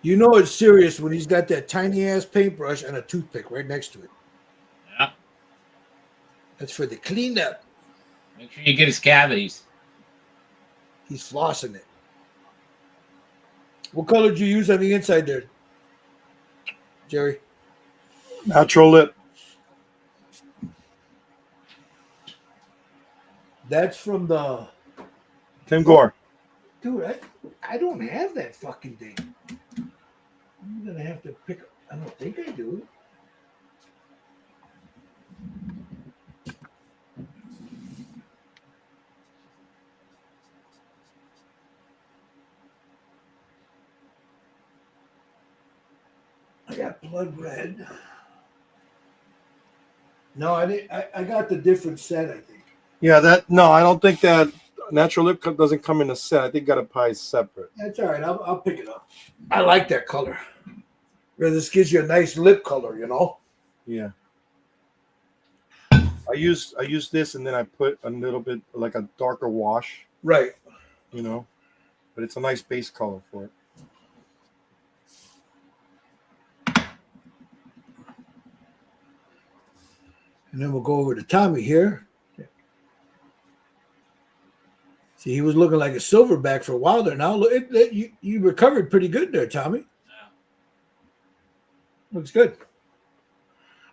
You know it's serious when he's got that tiny ass paintbrush and a toothpick right next to it. Yeah. That's for the cleanup. Make sure you get his cavities. He's flossing it. What color did you use on the inside there, Jerry? Natural lip. That's from the Tim Gore. dude. I don't have that fucking thing. I'm gonna have to pick. I don't think I do. I got blood red. No, I didn't. I got the different set, I think. Yeah, I don't think that natural lip doesn't come in a set. I think got a pie separate. That's all right. I'll pick it up. I like that color. This gives you a nice lip color, you know. Yeah. I use this and then I put a little bit like a darker wash, Right. you know, but it's a nice base color for it. And then we'll go over to Tommy here. See, he was looking like a silverback for a while there. Now look, you recovered pretty good there, Tommy. Yeah. Looks good.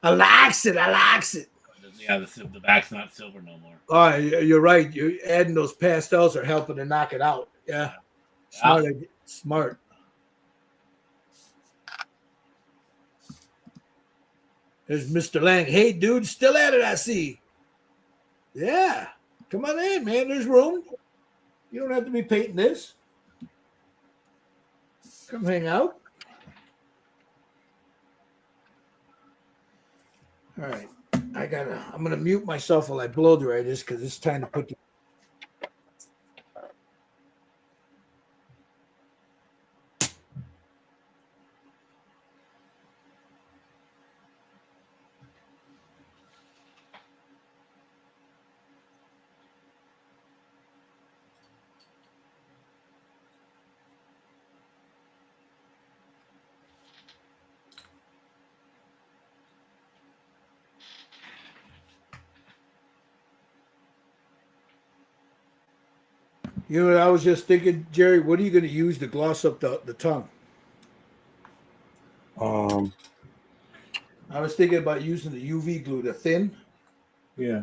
I likes it. Yeah, Yeah, the back's not silver no more. Oh, you're right. You're adding those pastels are helping to knock it out. Yeah. Smart. Smart. There's Mr. Lang. Hey, dude, still at it, I see. Yeah. Come on in, man. There's room. You don't have to be painting this. Come hang out. All right. I'm gonna mute myself while I blow dry this because it's time to put the You know what I was just thinking, Jerry, what are you gonna use to gloss up the tongue? I was thinking about using the UV glue, the thin. Yeah.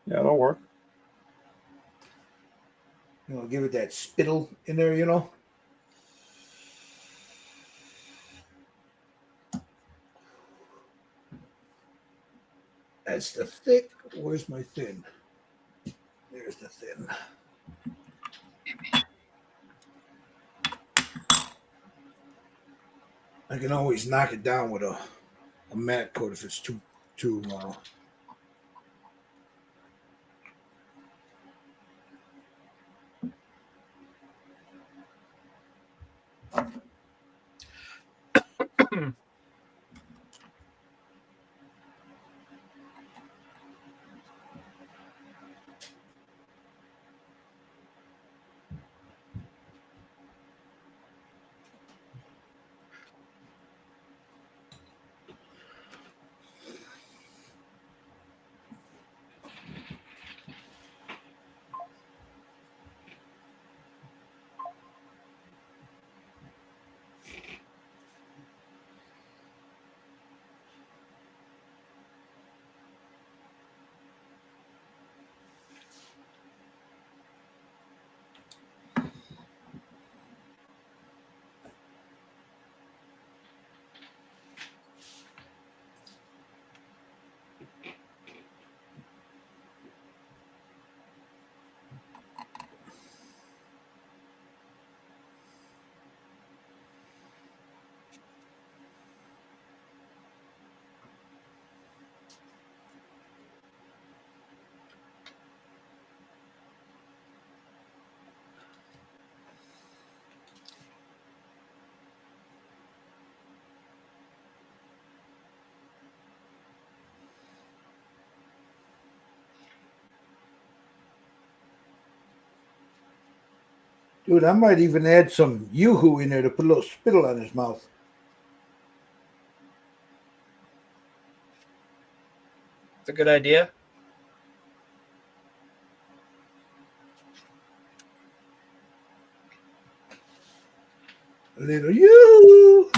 Yeah, that'll work. You know, give it that spittle in there, you know. That's the thick. Where's my thin? There's the thin. I can always knock it down with a matte coat if it's too Dude, I might even add some yoo-hoo in there to put a little spittle on his mouth. It's a good idea. A little yoo.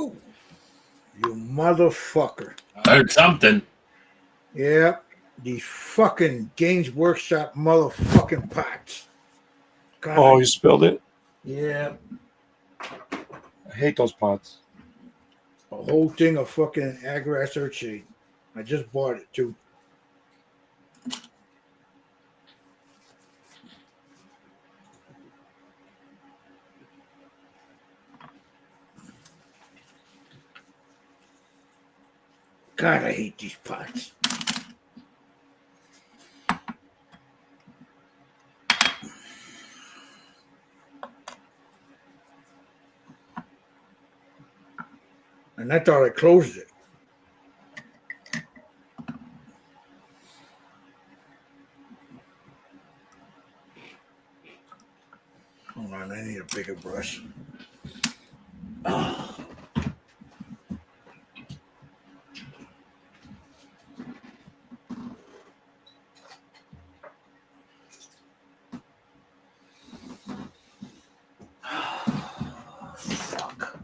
Ooh, you motherfucker. I heard something. Yeah, these fucking Games Workshop motherfucking pots. God, Oh, you spilled it? yeah, I hate those pots. a whole thing of fucking Agrax Earthshade. I just bought it too. God, I hate these pots. And I thought I closed it. Hold on, I need a bigger brush. Fuck.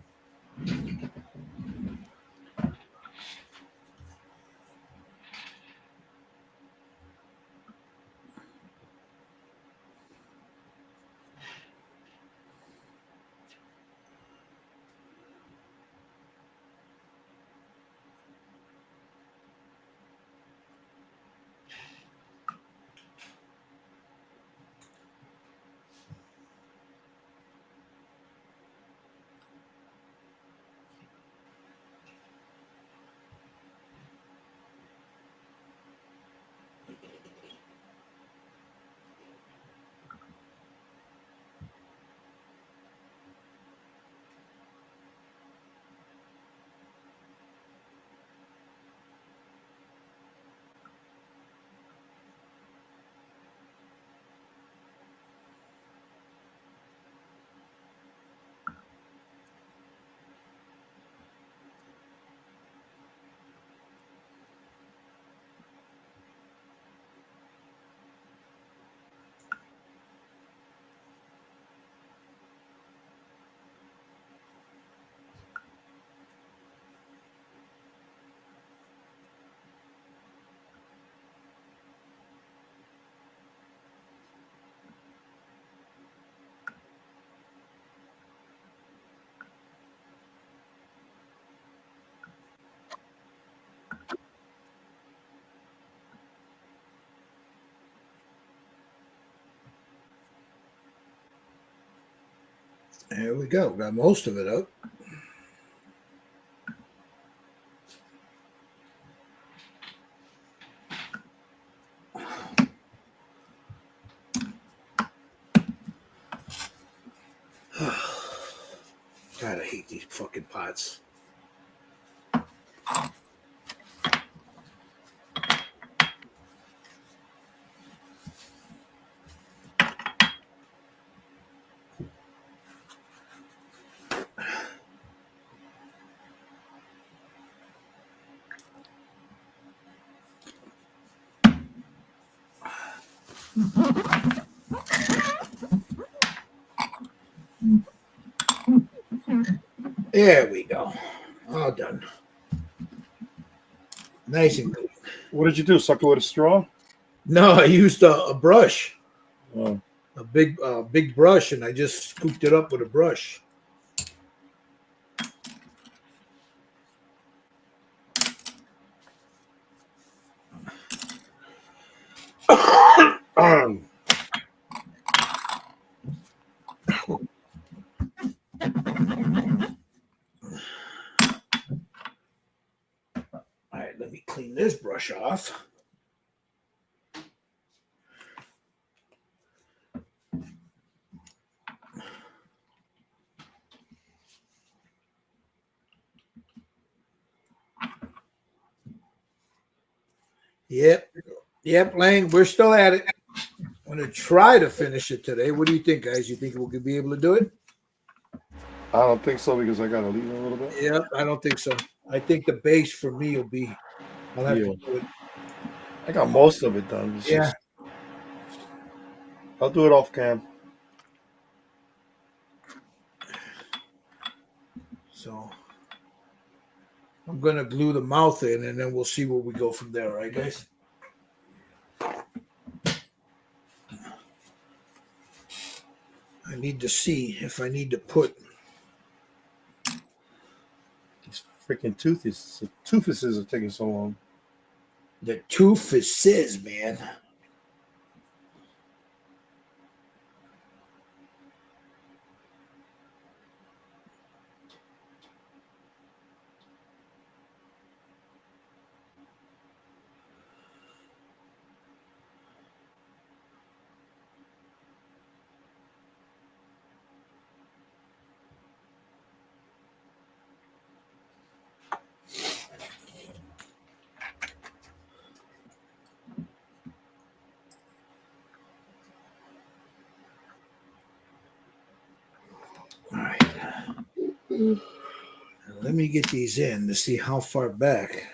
There we go. Got most of it up. God, I hate these fucking pots. There we go. All done. Nice and clean. What did you do? Suck it with a straw? No, I used a brush, Oh. a big brush, and I just scooped it up with a brush. All right, let me clean this brush off. Yep, Lang, we're still at it. I'm going to try to finish it today. What do you think, guys? You think we'll be able to do it? I don't think so because I got to leave it a little bit. Yep, I don't think so. I think the base for me will be. I'll have to do it. I got most of it done. It's Yeah. just- I'll do it off cam. So I'm going to glue the mouth in, and then we'll see where we go from there, right, guys? I need to see if I need to put. These freaking toofuses are taking so long. The toofuses, man. Let me get these in to see how far back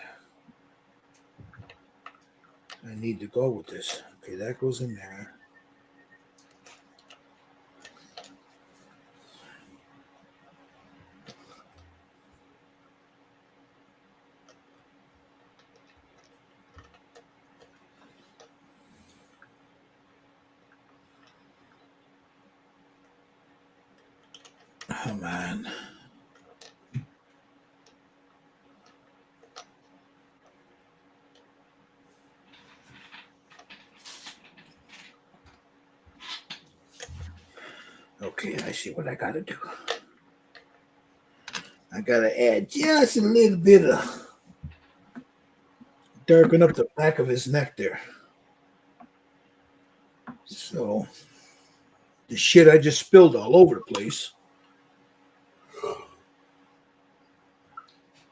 I need to go with this. Okay, that goes in there. Come on. Okay, I see what I gotta do. I gotta add just a little bit of darken up the back of his neck there. So the shit I just spilled all over the place.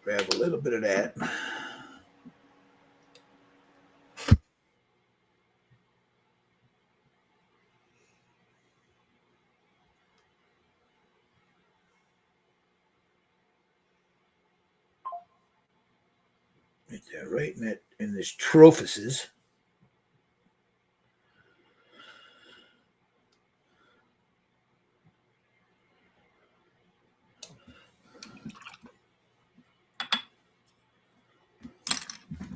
Grab a little bit of that. Right there, right in this trophises.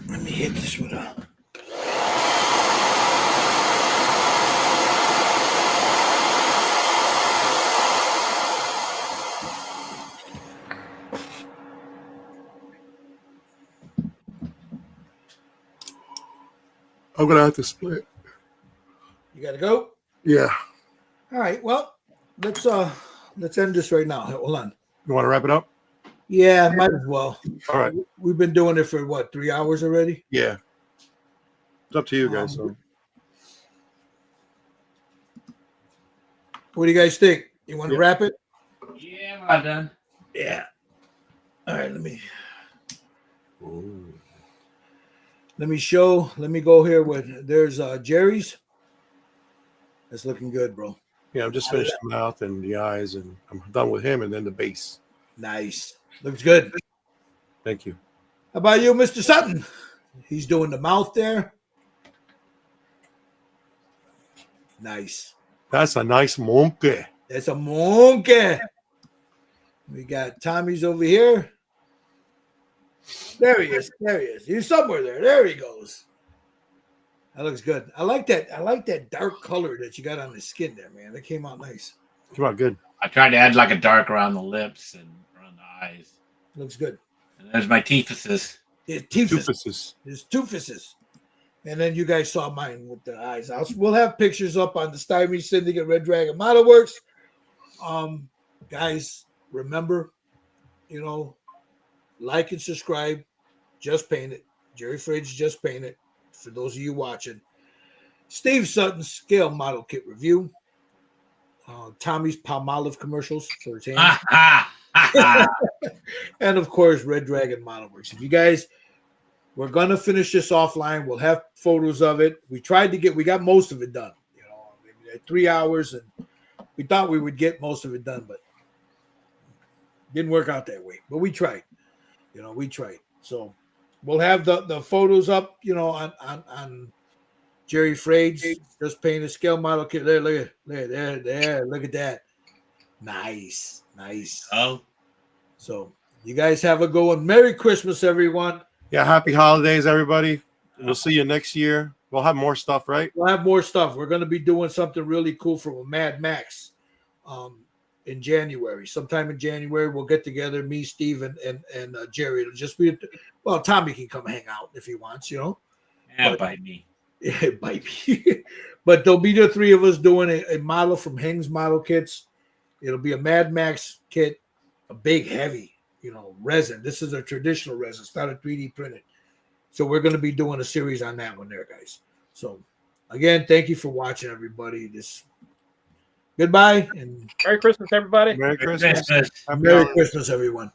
Let me hit this with a. I'm gonna have to split. You gotta go. Yeah. All right. Well, let's end this right now. Hold on. You want to wrap it up? Yeah, might as well. All right. We've been doing it for what, 3 hours already? Yeah. It's up to you guys. So What do you guys think? You want to Yeah. wrap it? Yeah, I'm not done. Yeah. All right. Let me go here with there's Jerry's. That's looking good, bro. yeah, I'm just finished the mouth and the eyes, and I'm done with him, and then the base. Nice. Looks good. Thank you. How about you, Mr. Sutton? He's doing the mouth there. Nice. That's a nice monkey. That's a monkey. We got Tommy's over here. There he is. There he is. He's somewhere there. There he goes. That looks good. I like that. I like that dark color that you got on the skin there, man. That came out nice. Come on, good. I tried to add like a dark around the lips and around the eyes. Looks good. And there's my teethuses. His teeth. Doofuses. His toofuses. And then you guys saw mine with the eyes. We'll have pictures up on the Stymie Syndicate Red Dragon Model Works. Guys, remember, like and subscribe. Just Paint It. Jerry Fridge Just Paint It. For those of you watching. Steve Sutton's Scale Model Kit Review. Tommy's Palmolive commercials for his hands. And of course, Red Dragon Model Works. If you guys, we're gonna finish this offline. We'll have photos of it. We got most of it done. 3 hours, and we thought we would get most of it done, but didn't work out that way. But we tried. We tried. So we'll have the photos up, on Jerry Frades Just Paint a Scale Model Kit. There, look at that. Nice. Oh, So you guys have a good one. Merry Christmas, everyone. Yeah, happy holidays, everybody. We'll see you next year. We'll have more stuff, right? We'll have more stuff. We're going to be doing something really cool from a Mad Max in January. Sometime in January, we'll get together, me, Steve, and Jerry. It'll just be, Tommy can come hang out if he wants, yeah, But- bite me. Yeah, bite me. But there'll be the three of us doing a model from Hing's Model Kits. It'll be a Mad Max kit, a big, heavy, resin. This is a traditional resin. It's not a 3D printed. So we're going to be doing a series on that one there, guys. So, again, thank you for watching, everybody. Goodbye, and Merry Christmas, everybody. Merry Christmas. Christmas. Happy Merry holidays. Christmas, everyone.